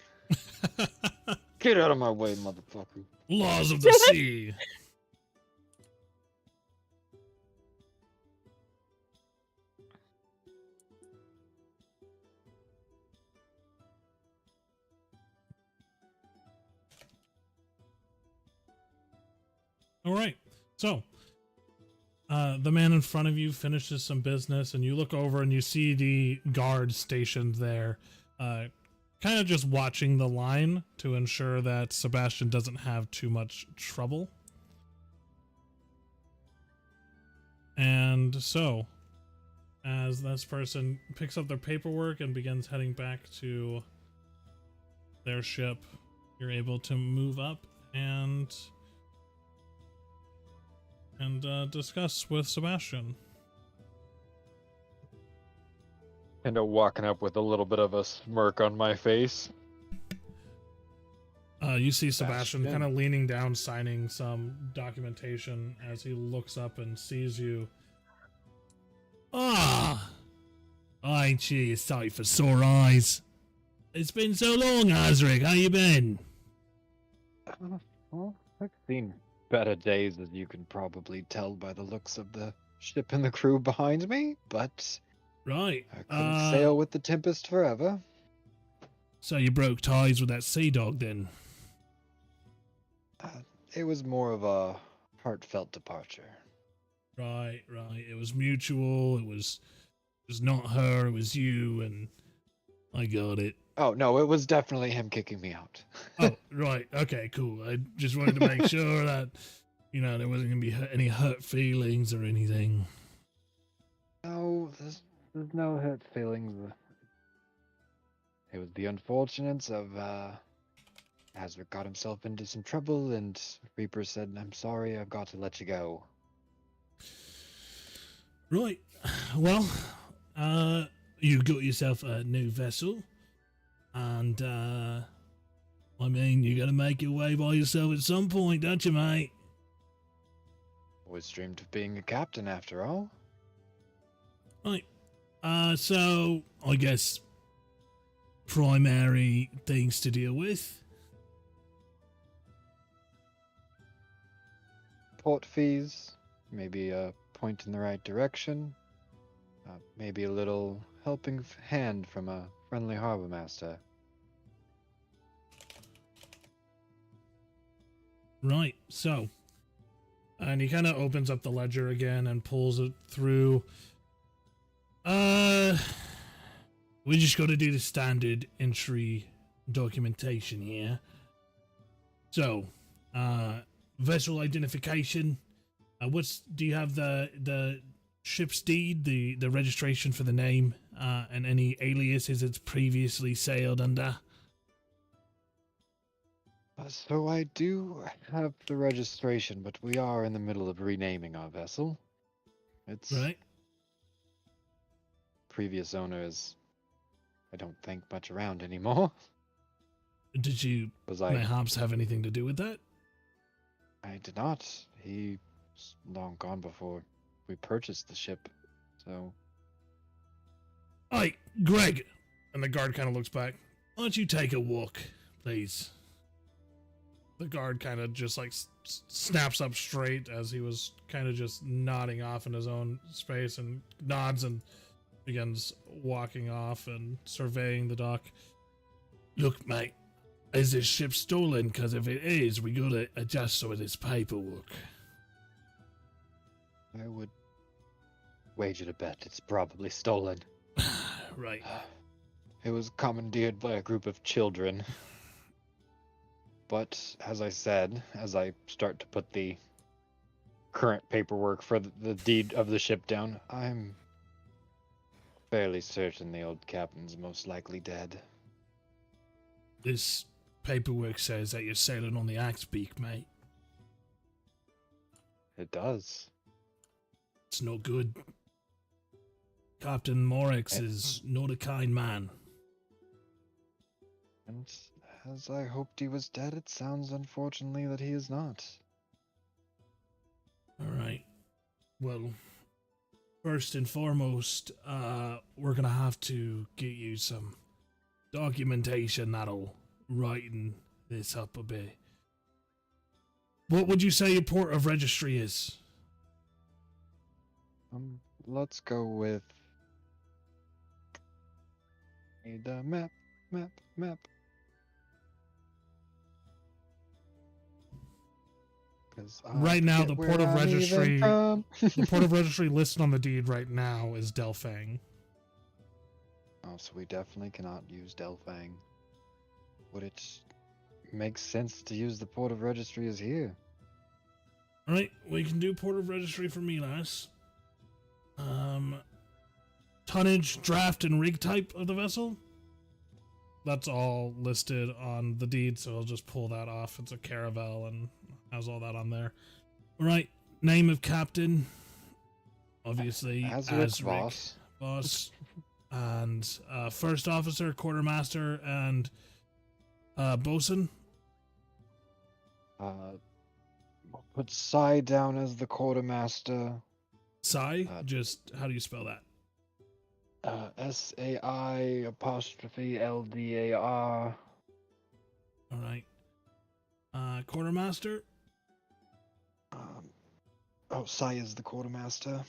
Get out of my way, motherfucker. Laws of the sea. All right, so the man in front of you finishes some business, and you look over and you see the guard stationed there, kind of just watching the line to ensure that Sebastian doesn't have too much trouble. And so, as this person picks up their paperwork and begins heading back to their ship, you're able to move up and discuss with Sebastian. End up walking up with a little bit of a smirk on my face. You see Sebastian Sebastian. kind of leaning down, signing some documentation as he looks up and sees you. Ah, ain't you sorry for sore eyes? It's been so long, Azrik. How you been? Well, I've seen better days, as you can probably tell by the looks of the ship and the crew behind me, but Right. I couldn't sail with the Tempest forever. So you broke ties with that sea dog then? It was more of a heartfelt departure. Right. It was mutual. It was not her. It was you, and I got it. Oh, no, it was definitely him kicking me out. Oh, right. Okay, cool. I just wanted to make sure that, there wasn't going to be any hurt feelings or anything. No, there's no hurt feelings. It was the unfortunates of, Azrik got himself into some trouble, and Reaper said, I'm sorry, I've got to let you go. Right. Well, you got yourself a new vessel, and, you gotta make your way by yourself at some point, don't you, mate? Always dreamed of being a captain, after all. Right. So, I guess primary things to deal with. Port fees, maybe a point in the right direction, maybe a little helping hand from a friendly harbor master. Right, so, and he kind of opens up the ledger again and pulls it through. We just got to do the standard entry documentation here. So, vessel identification. Do you have the ship's deed, the registration for the name, and any aliases it's previously sailed under? So I do have the registration, but we are in the middle of renaming our vessel. Its Right. previous owner is, I don't think, much around anymore. Did you perhaps have anything to do with that? I did not. He was long gone before we purchased the ship, so... Hey, Greg! And the guard kind of looks back. Why don't you take a walk, please? The guard kind of just like snaps up straight as he was kind of just nodding off in his own space and nods and begins walking off and surveying the dock. Look, mate, is this ship stolen? Because if it is, we gotta adjust some of this paperwork. I would wager to bet it's probably stolen. Right. It was commandeered by a group of children. But, as I said, as I start to put the current paperwork for the deed of the ship down, I'm fairly certain the old captain's most likely dead. This paperwork says that you're sailing on the Axebeak, mate. It does. It's no good. Captain Morix is not a kind man. And as I hoped he was dead, it sounds unfortunately that he is not. Alright. Well, first and foremost, we're gonna have to get you some documentation that'll lighten this up a bit. What would you say your port of registry is? Let's go with... Need a map. Right now, the port of registry, the port of registry listed on the deed right now is Delphang. Oh, so we definitely cannot use Delphang. Would it make sense to use the port of registry as here? Alright, we can do port of registry for Milas. Tonnage, draft, and rig type of the vessel. That's all listed on the deed, so I'll just pull that off. It's a caravel and has all that on there. Alright, name of captain. Obviously, Azrik boss. And first officer, quartermaster, and bosun. We'll put Sai down as the quartermaster. Sai? Just, how do you spell that? SAI''LDAR. Alright. Quartermaster? Sai is the quartermaster.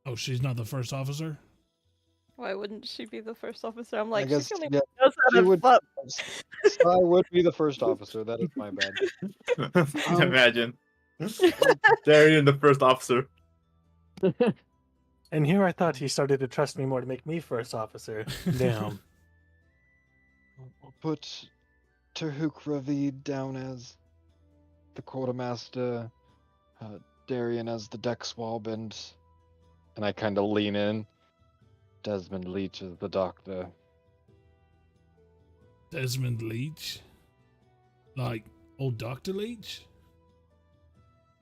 Oh, she's not the first officer? Why wouldn't she be the first officer? I'm like, I guess, she only yeah, knows how she to would- fuck. Sai would be the first officer. That is my bad. Imagine. Darian, the first officer. And here I thought he started to trust me more to make me first officer. Damn. We'll put Terhuk Ravid down as the quartermaster, Darian as the deck swab, and I kind of lean in. Desmond Leach as the doctor. Desmond Leach? Like, old Dr. Leach?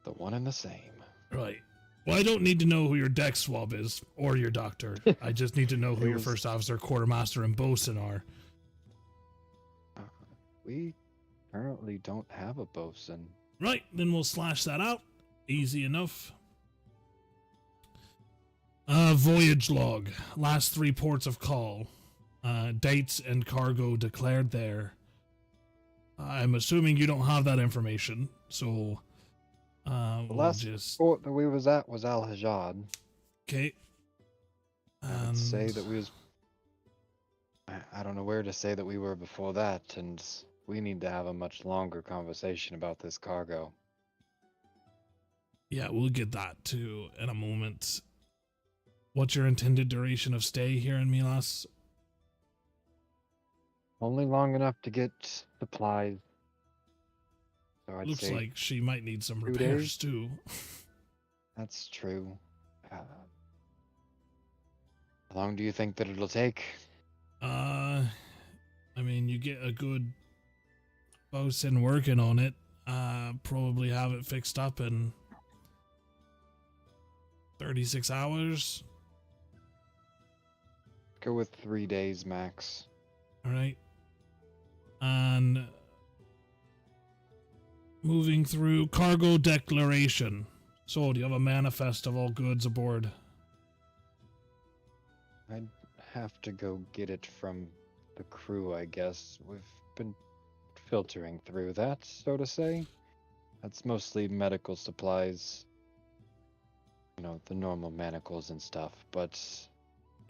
The one and the same. Right. Well, I don't need to know who your deck swab is, or your doctor. I just need to know who your first officer, quartermaster, and bosun are. We currently don't have a bosun. Right, then we'll slash that out. Easy enough. Voyage log. Last 3 ports of call. Dates and cargo declared there. I'm assuming you don't have that information, so... The last port that we was at was Al Hajjad. Okay. I'd say that we was... I don't know where to say that we were before that, and we need to have a much longer conversation about this cargo. Yeah, we'll get that too in a moment. What's your intended duration of stay here in Milas? Only long enough to get supplies. So I'd Looks say like she might need some 2 repairs days? too. That's true. How long do you think that it'll take? I mean, you get a good bosun working on it. Probably have it fixed up in 36 hours. Go with 3 days max. All right. And moving through cargo declaration. So, do you have a manifest of all goods aboard? I'd have to go get it from the crew, I guess. We've been filtering through that, so to say. That's mostly medical supplies. You know, the normal manacles and stuff, but...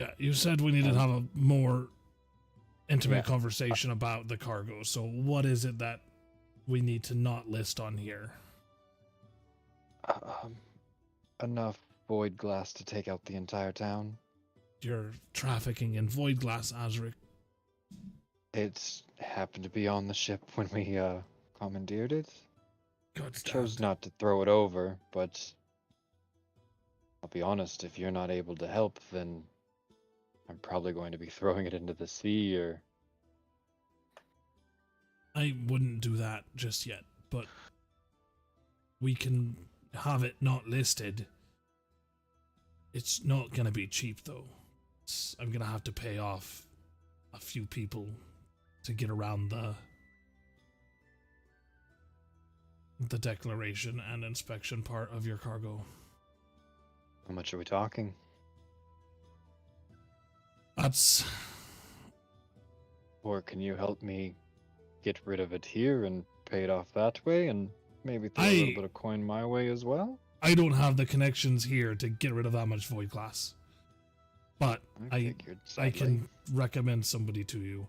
Yeah, you said we needed to have a more intimate Yeah. conversation about the cargo. So, what is it that we need to not list on here? Enough void glass to take out the entire town. You're trafficking in void glass, Azrik. It happened to be on the ship when we commandeered it. God's Chose damned. not to throw it over, but I'll be honest, if you're not able to help, then I'm probably going to be throwing it into the sea or... I wouldn't do that just yet, but we can have it not listed. It's not going to be cheap, though. I'm going to have to pay off a few people to get around the declaration and inspection part of your cargo. How much are we talking? That's... Or can you help me get rid of it here and pay it off that way, and maybe throw a little bit of coin my way as well? I don't have the connections here to get rid of that much void glass. But I figured, can sadly. recommend somebody to you.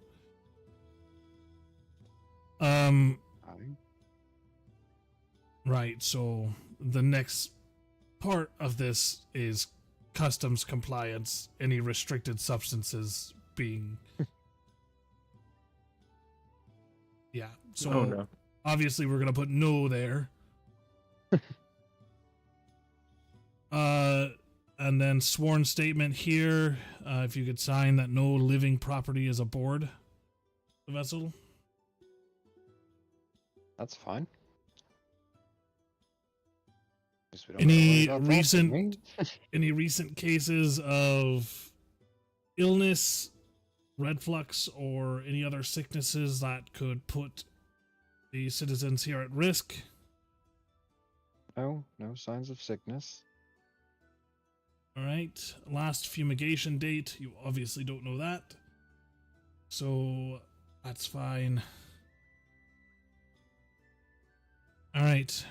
Right, so the next part of this is customs compliance, any restricted substances being... Yeah, so Oh, no. obviously we're going to put no there. And then sworn statement here, if you could sign that no living property is aboard the vessel. That's fine. Guess we don't gotta worry Any about that, do recent we? any recent cases of illness, red flux, or any other sicknesses that could put the citizens here at risk? No signs of sickness. All right, last fumigation date. You obviously don't know that, so that's fine. All right.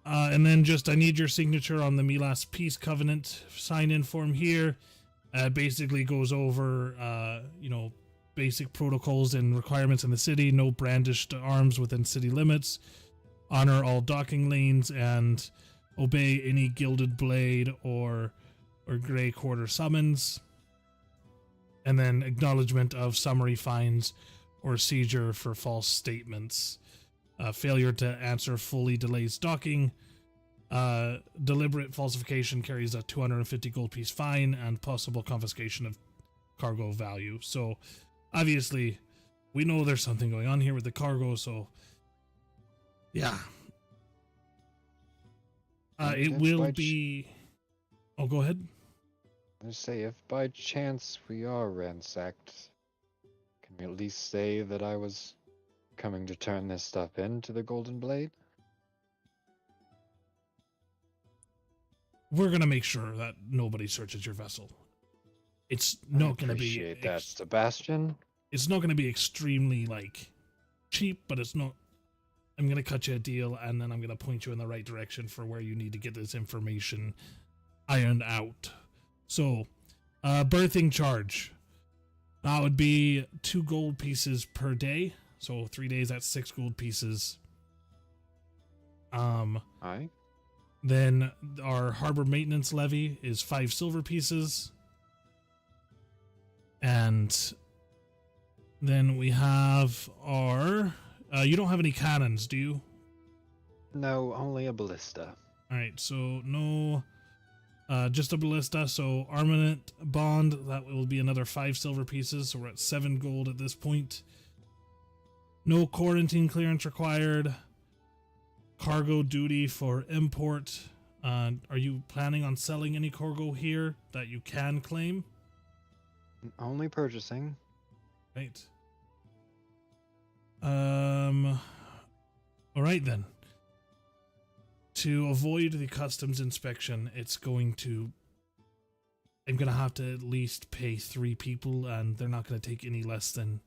And then just, I need your signature on the Milas Peace Covenant sign-in form here. Basically goes over, basic protocols and requirements in the city. No brandished arms within city limits. Honor all docking lanes and obey any gilded blade or gray quarter summons. And then acknowledgement of summary fines or seizure for false statements. Failure to answer fully delays docking. Deliberate falsification carries a 250 gold piece fine and possible confiscation of cargo value. So obviously we know there's something going on here with the cargo, so yeah. It will be... Oh, go ahead. I say, if by chance we are ransacked, can we at least say that I was coming to turn this stuff into the Golden Blade? We're gonna make sure that nobody searches your vessel. It's not gonna be... Appreciate that, Sebastian. It's not gonna be extremely, cheap, but it's not... I'm gonna cut you a deal, and then I'm gonna point you in the right direction for where you need to get this information ironed out. So, birthing charge. That would be 2 gold pieces per day. So 3 days, that's 6 gold pieces. Aye. Then our harbor maintenance levy is 5 silver pieces. And then we have our... you don't have any cannons, do you? No, only a ballista. Alright, so no... just a ballista, so armament bond, that will be another 5 silver pieces, so we're at 7 gold at this point. No quarantine clearance required. Cargo duty for import. Are you planning on selling any cargo here that you can claim? Only purchasing. Right. Alright then. to avoid the customs inspection, I'm gonna have to at least pay 3 people, and they're not gonna take any less than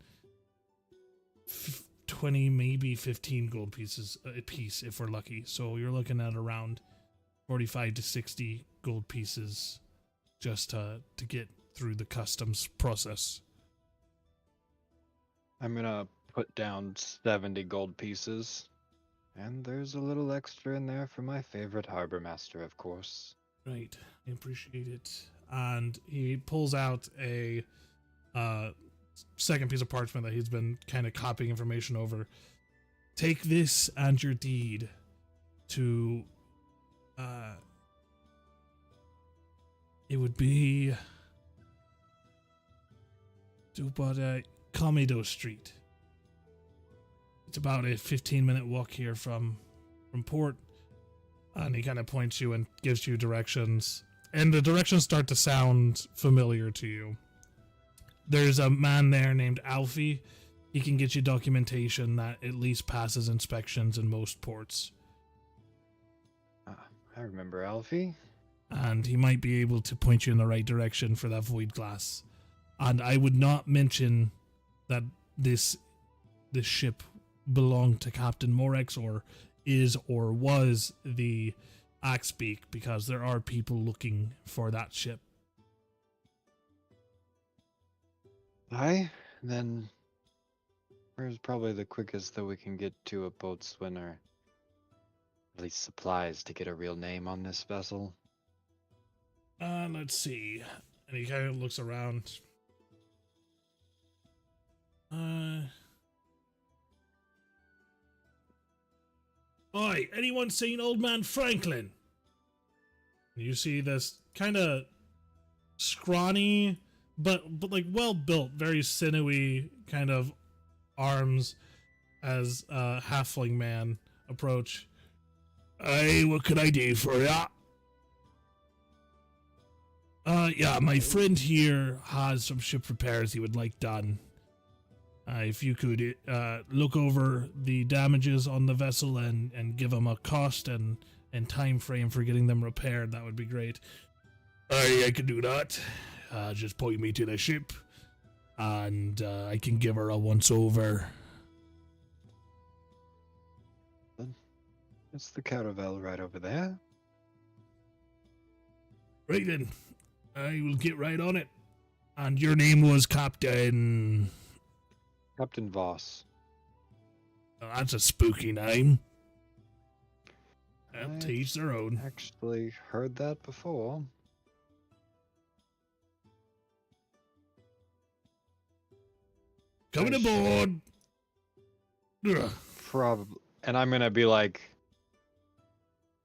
20, maybe 15 gold pieces a piece if we're lucky. So you're looking at around 45 to 60 gold pieces just to get through the customs process. I'm gonna put down 70 gold pieces. And there's a little extra in there for my favorite harbor master, of course. Right, I appreciate it. And he pulls out a second piece of parchment that he's been kind of copying information over. Take this and your deed to it would be to about Comedo Street. It's about a 15-minute walk here from port, and he kind of points you and gives you directions, and the directions start to sound familiar to you. There's a man there named Alfie. He can get you documentation that at least passes inspections in most ports. I remember Alfie. And he might be able to point you in the right direction for that void glass. And I would not mention that this ship belonged to Captain Morex or is or was the Axebeak, because there are people looking for that ship. Aye, then where's probably the quickest that we can get to a boatswain, or at least supplies to get a real name on this vessel? Let's see. And he kind of looks around. Oi, anyone seen Old Man Franklin? You see this kind of scrawny, but like well built, very sinewy kind of arms as a halfling man approach. Hey, what can I do for ya? Yeah, my friend here has some ship repairs he would like done. If you could look over the damages on the vessel and give him a cost and time frame for getting them repaired, that would be great. I can do that. Just point me to the ship, and I can give her a once-over. It's the caravel right over there. Right then, I will get right on it. And your name was Captain... Captain Voss. Oh, that's a spooky name. I've To each their own. actually heard that before. Coming I should- aboard! Ugh. Probably. And I'm gonna be like,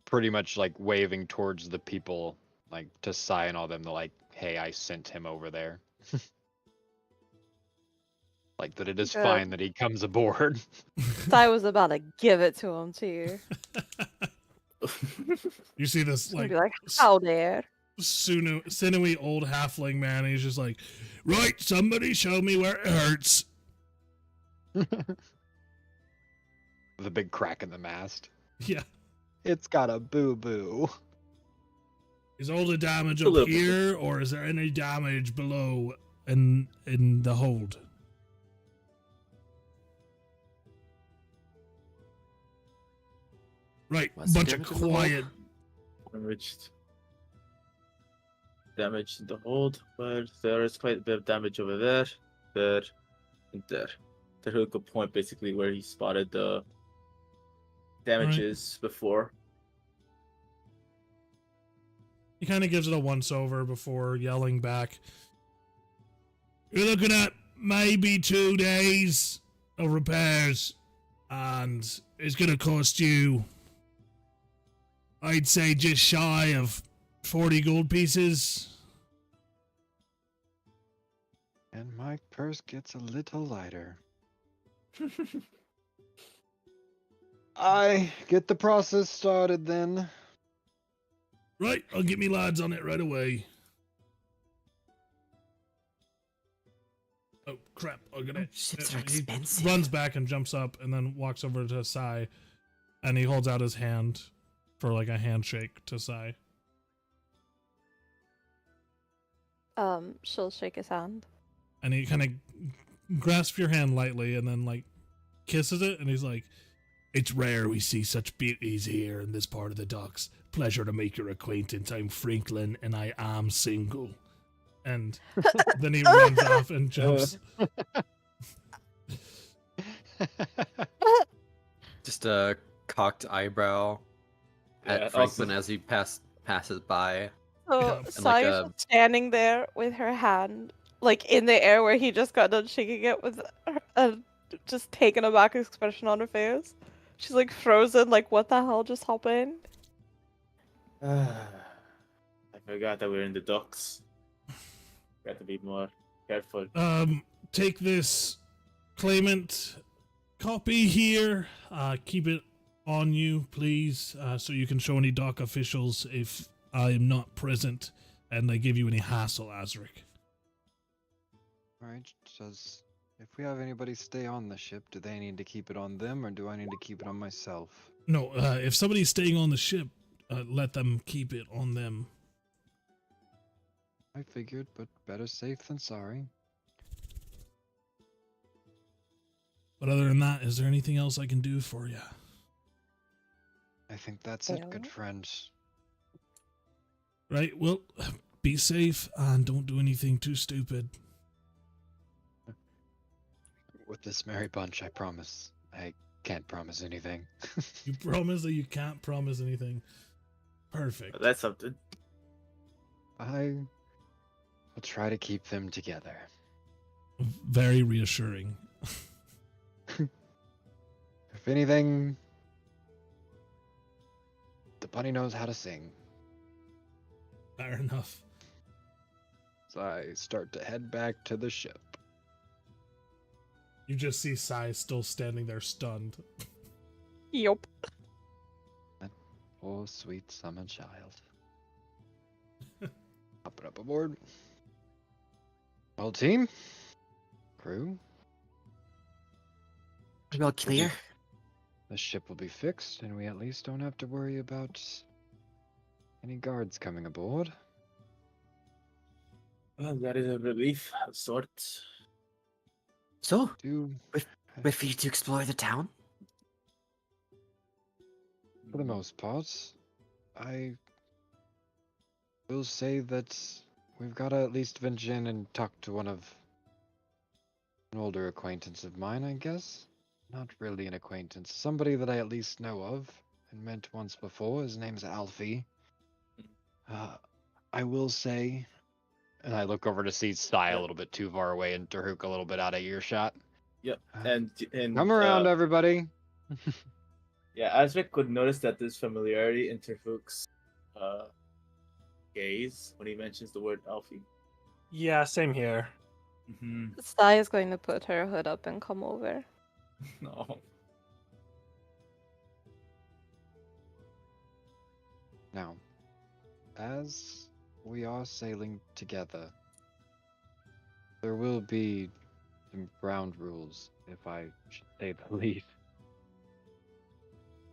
pretty much like waving towards the people, like to Sai and all them, to like, hey, I sent him over there. Like that it is Good. fine that he comes aboard. I was about to give it to him too. You see this He's gonna like be like, how dare? sinewy old halfling man, and he's just like, right, somebody show me where it hurts. The big crack in the mast. Yeah. It's got a boo-boo. Is all the damage A up little bit. here, or is there any damage below in the hold? Right, What's the bunch of damage in the hold? quiet. Damage in the hold, but there is quite a bit of damage over there, there, and there. Terhuk will point basically where he spotted the damages before. He kind of gives it a once-over before yelling back. You're looking at maybe 2 days of repairs, and it's going to cost you, I'd say, just shy of 40 gold pieces. And my purse gets a little lighter. I get the process started then. Right, I'll get me lads on it right away. Oh, crap. I'll get it. Ships are He expensive. runs back and jumps up and then walks over to Sai, and he holds out his hand. for like a handshake to Sai. She'll shake his hand. And he kind of grasps your hand lightly and then like kisses it, and he's like, "It's rare we see such beauties here in this part of the docks. Pleasure to make your acquaintance. I'm Franklin, and I am single." And then he runs off and jumps. Just a cocked eyebrow at Yeah, Franklin also- as he passes by. So Yeah. And Sai like is just standing there with her hand like in the air where he just got done shaking it with a just taken aback expression on her face. She's like frozen, like what the hell just happened? I forgot that we're in the docks. Got to be more careful. Take this claimant copy here. Keep it on you, please, so you can show any dock officials if I am not present and they give you any hassle, Azrik. Alright, if we have anybody stay on the ship, do they need to keep it on them, or do I need to keep it on myself? No, if somebody's staying on the ship, let them keep it on them. I figured, but better safe than sorry. But other than that, is there anything else I can do for you? I think that's it, good Yeah. friend. Right, well, be safe and don't do anything too stupid. With this merry bunch, I promise. I can't promise anything. You promise that you can't promise anything. Perfect. That's something. I will try to keep them together. Very reassuring. If anything, the bunny knows how to sing. Fair enough. So I start to head back to the ship. You just see Sai still standing there stunned. Yup. Oh, sweet summer child. Hop it up aboard. Well, team, crew, Well, clear. the ship will be fixed, and we at least don't have to worry about any guards coming aboard. Well, that is a relief of sorts. So, Do we're free to explore the town? for the most part, I will say that we've got to at least venture in and talk to an older acquaintance of mine, I guess. Not really an acquaintance. Somebody that I at least know of and met once before. His name's Alfie. I will say, and I look over to see Sai a little bit too far away and Terhuk a little bit out of earshot. Yep. Uh, And Come around, everybody. yeah, Azrik could notice that there's familiarity in Terhuk's gaze when he mentions the word Alfie. Yeah, same here. Mm-hmm. Sai is going to put her hood up and come over. No. Now, as we are sailing together, there will be some ground rules, if I should say the least.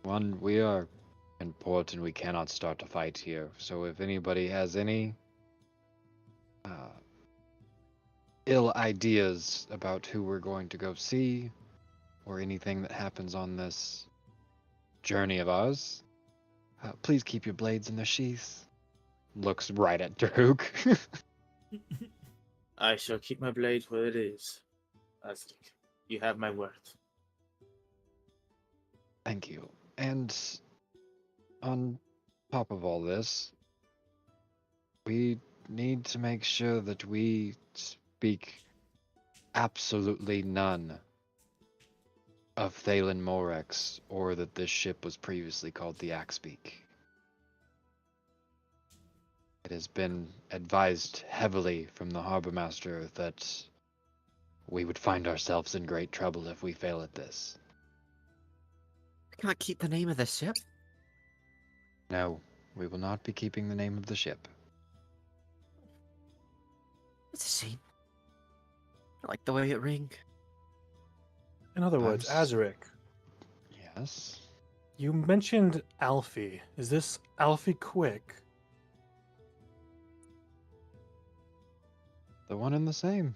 One, we are in port and we cannot start a fight here, so if anybody has any ill ideas about who we're going to go see, or anything that happens on this journey of ours, please keep your blades in their sheaths. Looks right at Terhuk. I shall keep my blade where it is. Azrik, you have my word. Thank you. And on top of all this, we need to make sure that we speak absolutely none of Thalen Morex, or that this ship was previously called the Axebeak. It has been advised heavily from the harbor master that we would find ourselves in great trouble if we fail at this. We can't keep the name of the ship. No, we will not be keeping the name of the ship. It's a shame. I like the way it rang. In other words, Nice. Azrik, Yes. You mentioned Alfie. Is this Alfie Quick? The one and the same.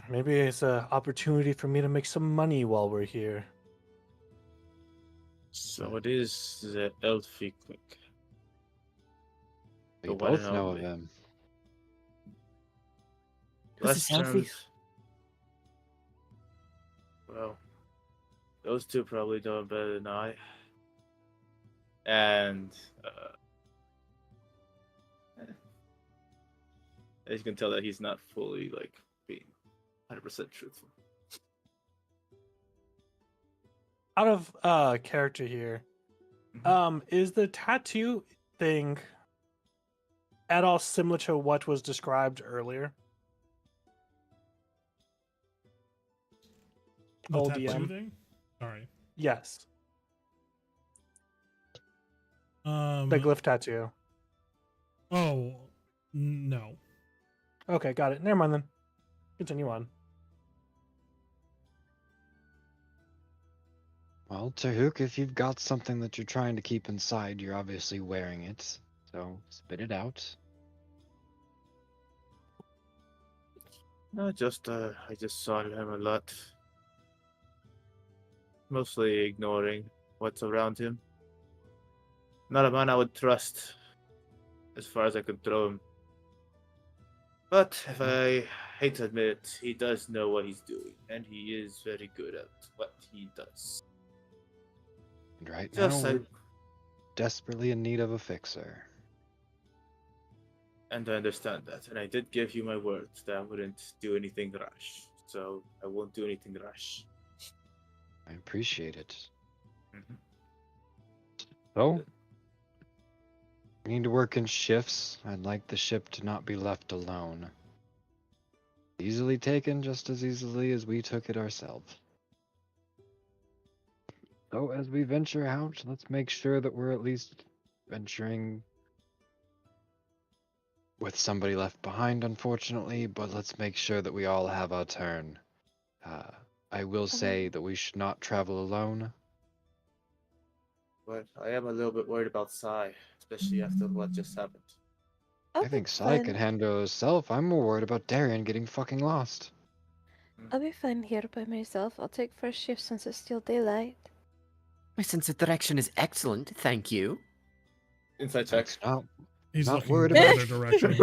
Maybe it's an opportunity for me to make some money while we're here. So it is the Elfie Quick. We The one both and know of only. him. Who's this Elfie? Westerns. Well, those two probably know him better than I. And as you can tell that he's not fully like being 100% truthful. Out of character here, is the tattoo thing at all similar to what was described earlier? The Old tattoo DM. thing? Sorry. Yes, the Um. glyph tattoo. Oh, no. Okay, got it. Never mind then. Continue on. Well, Terhuk, if you've got something that you're trying to keep inside, you're obviously wearing it. So spit it out. No, I just saw him a lot. Mostly ignoring what's around him. Not a man I would trust as far as I could throw him. But if I hate to admit it, he does know what he's doing, and he is very good at what he does. And right Just now, we're desperately in need of a fixer. and I understand that, and I did give you my word that I wouldn't do anything rash, so I won't do anything rash. I appreciate it. Mhm. So, we need to work in shifts. I'd like the ship to not be left alone. Easily taken just as easily as we took it ourselves. So, as we venture out, let's make sure that we're at least venturing with somebody left behind, unfortunately, but let's make sure that we all have our turn. I will say that we should not travel alone. But I am a little bit worried about Sai, especially after what just happened. I'll I be think Sai could fine. handle herself. I'm more worried about Darian getting fucking lost. I'll be fine here by myself. I'll take first shift since it's still daylight. My sense of direction is excellent, thank you. Inside check. It's not. He's Not looking worried in about the direction.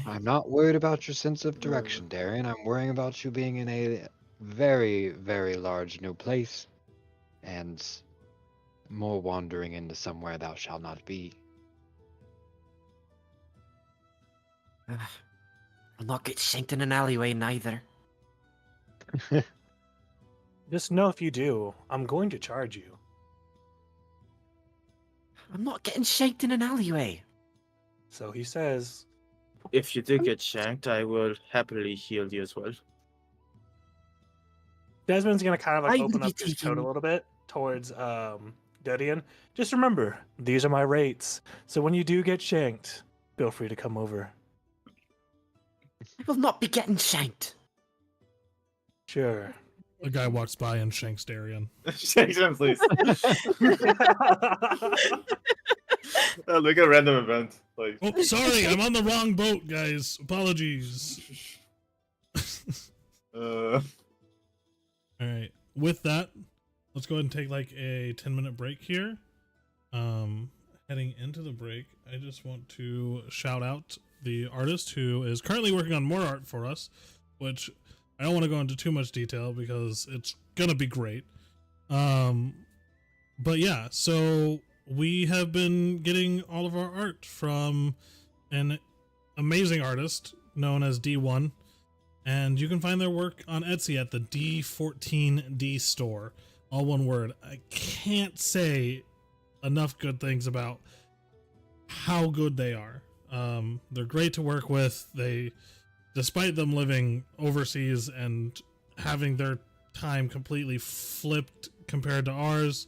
I'm not worried about your sense of direction, Darian. I'm worrying about you being in a very, very large new place, and more wandering into somewhere thou shalt not be. I'll not get shanked in an alleyway neither. Just know if you do, I'm going to charge you. I'm not getting shanked in an alleyway. So he says, If you do get shanked, I will happily heal you as well. Desmond's gonna kind of like I open will up be his coat a taking- little bit towards Darian. Just remember, these are my rates. So when you do get shanked, feel free to come over. I will not be getting shanked. Sure. A guy walks by and shanks Darian. Shanks him, please. Look at random event. Like, Oh, sorry, I'm on the wrong boat, guys. Apologies. All right. With that, let's go ahead and take like a 10-minute break here. Heading into the break, I just want to shout out the artist who is currently working on more art for us, which I don't want to go into too much detail because it's gonna be great. But yeah, so we have been getting all of our art from an amazing artist known as D1, and you can find their work on Etsy at the D14D store. All one word. I can't say enough good things about how good they are. They're great to work with. They, despite them living overseas and having their time completely flipped compared to ours,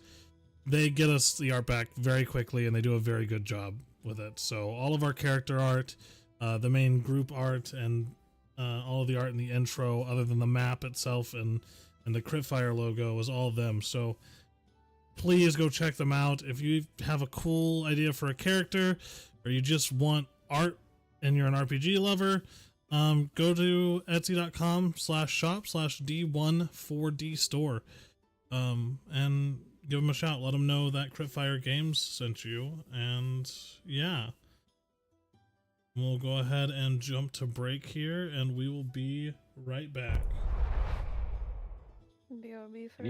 they get us the art back very quickly, and they do a very good job with it. So all of our character art, the main group art, and all of the art in the intro, other than the map itself and and the Critfire logo is all of them. So please go check them out. If you have a cool idea for a character, or you just want art and you're an RPG lover, go to etsy.com/shop/D14D store, and give them a shout. Let them know that Critfire Games sent you, and yeah. We'll go ahead and jump to break here, and we will be right back. BRB for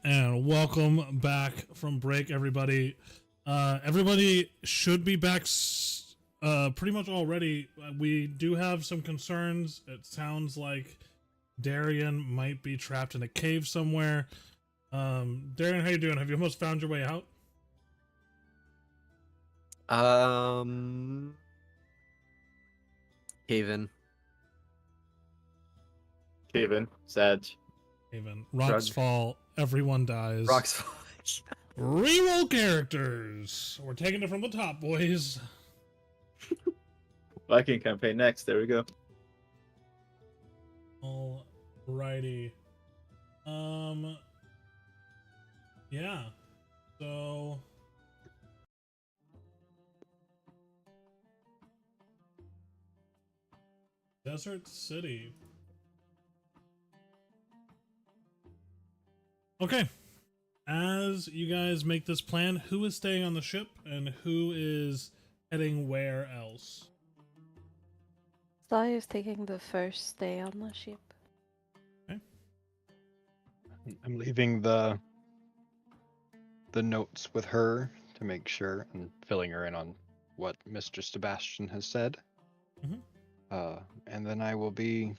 And welcome back from break, everybody. Everybody should be back pretty much already. We do have some concerns. It sounds like Darian might be trapped in a cave somewhere. Darian, how you doing? Have you almost found your way out? Haven. Kevin, Sag. Haven. Rocks Shrug. fall. Everyone dies. Rocks. Reroll characters. We're taking it from the top, boys. Viking campaign next. There we go. Alrighty. Yeah. So Desert City. Okay. As you guys make this plan, who is staying on the ship and who is heading where else? Sai is taking the first day on the ship. I'm leaving the notes with her to make sure and filling her in on what Mr. Sebastian has said. And then I will be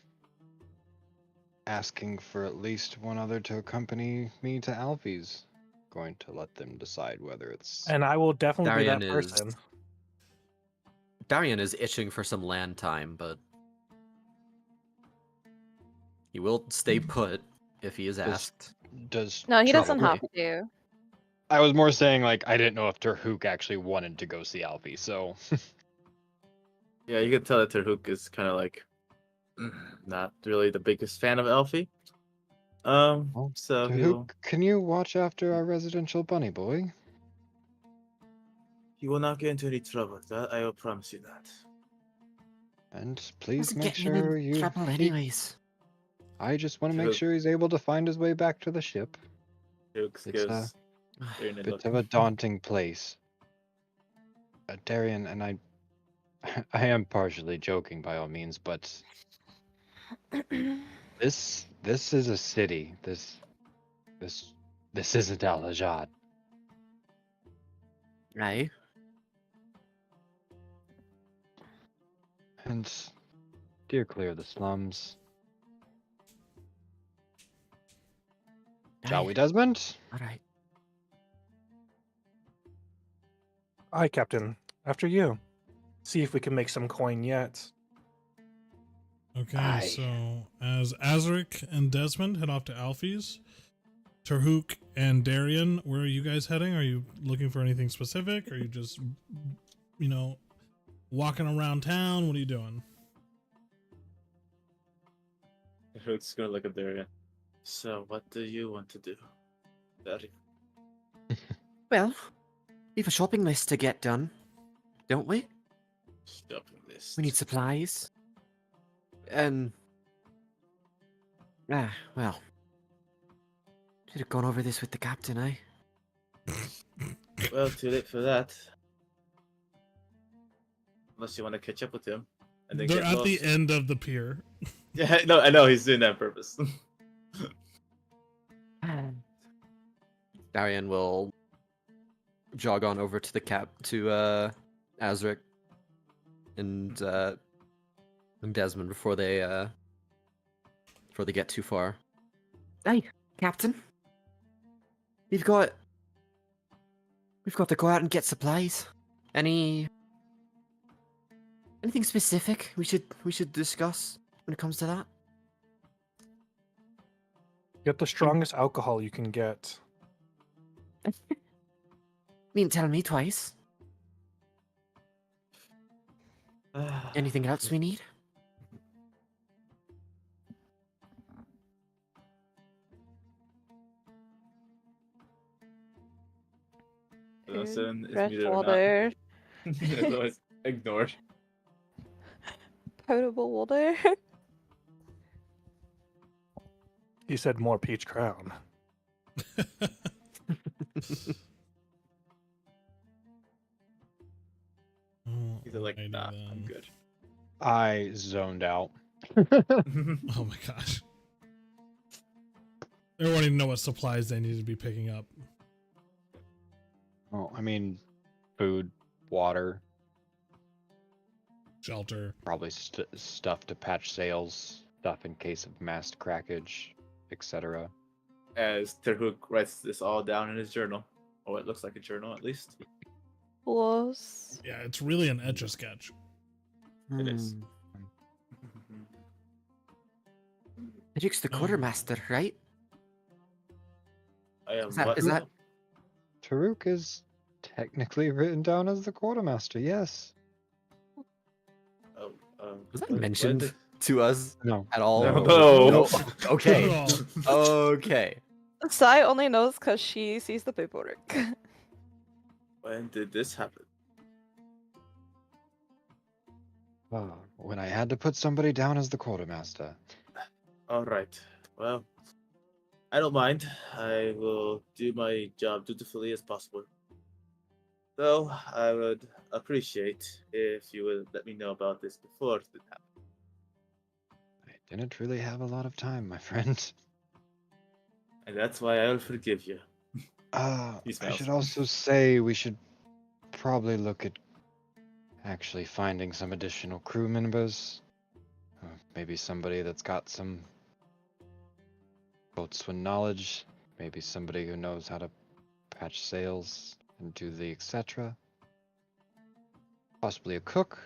asking for at least one other to accompany me to Alfie's. Going to let them decide whether it's. And I will definitely Darian be that is person. Darian is itching for some land time, but he will stay put if he is asked. Does No, he doesn't have Trouble- to. I was more saying like I didn't know if Terhuk actually wanted to go see Alfie, so. Yeah, you can tell that Terhuk is kind of like not really the biggest fan of Alfie. So Terhuk, can you watch after our residential bunny boy? he will not get into any trouble. That I will promise you that. And please Doesn't make get him in sure you. trouble anyways. I just want to make Terhuk. sure he's able to find his way back to the ship. Terhuk It's gives Darian a Bit look. of a daunting place. Darian and I. I am partially joking by all means, but this is a city. This isn't Al-Hajjad. Aye. And steer clear of the slums. Shall we, Desmond? All right. Aye, Captain. After you. See if we can make some coin yet. Okay, Aye. so as Azrik and Desmond head off to Alfie's, Terhuk and Darian, where are you guys heading? Are you looking for anything specific? Are you just, walking around town? What are you doing? Terhuk's gonna look at Darian. So, what do you want to do, Darian? Well, we have a shopping list to get done, don't we? Shopping list. We need supplies. Well. Should have gone over this with the captain, eh? Well, too late for that. Unless you want to catch up with him. And then They're get at lost. the end of the pier. Yeah, no, I know he's doing that on purpose. Darian will jog on over to to Azrik and Desmond before they get too far. Hey, Captain. We've got to go out and get supplies. Anything specific we should discuss when it comes to that? Get the strongest alcohol you can get. Needn't tell me twice. Anything else we need? Listen, it's Fresh neither or not. water, It's always ignored. potable water. He said more peach crown. He's like, Alrighty nah, then. I'm good. I zoned out. Oh my gosh. They're wanting to know what supplies they need to be picking up. Oh, I mean, food, water, Shelter. probably stuff to patch sails, stuff in case of mast crackage, etc. As Terhuk writes this all down in his journal, or it looks like a journal at least. Was Yeah, it's really an etch-a-sketch. It is. Terhuk's the quartermaster, right? I am. Is that Terhuk is technically written down as the quartermaster, yes. Oh, was that what mentioned did- to us No. at all? No. Okay. Not at Okay. Sai only knows because she sees the paperwork. When did this happen? When I had to put somebody down as the quartermaster. All right. Well, I don't mind. I will do my job dutifully as possible. Though I would appreciate if you would let me know about this before it happened. I didn't really have a lot of time, my friend. And that's why I'll forgive you. He I smiles. should also say we should probably look at actually finding some additional crew members. Maybe somebody that's got some boatswain knowledge. Maybe somebody who knows how to patch sails and do the etc. Possibly a cook.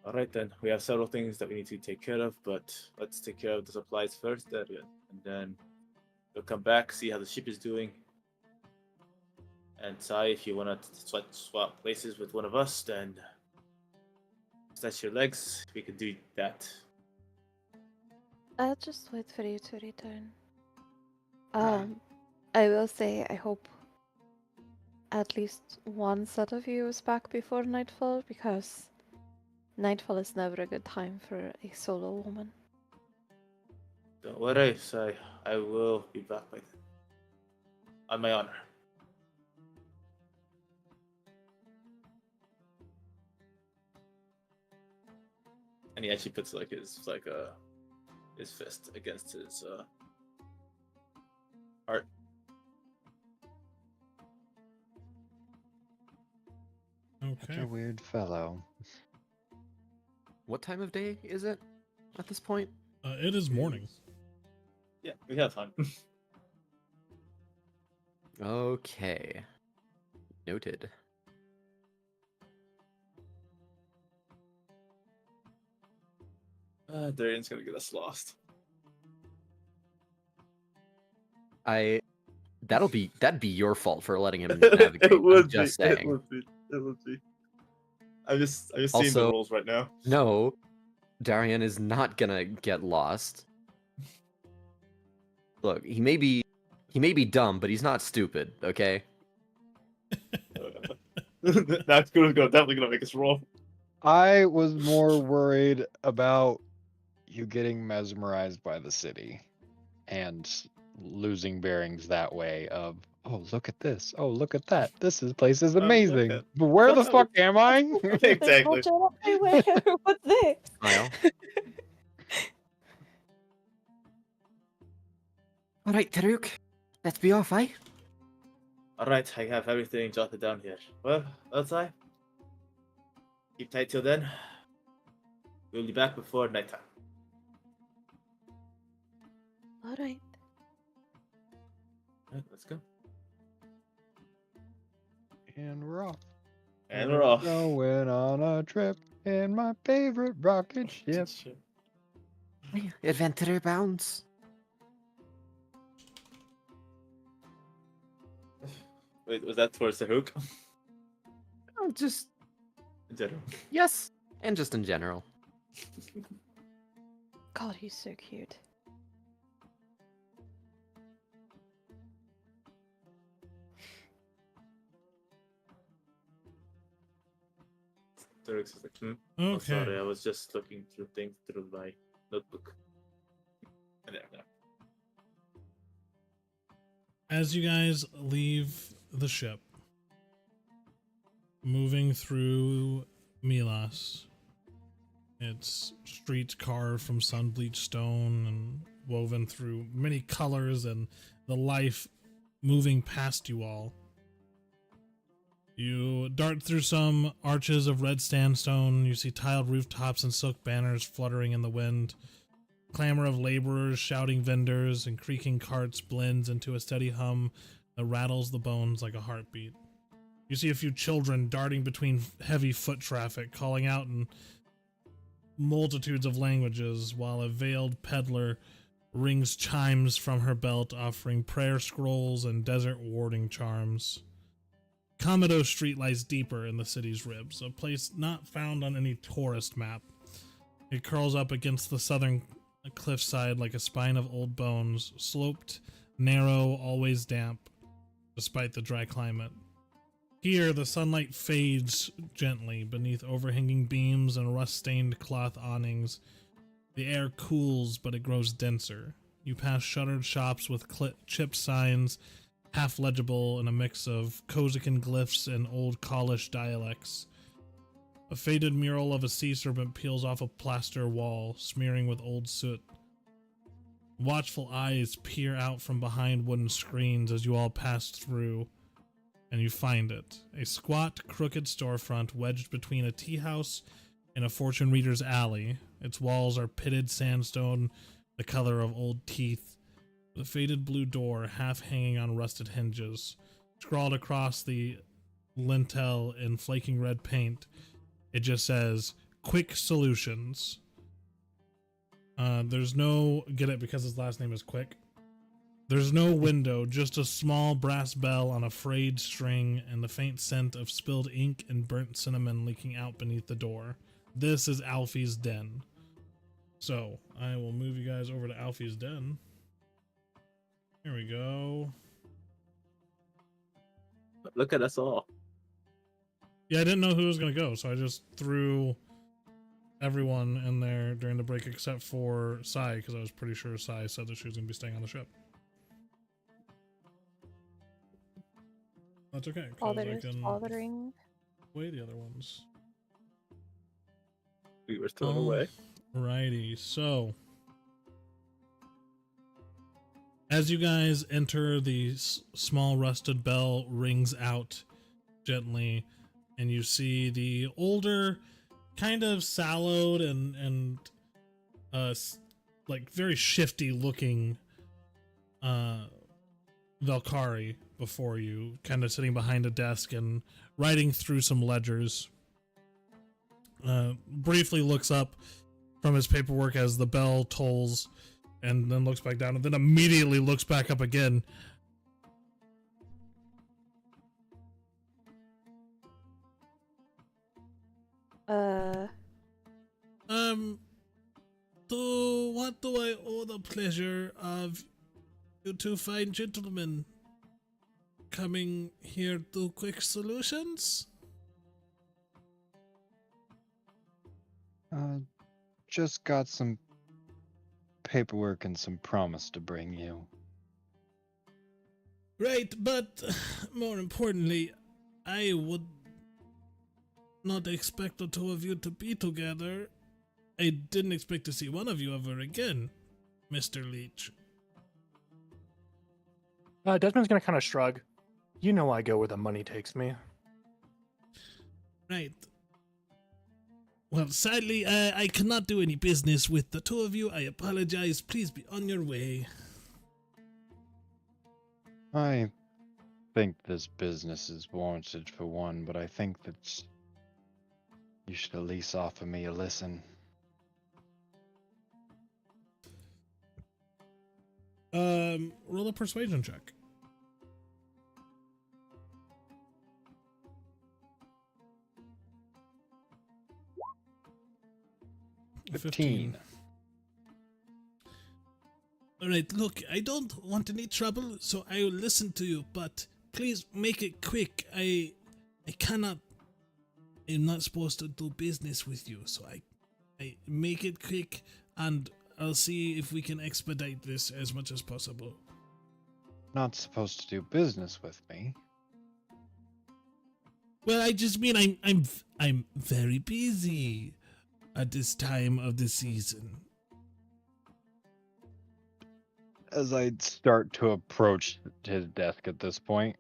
All right then. We have several things that we need to take care of, but let's take care of the supplies first, Darian, and then we'll come back, see how the ship is doing. And Sai, if you want to swap places with one of us, then stretch your legs. We can do that. I'll just wait for you to return. I will say I hope at least one set of you is back before nightfall, because nightfall is never a good time for a solo woman. Don't worry, Sai. I will be back by then. On my honor. And he actually puts his fist against his heart. Such Okay. a weird fellow. What time of day is it at this point? It is morning. Yeah, we have time. Okay. Noted. Darian's gonna get us lost. That'd be your fault for letting him navigate. I'm just saying. It would be. I'm just seeing the Also- rules right now. No, Darian is not gonna get lost. Look, he may be dumb, but he's not stupid. Okay. That's definitely gonna make us roll. I was more worried about you getting mesmerized by the city and losing bearings that way of, oh, look at this. Oh, look at that. This place is look amazing. at- But where the What's fuck up? am I? Exactly. Everywhere. What's this? Smile. All right, Terhuk, let's be off, eh? All right, I have everything jotted down here. Well, outside. Keep tight till then. We'll be back before nighttime. All right. All right, let's go. And we're off. And we're off. Going on a trip in my favorite rocket ship. Adventurer bounds. Wait, was that towards the hook? Oh, just In general. yes, and just in general. God, he's so cute. Derek's like, Oh, Okay. sorry, I was just looking through things through my notebook. And there. As you guys leave the ship, moving through Milas, It's streets carved from sun-bleached stone and woven through many colors, and the life moving past you all. You dart through some arches of red sandstone. You see tiled rooftops and silk banners fluttering in the wind. Clamor of laborers, shouting vendors, and creaking carts blends into a steady hum that rattles the bones like a heartbeat. You see a few children darting between heavy foot traffic, calling out in multitudes of languages, while a veiled peddler rings chimes from her belt, offering prayer scrolls and desert warding charms. Commodore Street lies deeper in the city's ribs, a place not found on any tourist map. It curls up against the southern cliffside like a spine of old bones, sloped, narrow, always damp, despite the dry climate. Here, the sunlight fades gently beneath overhanging beams and rust-stained cloth awnings. The air cools, but it grows denser. You pass shuttered shops with chipped signs, half legible in a mix of Kozakin glyphs and old Kaulish dialects. A faded mural of a sea serpent peels off a plaster wall, smearing with old soot. Watchful eyes peer out from behind wooden screens as you all pass through, and you find it. A squat, crooked storefront wedged between a tea house and a fortune reader's alley. Its walls are pitted sandstone, the color of old teeth. The faded blue door half hanging on rusted hinges. Scrawled across the lintel in flaking red paint, it just says, Quick Solutions. There's no, get it because his last name is Quick. There's no window, just a small brass bell on a frayed string and the faint scent of spilled ink and burnt cinnamon leaking out beneath the door. This is Alfie's den. So, I will move you guys over to Alfie's den. Here we go. Look at us all. Yeah, I didn't know who was going to go, so I just threw everyone in there during the break except for Sai, because I was pretty sure Sai said that she was going to be staying on the ship. That's okay, because I can bothering. away the other ones. We were thrown away. Righty, so as you guys enter, the small rusted bell rings out gently, and you see the older, kind of sallowed and like very shifty looking Valkyrie before you, kind of sitting behind a desk and writing through some ledgers. Briefly looks up from his paperwork as the bell tolls, and then looks back down, and then immediately looks back up again. To what do I owe the pleasure of you two fine gentlemen coming here to Quick Solutions? Just got some paperwork and some promise to bring you. Right, but more importantly, I would not expect the two of you to be together. I didn't expect to see one of you ever again, Mr. Leech. Desmond's gonna kind of shrug. You know I go where the money takes me. Right. Well, sadly, I cannot do any business with the two of you. I apologize. Please be on your way. I think this business is warranted for one, but I think that you should at least offer me a listen. Roll a persuasion check. 15. Alright, look, I don't want any trouble, so I will listen to you, but please make it quick. I cannot, I'm not supposed to do business with you, so I make it quick, and I'll see if we can expedite this as much as possible. Not supposed to do business with me. Well, I just mean I'm very busy. at this time of the season. As I start to approach his desk at this point.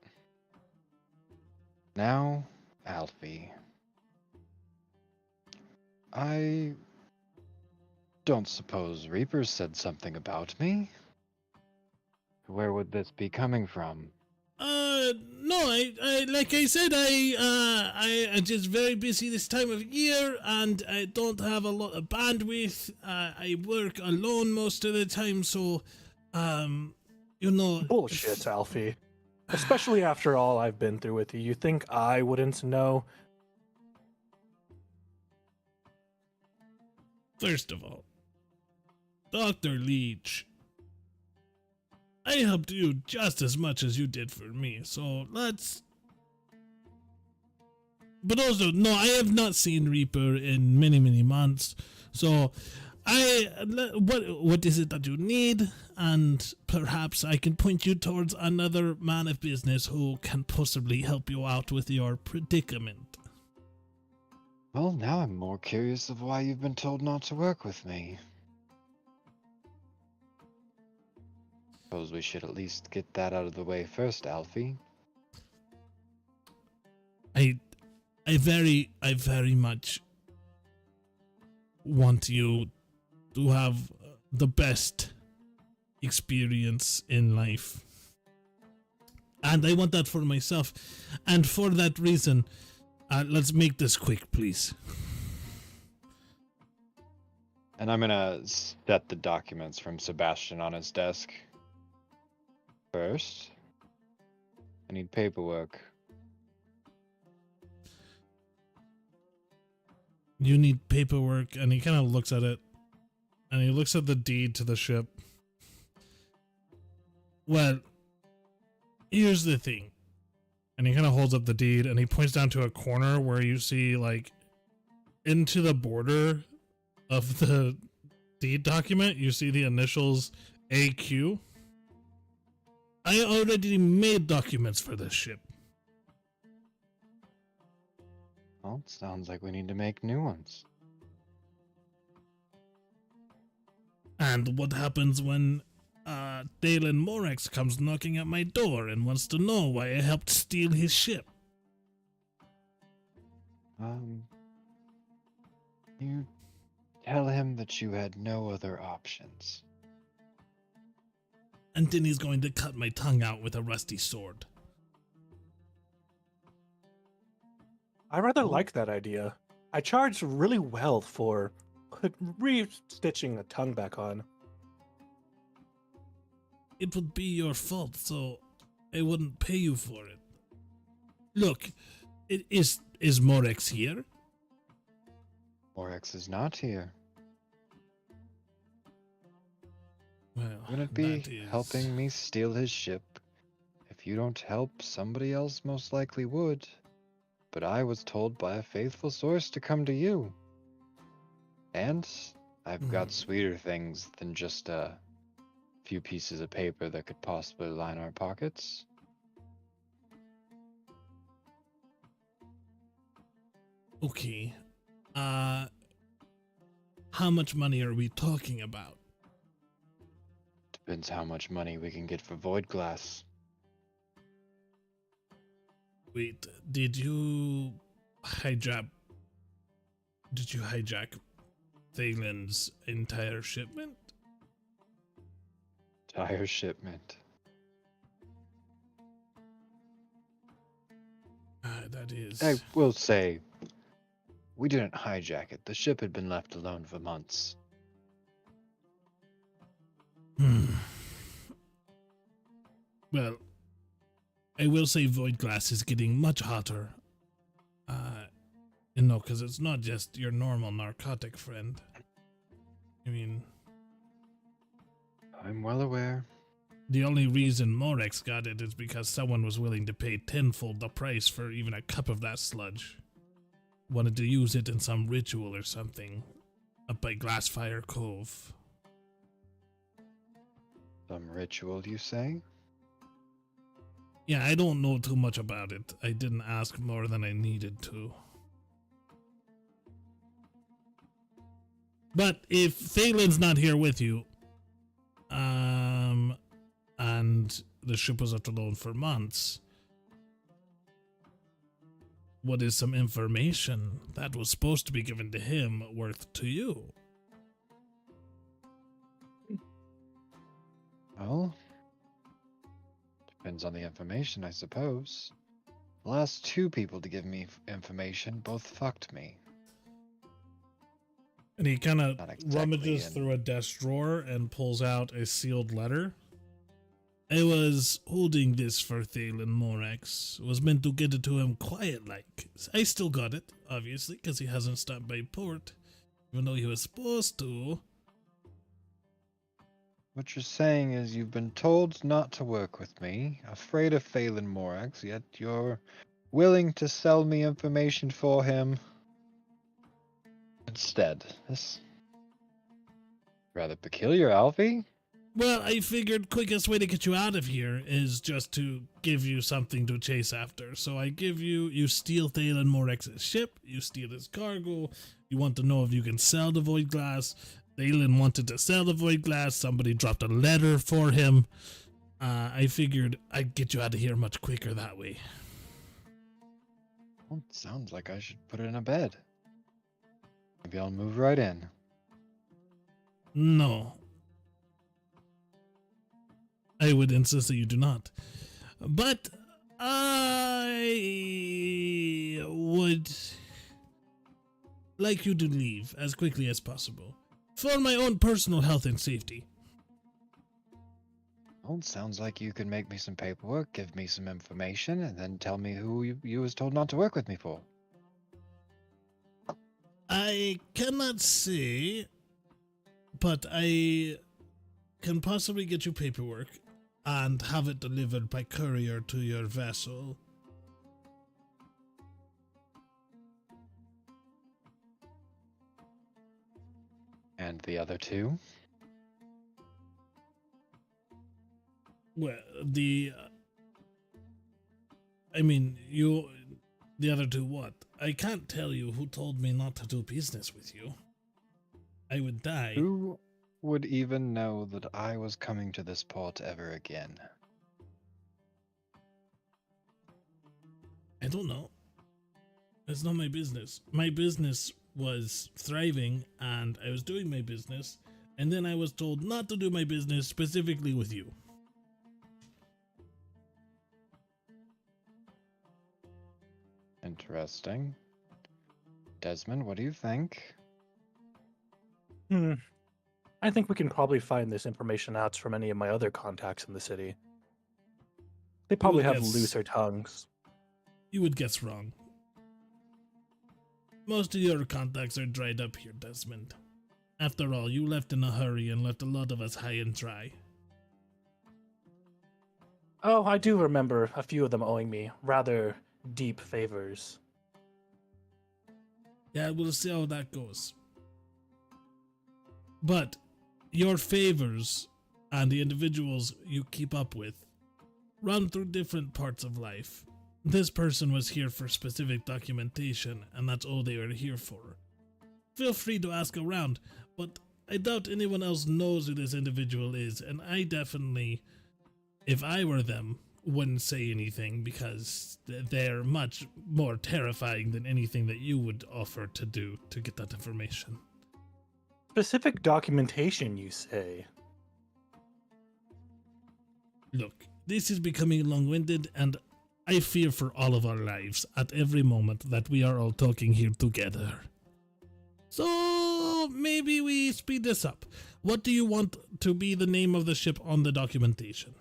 Now, Alfie. I don't suppose Reapers said something about me? Where would this be coming from? No, I like I said, I am just very busy this time of year, and I don't have a lot of bandwidth. I work alone most of the time, so, you know. Bullshit, Alfie. Especially after all I've been through with you. You think I wouldn't know? First of all, Dr. Leech, I helped you just as much as you did for me, so let's... But also, no, I have not seen Reaper in many, many months, so what is it that you need? And perhaps I can point you towards another man of business who can possibly help you out with your predicament. Well, now I'm more curious of why you've been told not to work with me. Suppose we should at least get that out of the way first, Alfie. I very much want you to have the best experience in life. And I want that for myself. And for that reason, let's make this quick, please. And I'm gonna set the documents from Sebastian on his desk. First, I need paperwork. You need paperwork, and he kind of looks at it, and he looks at the deed to the ship. Well, here's the thing. And he kind of holds up the deed, and he points down to a corner where you see, like, into the border of the deed document, you see the initials AQ. I already made documents for this ship. Well, it sounds like we need to make new ones. And what happens when Dalen Morex comes knocking at my door and wants to know why I helped steal his ship? You tell him that you had no other options. And then he's going to cut my tongue out with a rusty sword. I rather like that idea. I charge really well for re-stitching a tongue back on. It would be your fault, so I wouldn't pay you for it. Look, is Morex here? Morex is not here. Well, Wouldn't be helping me steal his ship. If you don't help, somebody else most likely would. But I was told by a faithful source to come to you. And I've got sweeter things than just a few pieces of paper that could possibly line our pockets. Okay. How much money are we talking about? Depends how much money we can get for void glass. Wait, did you hijack Thalen's entire shipment? Entire shipment. That is... I will say, we didn't hijack it. The ship had been left alone for months. Well, I will say void glass is getting much hotter. Because it's not just your normal narcotic friend. I mean... I'm well aware. The only reason Morex got it is because someone was willing to pay tenfold the price for even a cup of that sludge. Wanted to use it in some ritual or something, up by Glassfire Cove. Some ritual, you say? Yeah, I don't know too much about it. I didn't ask more than I needed to. But if Thalen's not here with you, and the ship was left alone for months, what is some information that was supposed to be given to him worth to you? Well, depends on the information, I suppose. The last two people to give me information both fucked me. And he kind of Not exactly rummages in- through a desk drawer and pulls out a sealed letter. I was holding this for Thalen Morax. Was meant to get it to him quiet-like. I still got it, obviously, because he hasn't stopped by port, even though he was supposed to. What you're saying is you've been told not to work with me, afraid of Phelan Morax, yet you're willing to sell me information for him instead. This rather peculiar, Alfie. Well, I figured quickest way to get you out of here is just to give you something to chase after. So I give you steal Thalen Morax's ship, you steal his cargo, you want to know if you can sell the void glass. Thalen wanted to sell the void glass, somebody dropped a letter for him. I figured I'd get you out of here much quicker that way. Well, it sounds like I should put it in a bed. Maybe I'll move right in. No. I would insist that you do not. But I would like you to leave as quickly as possible. For my own personal health and safety. Well, it sounds like you could make me some paperwork, give me some information, and then tell me who you was told not to work with me for. I cannot say, but I can possibly get you paperwork and have it delivered by courier to your vessel. And the other two? Well, the other two what? I can't tell you who told me not to do business with you. I would die. Who would even know that I was coming to this port ever again? I don't know. It's not my business. My business was thriving, and I was doing my business, and then I was told not to do my business specifically with you. Interesting. Desmond, what do you think? I think we can probably find this information out from any of my other contacts in the city. They probably have Yes. looser tongues. You would guess wrong. Most of your contacts are dried up here, Desmond. After all, you left in a hurry and left a lot of us high and dry. Oh, I do remember a few of them owing me rather deep favors. Yeah, we'll see how that goes. But your favors and the individuals you keep up with run through different parts of life. This person was here for specific documentation, and that's all they were here for. Feel free to ask around, but I doubt anyone else knows who this individual is, and I definitely, if I were them, wouldn't say anything because they're much more terrifying than anything that you would offer to do to get that information. Specific documentation, you say? Look, this is becoming long-winded, and I fear for all of our lives at every moment that we are all talking here together. So maybe we speed this up. What do you want to be the name of the ship on the documentation?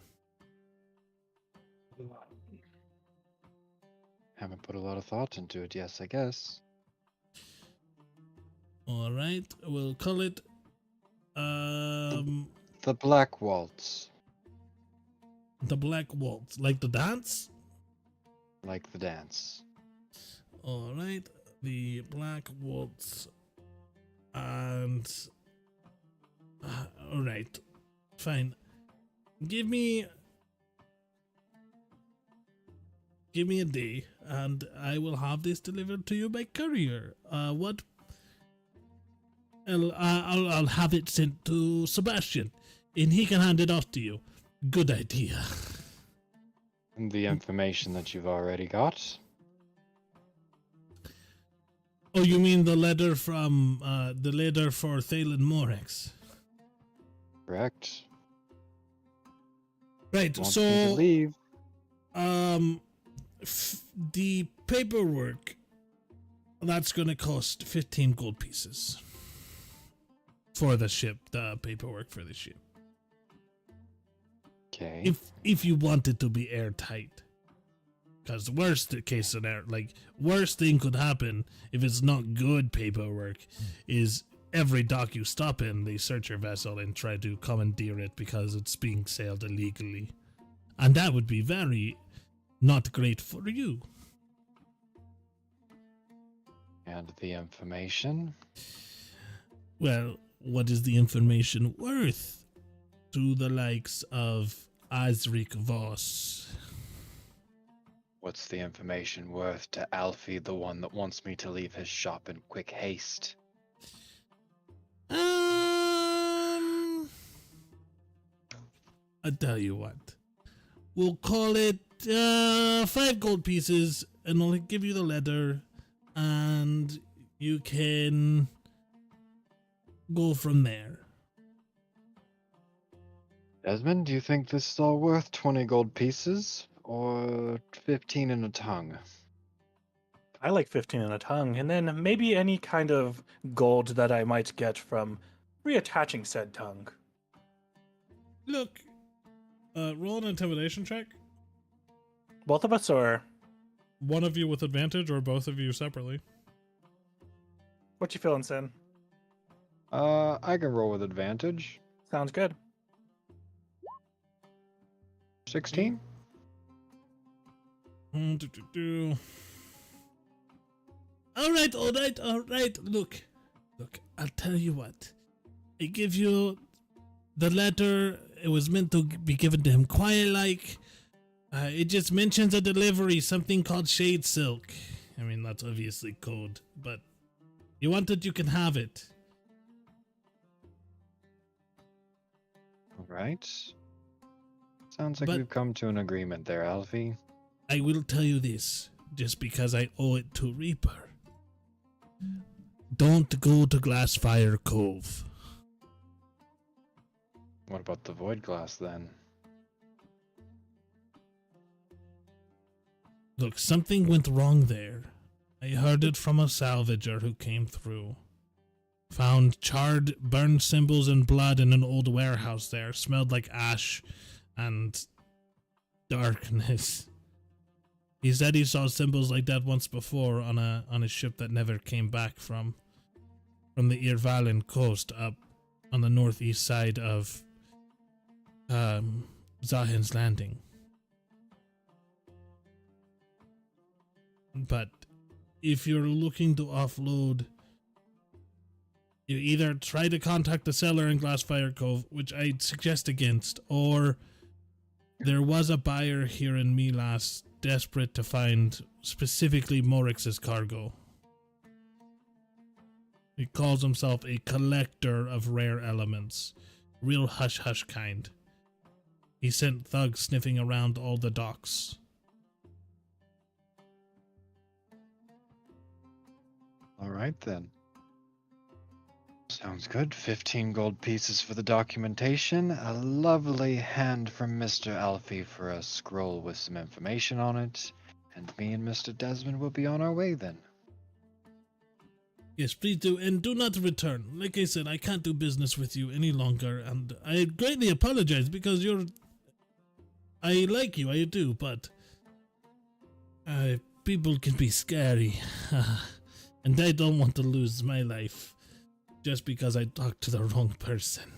Haven't put a lot of thought into it, yes, I guess. Alright, we'll call it, The Black Waltz. the Black Waltz. Like the dance? Like the dance. Alright, the Black Waltz. And... alright, fine. Give me a day, and I will have this delivered to you by courier. I'll have it sent to Sebastian, and he can hand it off to you. Good idea. And the information that you've already got. Oh, you mean the letter from the letter for Thalen Morex? Correct. Right. Wants So, me to leave. the paperwork that's gonna cost 15 gold pieces for the ship. The paperwork for the ship. Okay. If you want it to be airtight, because worst thing could happen if it's not good paperwork is every dock you stop in, they search your vessel and try to commandeer it because it's being sailed illegally, and that would be very not great for you. And the information. Well, what is the information worth to the likes of Azrik Voss? What's the information worth to Alfie, the one that wants me to leave his shop in quick haste? I tell you what. We'll call it 5 gold pieces, and I'll give you the letter, and you can go from there. Desmond, do you think this is all worth 20 gold pieces or 15 in a tongue? I like 15 in a tongue, and then maybe any kind of gold that I might get from reattaching said tongue. Look, roll an intimidation check. Both of us, or One of you with advantage, or both of you separately. what you feeling, Sin? I can roll with advantage. Sounds good. 16? All right. Look, I'll tell you what. I give you the letter. It was meant to be given to him quiet-like. It just mentions a delivery, something called shade silk. I mean, that's obviously code, but you want it, you can have it. All right. Sounds like But- we've come to an agreement there, Alfie. I will tell you this, just because I owe it to Reaper. Don't go to Glassfire Cove. What about the void glass then? Look, something went wrong there. I heard it from a salvager who came through. Found charred, burned symbols and blood in an old warehouse there. Smelled like ash and darkness. He said he saw symbols like that once before on a ship that never came back from the Irvalen coast up on the northeast side of Zahin's Landing. But if you're looking to offload, you either try to contact the seller in Glassfire Cove, which I'd suggest against, or there was a buyer here in Milas desperate to find specifically Morix's cargo. He calls himself a collector of rare elements, real hush-hush kind. He sent thugs sniffing around all the docks. All right then. Sounds good. 15 gold pieces for the documentation. A lovely hand from Mr. Alfie for a scroll with some information on it. And me and Mr. Desmond will be on our way then. Yes, please do, and do not return. Like I said, I can't do business with you any longer, and I greatly apologize because I like you, I do, but people can be scary, and I don't want to lose my life just because I talked to the wrong person.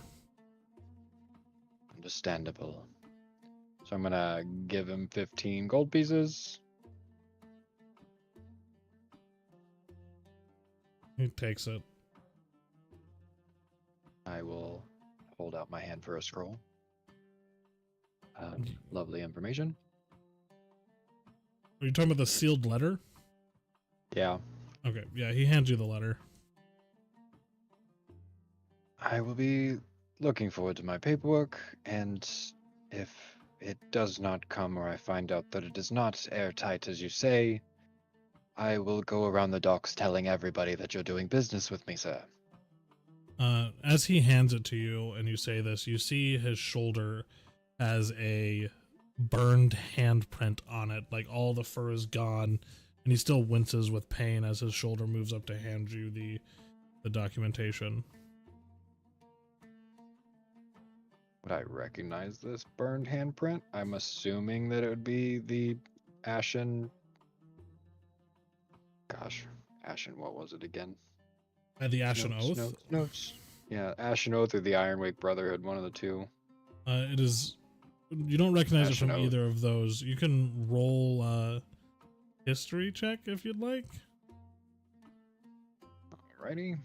Understandable. So I'm gonna give him 15 gold pieces. He takes it. I will hold out my hand for a scroll. Lovely information. Are you talking about the sealed letter? Yeah. Okay, yeah, he hands you the letter. I will be looking forward to my paperwork, and if it does not come or I find out that it is not airtight as you say, I will go around the docks telling everybody that you're doing business with me, sir. As he hands it to you and you say this, you see his shoulder has a burned handprint on it. Like all the fur is gone, and he still winces with pain as his shoulder moves up to hand you the documentation. Would I recognize this burned handprint? I'm assuming that it would be the Ashen. Gosh, Ashen, what was it again? The Ashen Oath? Notes. Yeah, Ashen Oath or the Ironwake Brotherhood, one of the two. It is. You don't recognize Ashen it from Oath. either of those. You can roll a history check if you'd like. Alrighty.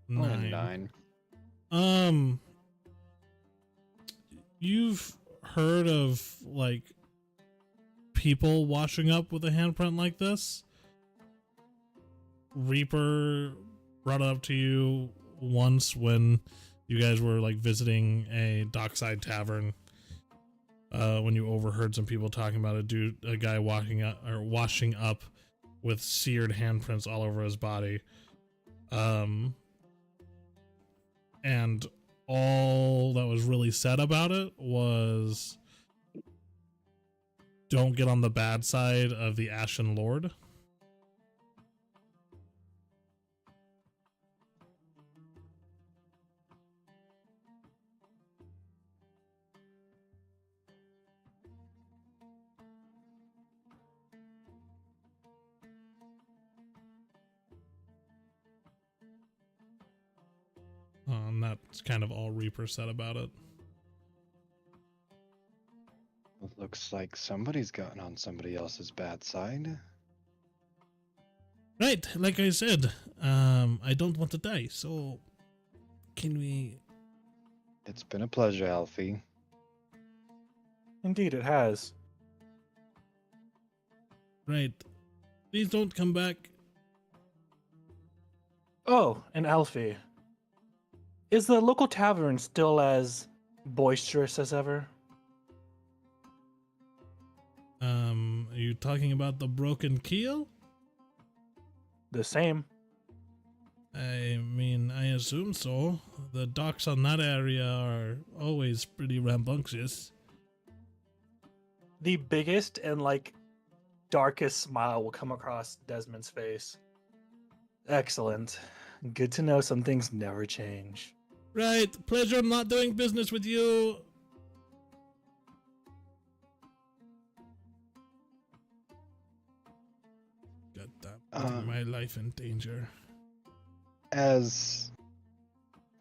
9. 9. You've heard of like people washing up with a handprint like this? Reaper brought it up to you once when you guys were like visiting a dockside tavern. When you overheard some people talking about a guy washing up with seared handprints all over his body. And all that was really said about it was don't get on the bad side of the Ashen Lord. And that's kind of all Reaper said about it. It looks like somebody's gotten on somebody else's bad side. Right, like I said, I don't want to die, so can we... It's been a pleasure, Alfie. Indeed, it has. Right. Please don't come back. Oh, and Alfie. Is the local tavern still as boisterous as ever? Are you talking about the Broken Keel? The same. I mean, I assume so. The docks on that area are always pretty rambunctious. The biggest and darkest smile will come across Desmond's face. Excellent. Good to know some things never change. Right, pleasure not doing business with you. God damn, putting my life in danger. As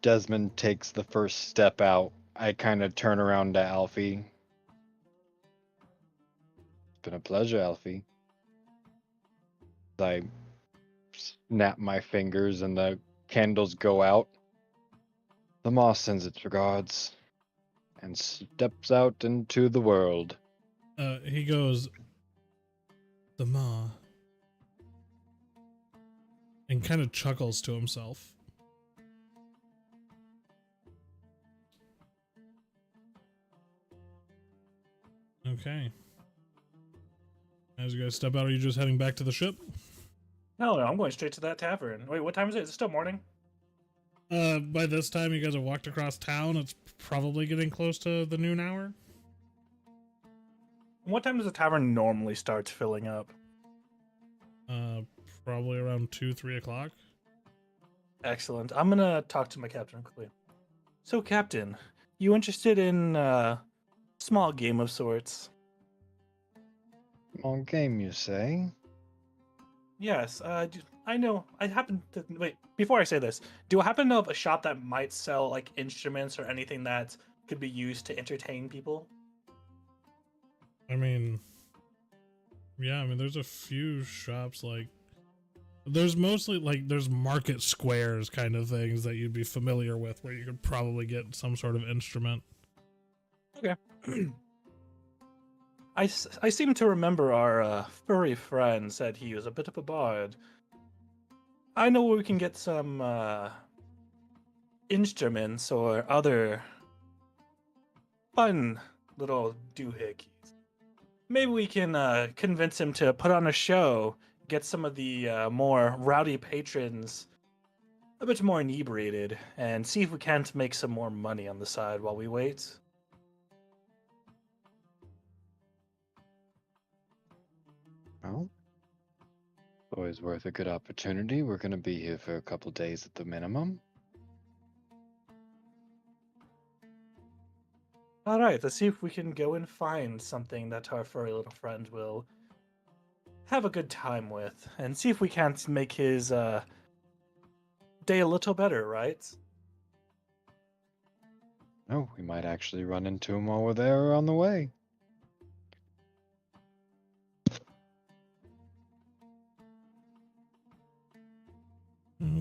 Desmond takes the first step out, I kind of turn around to Alfie. It's been a pleasure, Alfie. I snap my fingers and the candles go out. The moss sends its regards and steps out into the world. He goes, the maw, and kind of chuckles to himself. Okay. As you guys step out, are you just heading back to the ship? No, I'm going straight to that tavern. Wait, what time is it? Is it still morning? By this time, you guys have walked across town. It's probably getting close to the noon hour. What time does the tavern normally start filling up? Probably around 2-3 o'clock. Excellent. I'm gonna talk to my captain quickly. So, Captain, you interested in small game of sorts? Small game, you say? Yes. I know. I happen to wait. Before I say this, do I happen to know of a shop that might sell instruments or anything that could be used to entertain people? I mean, yeah. There's a few shops there's mostly there's market squares kind of things that you'd be familiar with where you could probably get some sort of instrument. Okay. I seem to remember our furry friend said he was a bit of a bard. I know where we can get some instruments or other fun little doohickeys, maybe we can convince him to put on a show, get some of the more rowdy patrons a bit more inebriated, and see if we can't make some more money on the side while we wait. Well, always worth a good opportunity. We're going to be here for a couple days at the minimum. All right, let's see if we can go and find something that our furry little friend will have a good time with, and see if we can't make his day a little better, right? Oh, we might actually run into him while we're there or on the way.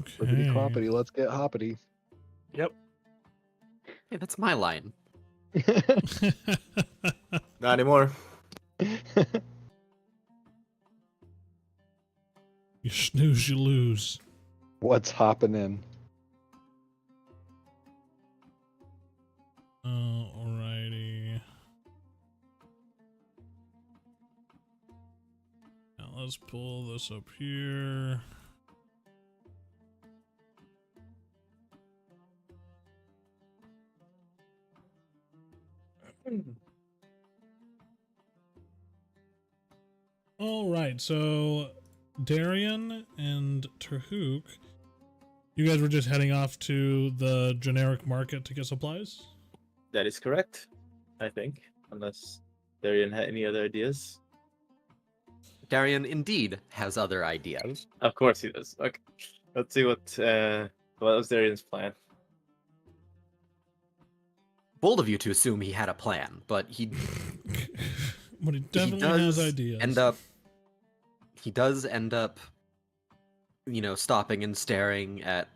Flippity Okay. cloppity, let's get hoppity. Yep. Hey, that's my line. Not anymore. You snooze, you lose. What's hopping in? Alrighty. Now let's pull this up here. All right, so Darian and Terhuk, you guys were just heading off to the generic market to get supplies? That is correct, I think. Unless Darian had any other ideas. Darian indeed has other ideas. Of course he does. Okay. Let's see what was Darian's plan. Bold of you to assume he had a plan, but he But he definitely has ideas. He does end up, stopping and staring at,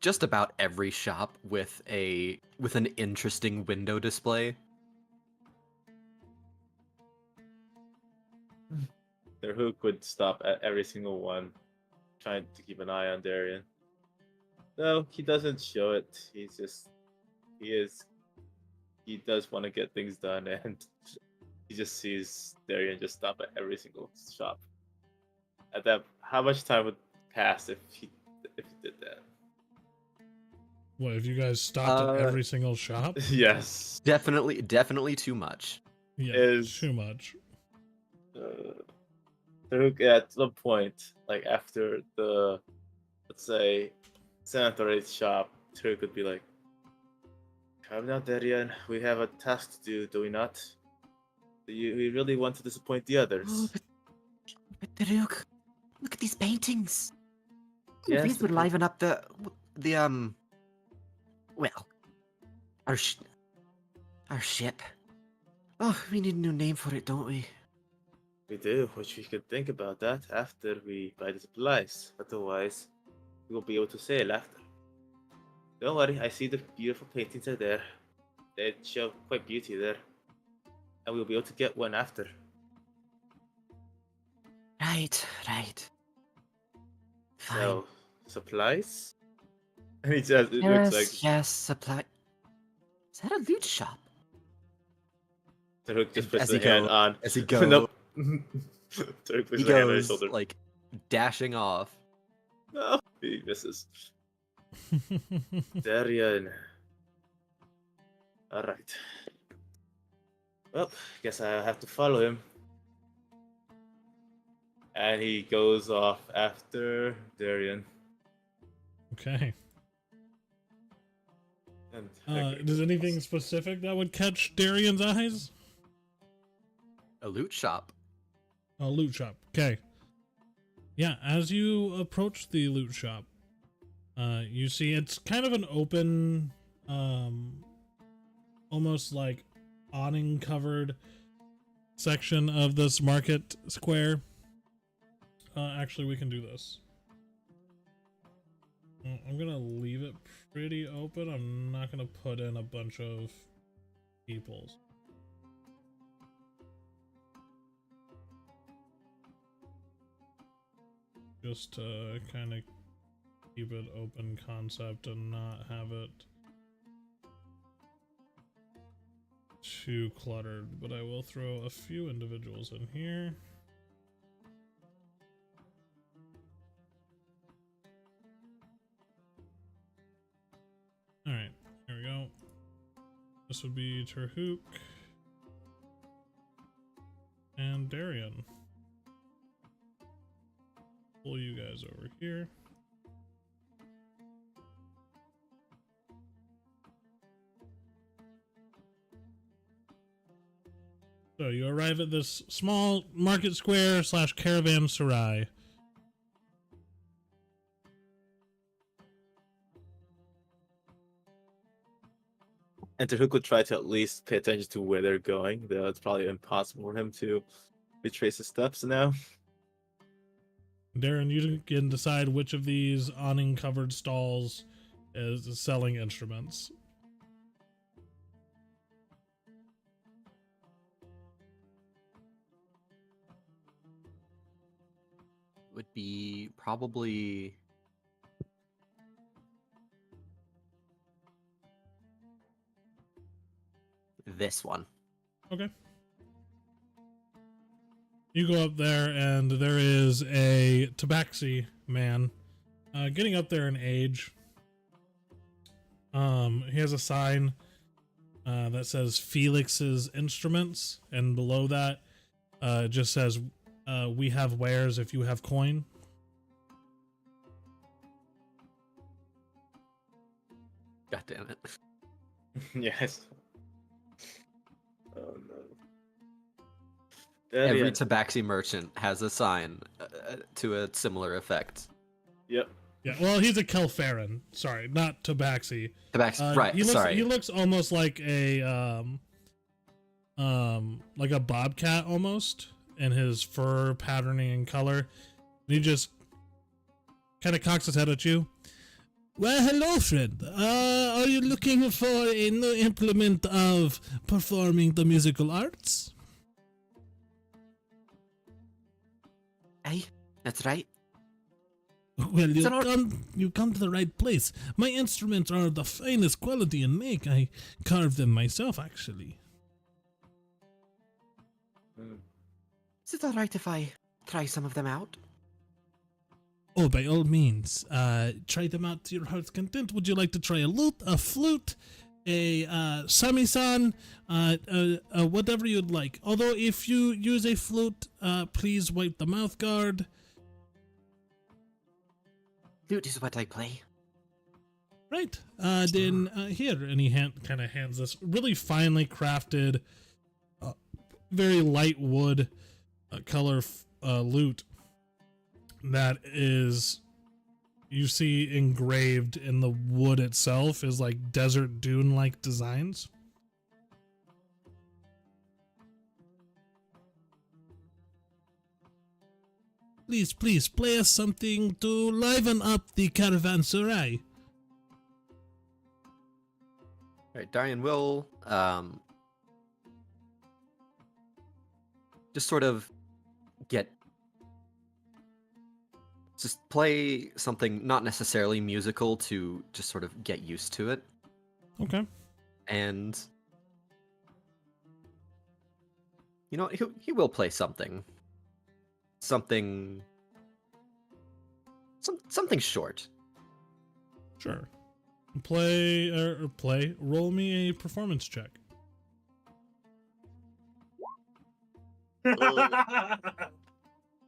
just about every shop with an interesting window display. Terhuk would stop at every single one, trying to keep an eye on Darian. No, he doesn't show it. He does want to get things done, and he just sees Darian just stop at every single shop. At that, how much time would pass if he did that? What, if you guys stopped at every single shop? Yes. Definitely too much. Yeah, too much. Terhuk at some point, like after the, let's say, 7th or 8th shop, Terhuk would be like, "Calm down, Darian. We have a task to do we not? We really want to disappoint the others." But Daruk, look at these paintings. Yes, These would liven up our ship. Oh, we need a new name for it, don't we? We do, which we could think about that after we buy the supplies. Otherwise, we won't be able to sail after. Don't worry, I see the beautiful paintings are there. They show quite beauty there. And we'll be able to get one after. Right. Fine. So, supplies? And he just, it looks like Yes, supply. Is that a loot shop? Terhuk just puts As his he hand go- on. as he go- Nope. Terhuk puts He his hand on his goes, shoulder. dashing off. No, he misses. Darian. Alright. Well, guess I have to follow him. And he goes off after Darian. Okay. And Does anything specific that would catch Darian's eyes? A loot shop. A loot shop. Okay. Yeah, as you approach the loot shop, you see it's kind of an open, almost like awning covered section of this market square. Actually, we can do this. I'm gonna leave it pretty open. I'm not gonna put in a bunch of peoples. Just to kind of keep it open concept and not have it too cluttered, but I will throw a few individuals in here. Alright, here we go. This would be Terhuk and Darian. Pull you guys over here. So you arrive at this small market square / caravanserai. And Terhuk would try to at least pay attention to where they're going, though it's probably impossible for him to retrace his steps now. Darren, you can decide which of these awning covered stalls is selling instruments. Would be probably this one. Okay. You go up there, and there is a tabaxi man, getting up there in age. He has a sign that says Felix's Instruments, and below that, it just says, "We have wares if you have coin." God damn it! Yes. Oh no. Every tabaxi merchant has a sign to a similar effect. Yep. Yeah, well, he's a Kelfarin. Sorry, not tabaxi. Tabaxi, right? He looks almost like a bobcat almost, in his fur patterning and color. He just kind of cocks his head at you. Well, hello, friend. Are you looking for a new implement of performing the musical arts? Hey, that's right. Well, you come to the right place. My instruments are the finest quality and make. I carve them myself, actually. Is it alright if I try some of them out? Oh, by all means. Try them out to your heart's content. Would you like to try a lute, a flute, a samisen, whatever you'd like? Although, if you use a flute, please wipe the mouth guard. Flute is what I play. Right. Then here, and he kind of hands this really finely crafted, very light wood color lute that is, you see engraved in the wood itself is like desert dune like designs. Please play us something to liven up the caravanserai. Alright, Darian will just sort of just play something not necessarily musical to just sort of get used to it. Okay. And you know, he will play something short. Sure. Roll me a performance check.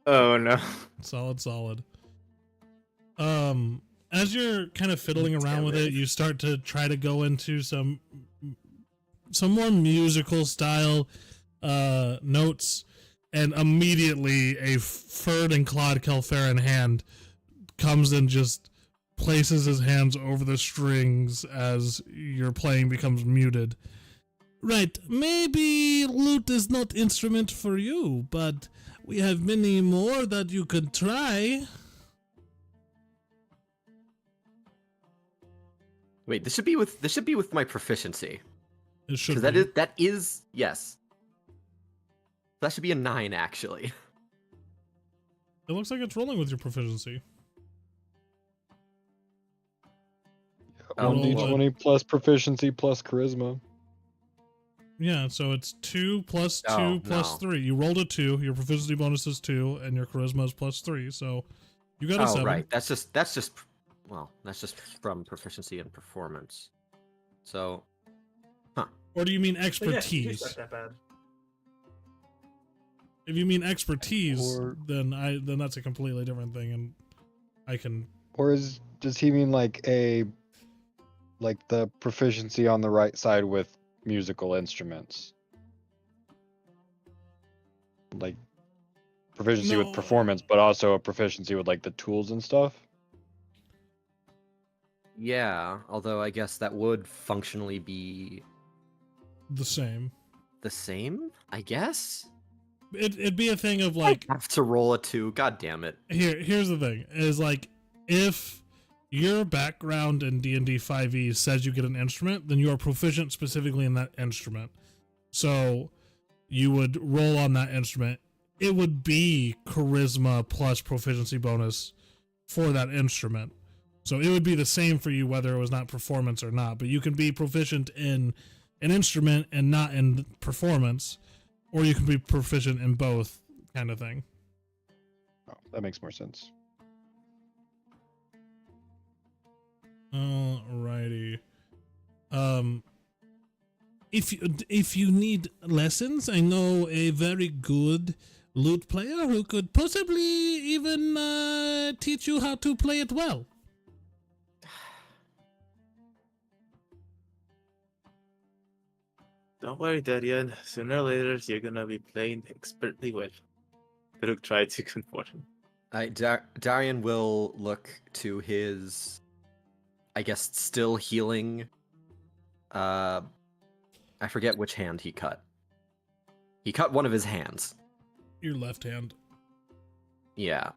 Oh no. Solid. As you're kind of fiddling around with it, you start to try to go into some more musical style notes, and immediately a furred and clawed Kelfarin hand comes and just places his hands over the strings as your playing becomes muted. Right, maybe lute is not instrument for you, but we have many more that you could try. Wait, this should be with my proficiency. It should be. be. That is yes. That should be a 9 actually. It looks like it's rolling with your proficiency. Oh, 1d20 plus proficiency plus charisma. Yeah, so it's 2 plus 2 Oh, plus no. 3. You rolled a 2, your proficiency bonus is 2, and your charisma is plus 3, so you got a 7. Right. That's just from proficiency and performance. So, Or do you mean But yeah, expertise? it's not that bad. If you mean expertise, Or- then that's a completely different thing, and I can. Or does he mean like the proficiency on the right side with musical instruments? Like proficiency with No. performance, but also a proficiency with like the tools and stuff? yeah. Although I guess that would functionally be The same. the same. I guess. It'd be a thing of like I have to roll a 2. God damn it. here's the thing is like if your background in D&D 5e says you get an instrument, then you are proficient specifically in that instrument. So you would roll on that instrument. It would be charisma plus proficiency bonus for that instrument. So it would be the same for you whether it was not performance or not, but you can be proficient in an instrument and not in performance, or you can be proficient in both, kind of thing. Oh, that makes more sense. Alrighty. If you need lessons, I know a very good lute player who could possibly even teach you how to play it well. Don't worry, Darian. Sooner or later, you're gonna be playing expertly well. Terhuk tried to comfort him. Darian will look to his, I guess, still healing. I forget which hand he cut. He cut one of his hands. Your left hand. Yeah.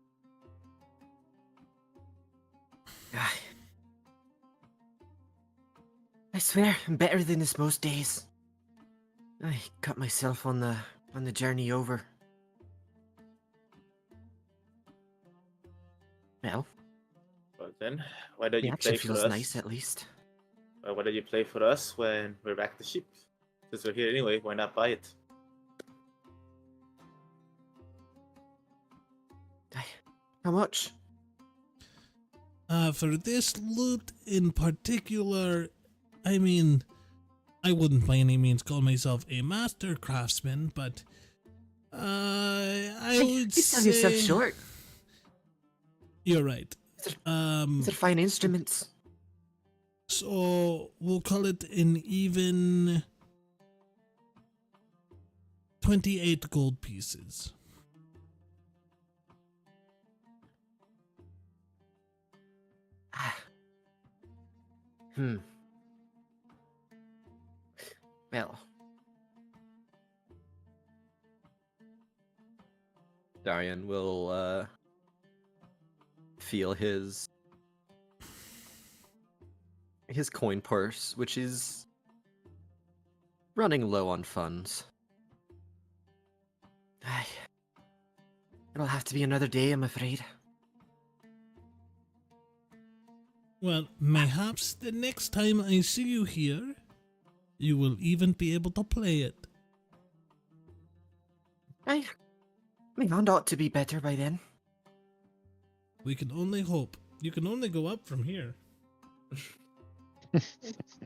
I swear, I'm better than this most days. I cut myself on the journey over. Well, But then, why don't the you action play for feels us? nice at least. Why don't you play for us when we're back to ship? Since we're here anyway, why not buy it? How much? For this loot in particular, I mean, I wouldn't by any means call myself a master craftsman, but I would you sell yourself say- short. You're right. These are fine instruments. So we'll call it an even 28 gold pieces. Well. Darian will feel his coin purse, which is running low on funds. It'll have to be another day, I'm afraid. Well, mayhaps the next time I see you here, you will even be able to play it. My hand ought to be better by then. We can only hope. You can only go up from here.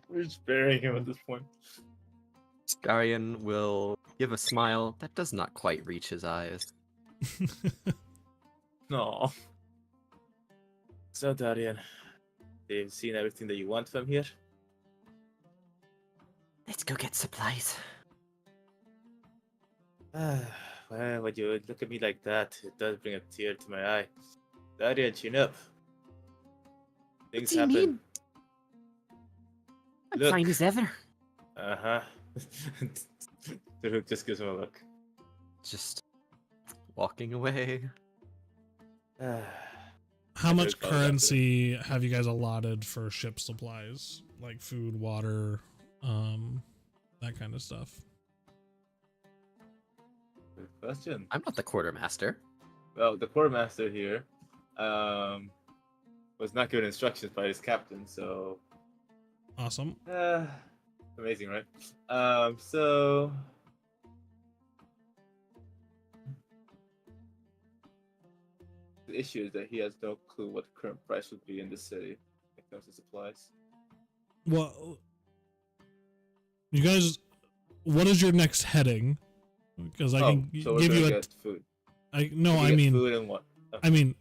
We're just burying him at this point. Darian will give a smile that does not quite reach his eyes. No. So, Darian, you've seen everything that you want from here? Let's go get supplies. Well, when you look at me like that, it does bring a tear to my eye. Darian, chin up. Things do you happen. mean? I'm Look. fine as ever. Uh-huh. Terhuk just gives him a look. Just walking away. How I much could've followed after currency have you guys allotted for ship supplies? Like food, water, that kind of stuff. Good question. I'm not the quartermaster. Well, the quartermaster here was not given instructions by his captain, so Awesome. Amazing, right? So the issue is that he has no clue what the current price would be in the city when it comes to supplies. Well, you guys, what is your next heading? Because I can so we're give gonna you get food. I We get mean, food and what? I mean,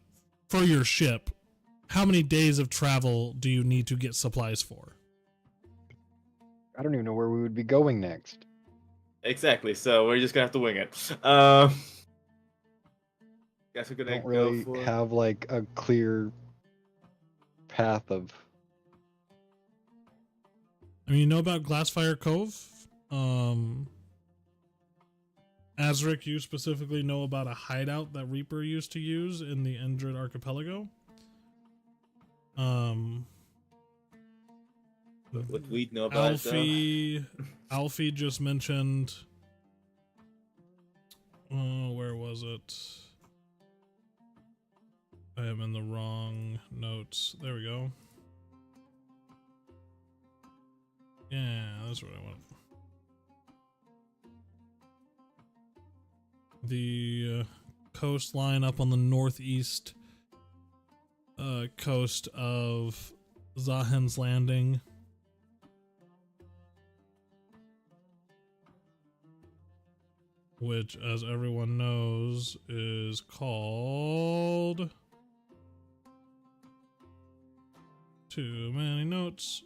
for your ship, how many days of travel do you need to get supplies for? I don't even know where we would be going next. Exactly. So we're just gonna have to wing it. Guess we're gonna Don't really go for. have like a clear path of. I mean, you know about Glassfire Cove? Azrik, you specifically know about a hideout that Reaper used to use in the Endred Archipelago. What we know about Alfie just mentioned. Oh, where was it? I am in the wrong notes. There we go. Yeah, that's what I want. The coastline up on the northeast coast of Zahen's Landing. Which, as everyone knows, is called... Too many notes.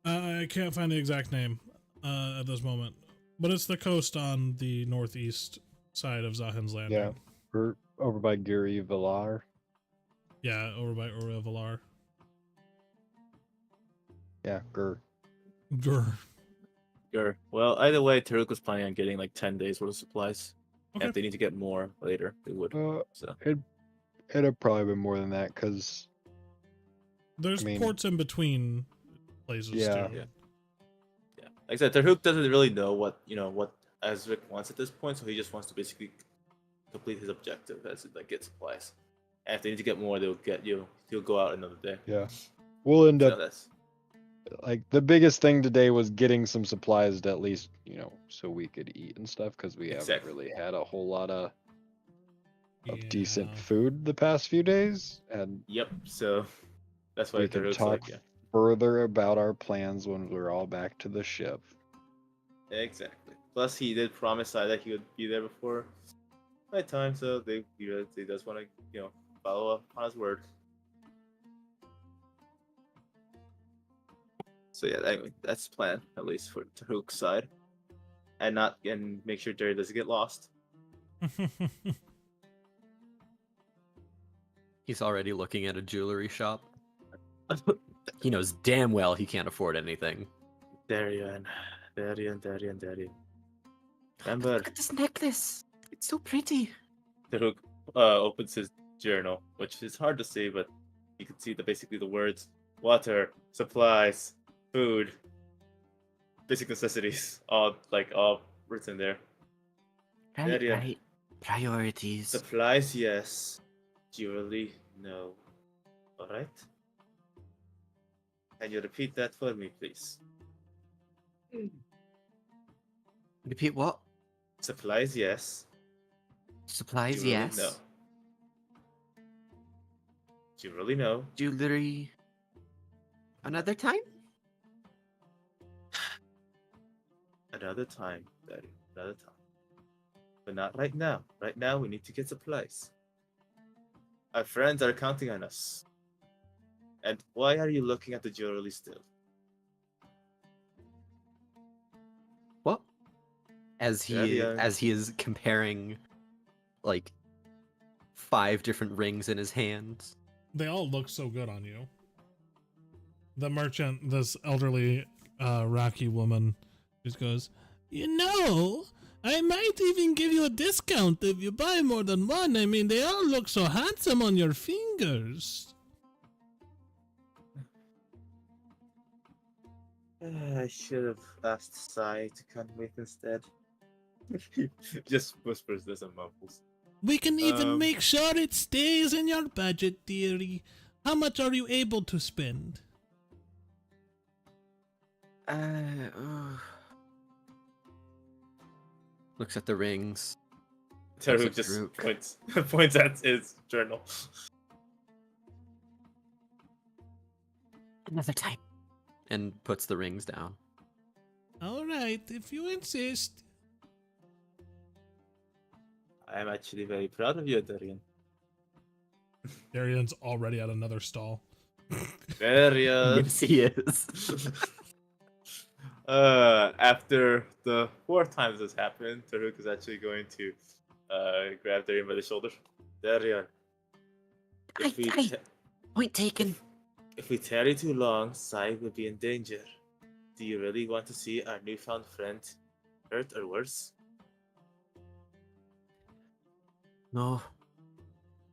I can't find the exact name at this moment, but it's the coast on the northeast side of Zahen's Landing. Yeah, we're over by Guri Villar. Yeah, over by Ura Villar. Yeah, Gur. Grr. Sure. Well, either way, Terhuk was planning on getting like 10 days worth of supplies. Okay. And if they need to get more later, they would. So It'd have probably been more than that because There's ports in between places Yeah. too. Yeah. Like I said, Terhuk doesn't really know what Azrik wants at this point, so he just wants to basically complete his objective as it like get supplies. And if they need to get more, they'll get you. He'll go out another day. yeah, we'll end So up that's like the biggest thing today was getting some supplies to at least so we could eat and stuff because we haven't Exactly. really had a whole lot of decent Yeah. food the past few days, and yep. So that's why we can Terhuk's talk like, yeah, further about our plans when we're all back to the ship. exactly. Plus, he did promise that he would be there before my time, so he does want to follow up on his word. So yeah, anyway, that's the plan, at least for Terhuk's side, and make sure Jerry doesn't get lost. He's already looking at a jewelry shop. He knows damn well he can't afford anything. Darian. Remember, Look at this necklace. It's so pretty. Terhuk opens his journal, which is hard to see, but you can see basically the words water, supplies, food, basic necessities, all written there. Darian. Priorities. Supplies, yes. Jewelry, no. Alright? Can you repeat that for me, please? Repeat what? Supplies, yes. Supplies, Jewelry, yes. no. Jewelry, no. Jewelry. Another time? Another time, Daddy. Another time. But not right now. Right now, we need to get supplies. Our friends are counting on us. And why are you looking at the jewelry still? What? As he Yeah. is comparing like 5 different rings in his hands. They all look so good on you. The merchant, this elderly Rocky woman, just goes, I might even give you a discount if you buy more than one. I mean, they all look so handsome on your fingers. I should have asked Sai to come with instead. Just whispers this and mumbles. We can even Um, make sure it stays in your budget, dearie. How much are you able to spend? Looks at the rings. Terhuk Except just Terhuk. points at his journal. Another time. And puts the rings down. All right, if you insist. I'm actually very proud of you, Darian. Darian's already at another stall. Darian. Yes, he is. After the 4 times this happened, Terhuk is actually going to grab Darian by the shoulder. Darian, Point taken. if we tarry too long, Sai will be in danger. Do you really want to see our newfound friend hurt or worse? No.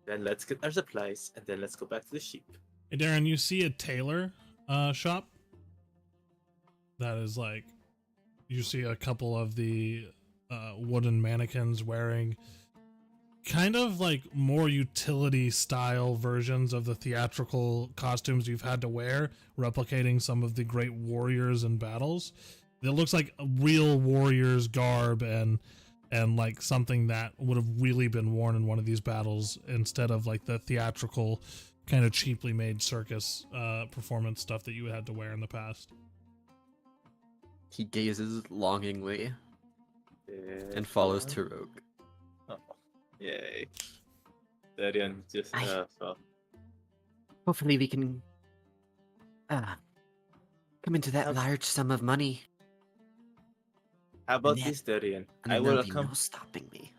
Then let's get our supplies, and then let's go back to the sheep. Hey, Darren, you see a tailor shop? That is like, you see a couple of the wooden mannequins wearing kind of like more utility style versions of the theatrical costumes you've had to wear, replicating some of the great warriors in battles. It looks like a real warrior's garb and like something that would have really been worn in one of these battles instead of like the theatrical kind of cheaply made circus performance stuff that you had to wear in the past. He gazes longingly and follows Terhuk. Oh, yay. Darian just fell. Hopefully we can come into that large sum of money. How about And then- this, Darian? And I then will there'll be come. no stopping me.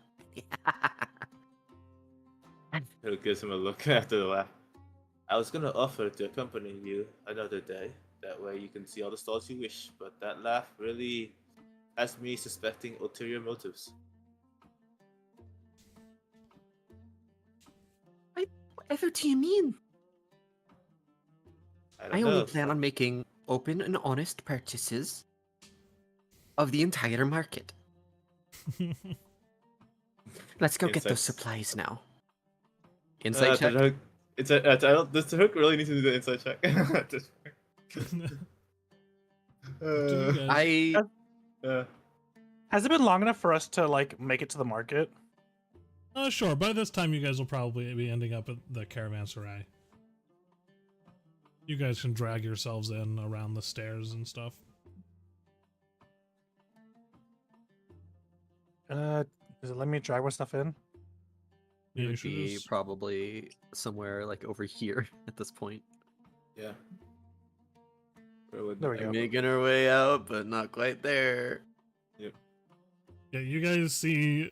He'll give him a look after the laugh. I was gonna offer to accompany you another day. That way you can see all the stalls you wish, but that laugh really has me suspecting ulterior motives. Whatever do you mean? don't I only know. plan on making open and honest purchases of the entire market. Let's go get those Insights. supplies now. Insight check? Terhuk, does Terhuk really need to do the insight check? At this point? I Has it been long enough for us to like make it to the market? sure. By this time, you guys will probably be ending up at the caravanserai. You guys can drag yourselves in around the stairs and stuff. Does it let me drag my stuff in? It You would should be just- probably somewhere like over here at this point. Yeah. There we go. Making our way out, but not quite there. Yeah, you guys see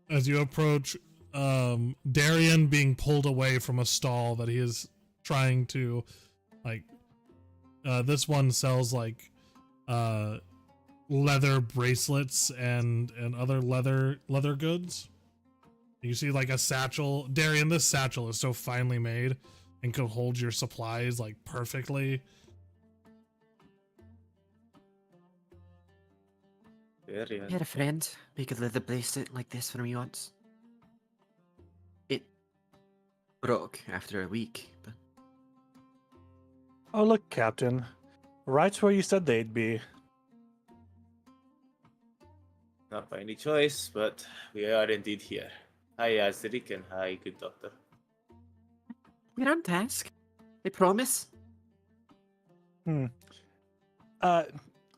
as you approach Darian being pulled away from a stall that he is trying to like this one sells like leather bracelets and other leather goods. You see like a satchel. Darian, this satchel is so finely made and could hold your supplies like perfectly. Darian. I had a friend make a leather bracelet like this for me once. It broke after a week, but Oh, look, Captain. Right where you said they'd be. Not by any choice, but we are indeed here. Hi, Azrik, and hi, good doctor. we're on task. I promise.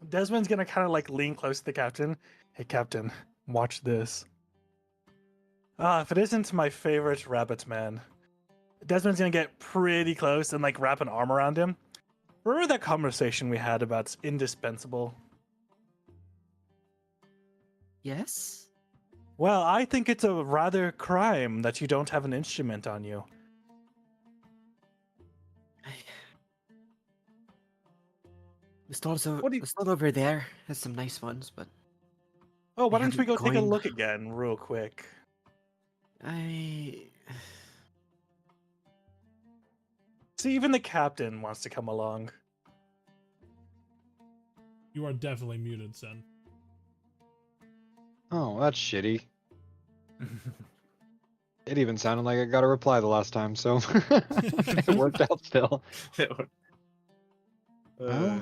Desmond's gonna kind of like lean close to the captain. Hey, Captain, watch this. If it isn't my favorite rabbit man, Desmond's gonna get pretty close and like wrap an arm around him. Remember that conversation we had about indispensable? Yes? Well, I think it's a rather crime that you don't have an instrument on you. The stall's over, What do you- the stall over there has some nice ones, but Oh, why I don't we haven't go take a coined- look again real quick? I... See, even the captain wants to come along. You are definitely muted, Sen. Oh, that's shitty. It even sounded like I got a reply the last time, so it worked out still. Oh,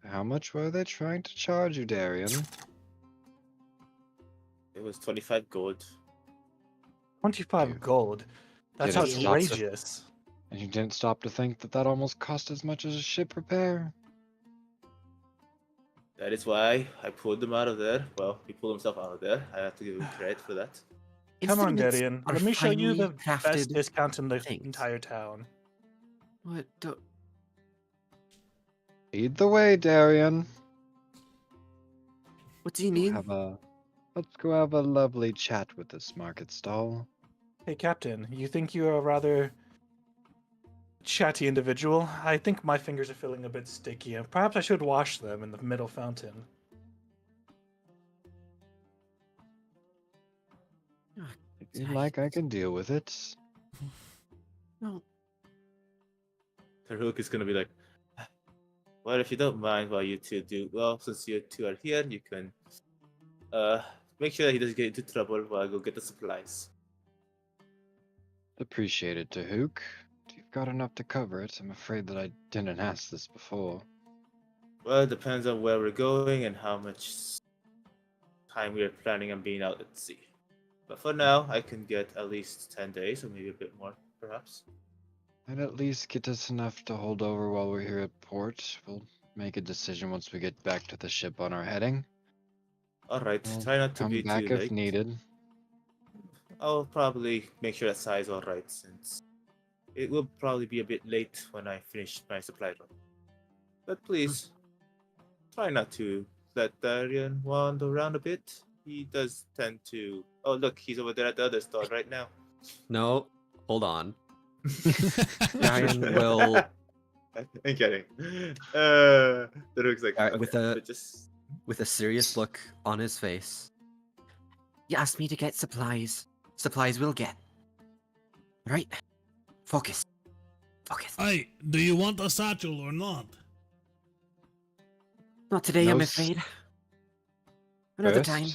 how much were they trying to charge you, Darian? It was 25 gold. 25 gold. That's Did it stop to- outrageous. And you didn't stop to think that that almost cost as much as a ship repair? That is why I pulled them out of there. Well, he pulled himself out of there. I have to give him credit for that. Come on, Instruments Darian. are Let me show you finely the crafted best discount in the things. entire town. What? Lead the way, Darian. What do you need? Let's go have a lovely chat with this market stall. Hey, Captain, you think you're a rather chatty individual? I think my fingers are feeling a bit sticky, and perhaps I should wash them in the middle fountain. If you like, I can deal with it. No. Terhuk is gonna be like, well, if you don't mind while you two do, well, since you two are here, you can make sure that he doesn't get into trouble while I go get the supplies. Appreciate it, Terhuk. You've got enough to cover it. I'm afraid that I didn't ask this before. Well, it depends on where we're going and how much time we are planning on being out at sea. But for now, I can get at least 10 days, or maybe a bit more, perhaps. I'd at least get us enough to hold over while we're here at port. We'll make a decision once we get back to the ship on our heading. Alright, We'll try not to come be back too if late. needed. I'll probably make sure that Sai is alright, since it will probably be a bit late when I finish my supply run. But please, try not to let Darian wander around a bit. He does tend to... Oh, look, he's over there at the other stall right now. No. Hold on. Darian will, I'm kidding. The Rook's like, Alright, okay, but just... with a serious look on his face. You asked me to get supplies. Supplies we'll get. Right? Focus. Focus. Hey, do you want a satchel or not? Not today, No I'm s- afraid. Another First, time.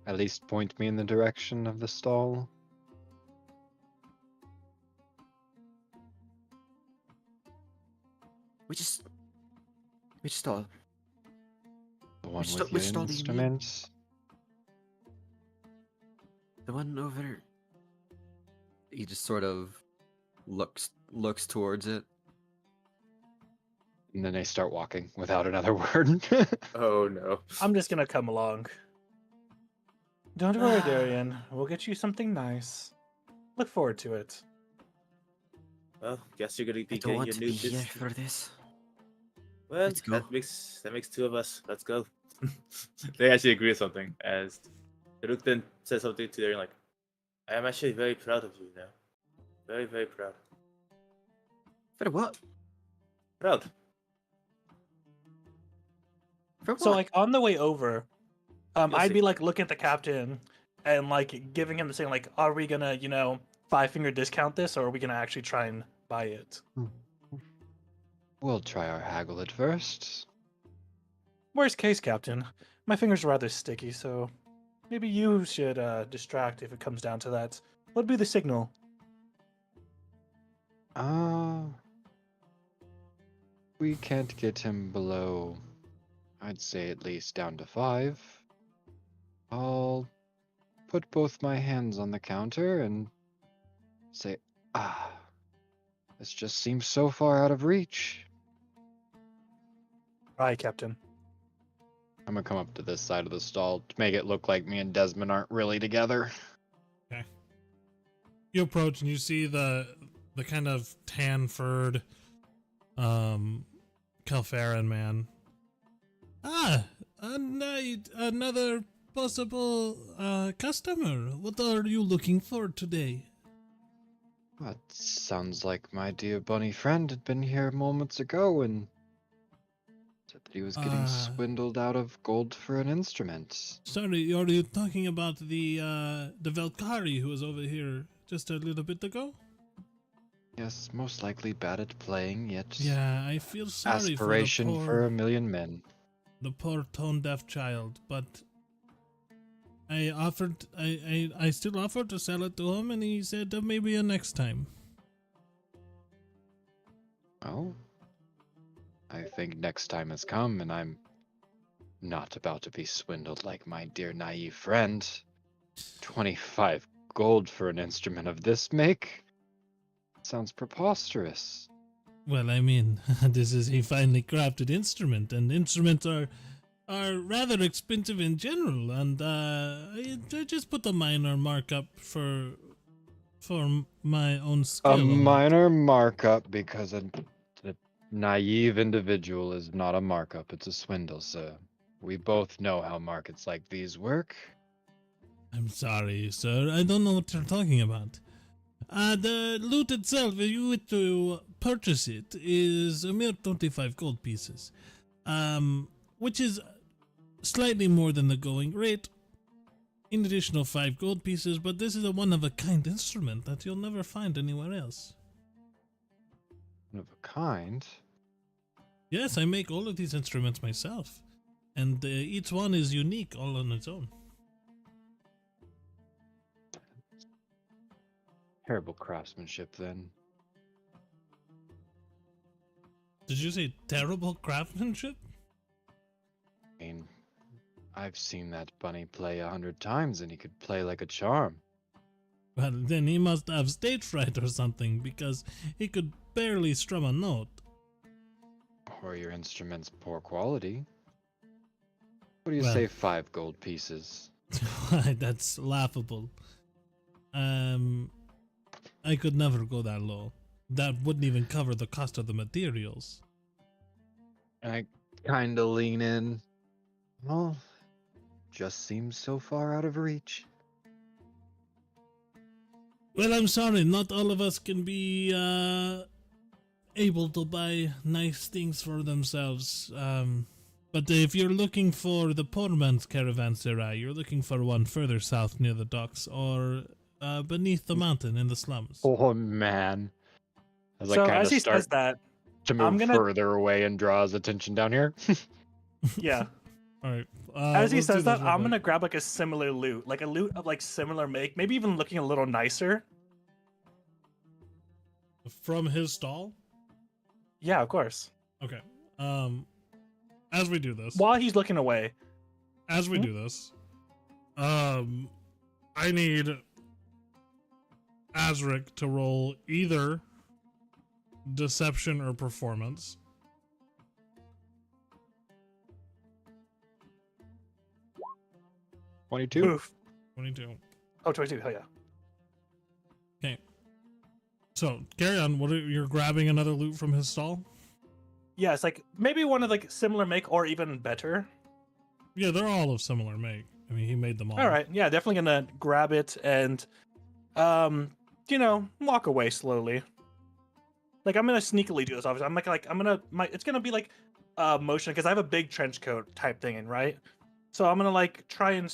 at least point me in the direction of the stall. Which stall? The one Which with sta- which your stall do you mean? instruments. The one over. He just sort of looks towards it. And then they start walking without another word. Oh no. I'm just gonna come along. Don't worry, Darian. We'll get you something nice. Look forward to it. Well, guess you're gonna I be don't getting want your to new be here business. for this. Well, Let's go. that makes two of us. Let's go. They actually agree on something. As Rook then says something to Darian like, I am actually very proud of you now. Very, very proud. For what? Proud. For what? So, like, on the way over, You'll I'd see. be like, looking at the captain and like giving him the saying, like, are we gonna, 5-finger discount this, or are we gonna actually try and buy it? We'll try our haggle at first. Worst case, Captain, my fingers are rather sticky, so maybe you should distract if it comes down to that. What'd be the signal? We can't get him below, I'd say at least down to 5. I'll put both my hands on the counter and say, this just seems so far out of reach. Right, Captain. I'm gonna come up to this side of the stall to make it look like me and Desmond aren't really together. You approach and you see the kind of tan-furred Calfaran man. Another possible customer. What are you looking for today? That sounds like my dear bunny friend had been here moments ago and said that he was getting swindled out of gold for an instrument. Sorry, are you talking about the Velkari who was over here just a little bit ago? Yes, most likely bad at playing, yet Yeah, I feel sorry aspiration for for a million men. the poor tone-deaf child, but I still offered to sell it to him, and he said maybe a next time. Well, I think next time has come, and I'm not about to be swindled like my dear naive friend. 25 gold for an instrument of this make? Sounds preposterous. Well, I mean, this is a finely crafted instrument, and instruments are rather expensive in general, and I just put a minor markup for my own skill. A minor markup because a naive individual is not a markup, it's a swindle, sir. We both know how markets like these work. I'm sorry, sir. I don't know what you're talking about. The loot itself, if you were to purchase it, is a mere 25 gold pieces, which is slightly more than the going rate. An additional 5 gold pieces, but this is a one-of-a-kind instrument that you'll never find anywhere else. One of a kind? Yes, I make all of these instruments myself, and each one is unique all on its own. Terrible craftsmanship, then. Did you say terrible craftsmanship? I mean, I've seen that bunny play 100 times, and he could play like a charm. Well, then he must have stage fright or something, because he could barely strum a note. Or your instrument's poor quality. What do you Well- say, 5 gold pieces? Why, that's laughable. I could never go that low. That wouldn't even cover the cost of the materials. I kinda lean in. Well, just seems so far out of reach. Well, I'm sorry, not all of us can be able to buy nice things for themselves. But if you're looking for the poor man's caravanserai, you're looking for one further south near the docks, or beneath the mountain in the slums. Oh man. As So I kind as of he start says that, to I'm move gonna- further away and draw his attention down here. yeah. All right. As he let's do says that, this real I'm quick. gonna grab like a similar loot, like a loot of like similar make, maybe even looking a little nicer. From his stall. Yeah, of course. Okay. As we do this, While he's looking away. I need Azrik to roll either deception or performance. 22? Oof. 22. Oh, 22. Hell yeah. Okay. So carry on. You're grabbing another loot from his stall? Yeah, it's like maybe one of like similar make or even better. Yeah, they're all of similar make. I mean, he made them all. All right. Yeah, definitely gonna grab it and, walk away slowly. Like I'm gonna sneakily do this. Obviously, it's gonna be like motion because I have a big trench coat type thing in, right? So I'm gonna like try and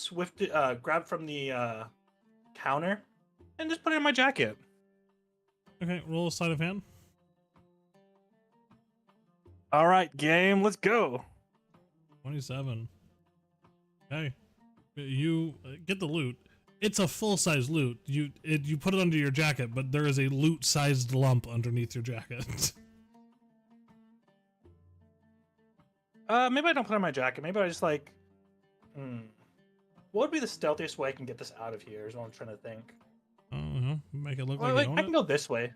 grab from the counter and just put it in my jacket. Okay, roll a sleight of hand. All right, game, let's go. 27. Okay. You get the loot. It's a full-size loot. You put it under your jacket, but there is a loot-sized lump underneath your jacket. Maybe I don't put it in my jacket. Maybe I just like. What would be the stealthiest way I can get this out of here? Is what I'm trying to think. Make it look Well, like like you own I can it. go this way.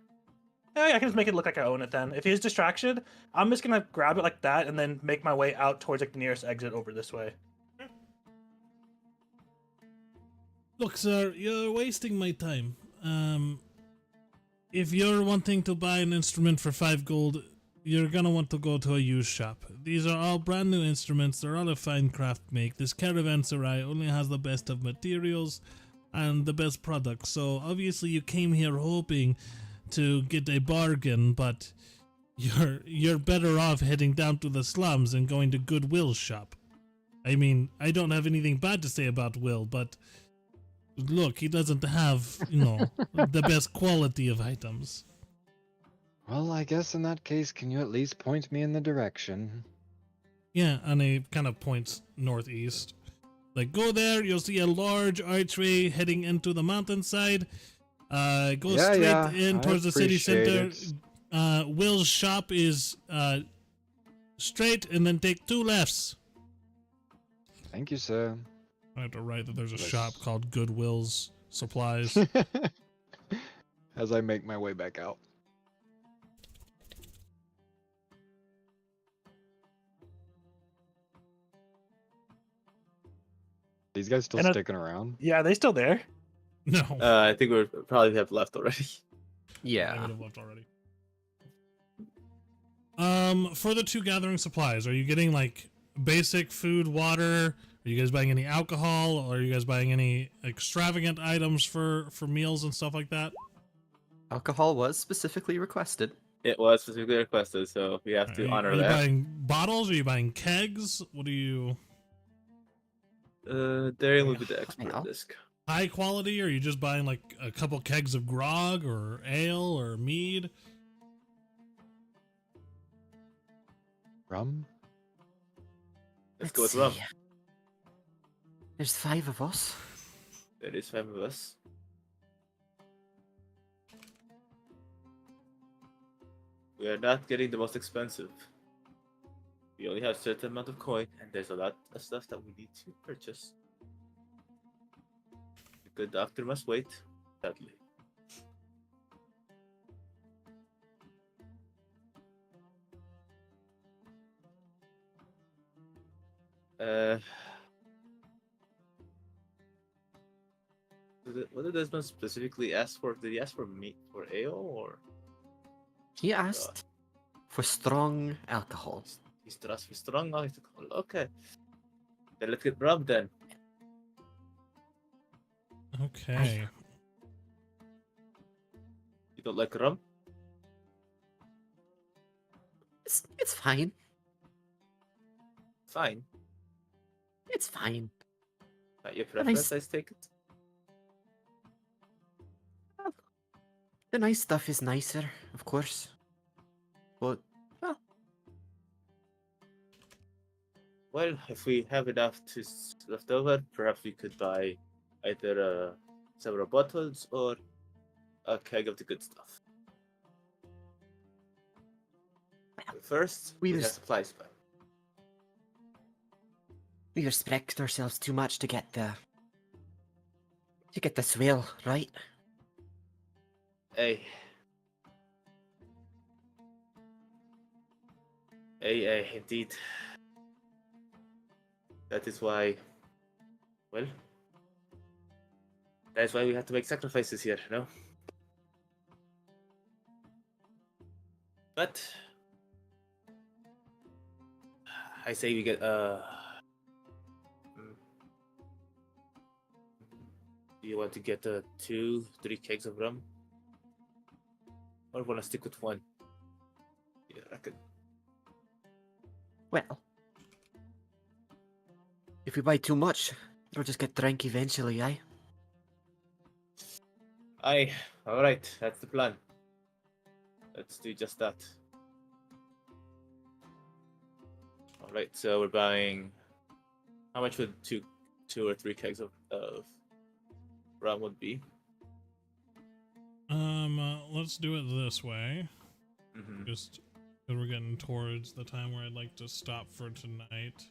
Yeah, I can just make it look like I own it then. If he's distracted, I'm just gonna grab it like that and then make my way out towards like the nearest exit over this way. Look, sir, you're wasting my time. If you're wanting to buy an instrument for 5 gold, you're gonna want to go to a used shop. These are all brand new instruments. They're all a fine craft make. This caravanserai only has the best of materials and the best products. So obviously you came here hoping to get a bargain, but you're better off heading down to the slums and going to Goodwill's shop. I mean, I don't have anything bad to say about Will, but look, he doesn't have, the best quality of items. Well, I guess in that case, can you at least point me in the direction? Yeah, and he kind of points northeast. Like, go there, you'll see a large archway heading into the mountainside. Go straight in I towards the city appreciate center. it. Will's shop is straight, and then take 2 lefts. Thank you, sir. I have to write that there's a Nice. shop called Goodwill's Supplies. As I make my way back out. These guys still And sticking around? Yeah, they still there. No, I think we probably have left already. I Yeah. would have left already. For the 2 gathering supplies, are you getting like basic food, water? Are you guys buying any alcohol? Or are you guys buying any extravagant items for meals and stuff like that? Alcohol was specifically requested. It was specifically requested, so we have Are to you, honor are you that. buying bottles? Are you buying kegs? What do you Darian will be the expert Yeah. on this. high quality? Or are you just buying like a couple kegs of grog or ale or mead? Rum? Let's go with rum. see. There's 5 of us. There is 5 of us. We are not getting the most expensive. We only have a certain amount of coin, and there's a lot of stuff that we need to purchase. The good doctor must wait, sadly. What did Desmond specifically ask for? Did he ask for meat for ale or He asked for strong alcohol. he's trust for strong alcohol? Okay, then let's get rum then. Okay. You don't like rum? It's fine. Fine. It's fine. Not your preference, I take it. The nice stuff is nicer, of course. But, well, Well, if we have enough left over, perhaps we could buy either several bottles or a keg of the good stuff. But first, we have just- supplies. we respect ourselves too much to get the swale, right? Hey. Hey, indeed. That is why, well, that's why we have to make sacrifices here, no? But, I say we get, do you want to get 2, 3 kegs of rum? Or want to stick with 1? Yeah, I reckon. Well, if we buy too much, it'll just get drank eventually, aye? Aye, alright, that's the plan. Let's do just that. Alright, so we're buying. How much would two or 3 kegs of rum would be? Let's do it this way. Mm-hmm. Just because we're getting towards the time where I'd like to stop for tonight.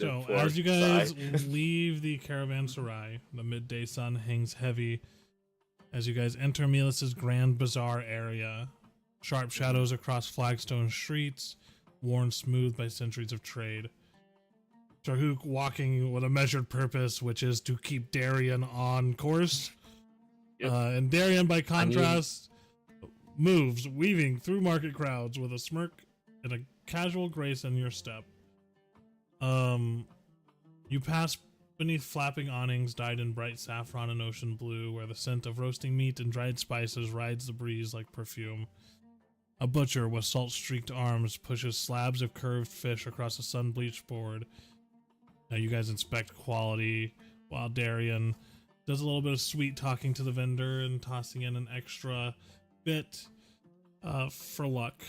So, as you guys leave the caravanserai, the midday sun hangs heavy as you guys enter Milas's Grand Bazaar area. Sharp shadows across flagstone streets, worn smooth by centuries of trade. Terhuk walking with a measured purpose, which is to keep Darian on course. Yep. And Darian, by contrast, moves, weaving through market crowds with a smirk and a casual grace in your step. You pass beneath flapping awnings dyed in bright saffron and ocean blue, where the scent of roasting meat and dried spices rides the breeze like perfume. A butcher with salt-streaked arms pushes slabs of curved fish across a sun-bleached board. Now you guys inspect quality, while Darian does a little bit of sweet talking to the vendor and tossing in an extra bit for luck.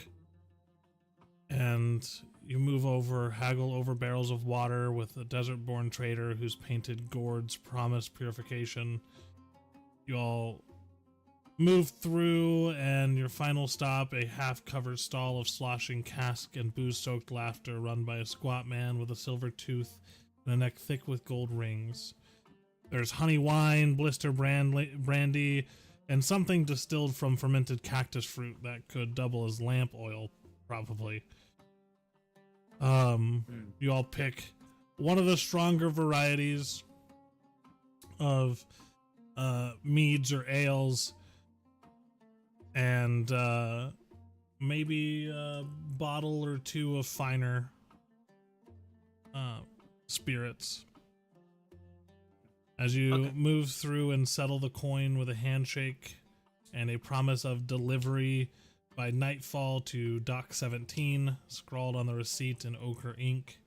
And you move over, haggle over barrels of water with a desert-born trader whose painted gourds promise purification. You all move through, and your final stop, a half-covered stall of sloshing cask and booze-soaked laughter run by a squat man with a silver tooth and a neck thick with gold rings. There's honey wine, blister brandy, and something distilled from fermented cactus fruit that could double as lamp oil, probably. You all pick one of the stronger varieties of meads or ales, and maybe a bottle or two of finer spirits. As you move through and settle the coin with a handshake and a promise of delivery by nightfall to Dock 17, scrawled on the receipt in ochre ink.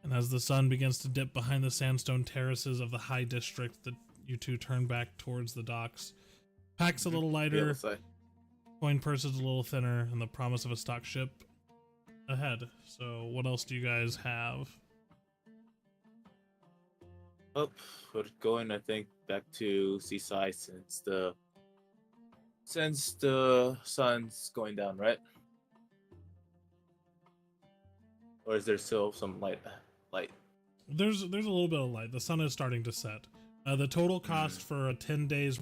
And as the sun begins to dip behind the sandstone terraces of the high district, that you two turn back towards the docks. Pack's a little lighter, coin purse is a little thinner, and the promise of a stock ship ahead. So what else do you guys have? Oh, we're going, I think, back to Seaside since the sun's going down, right? Or is there still some light? There's a little bit of light. The sun is starting to set. The total cost for a 10 days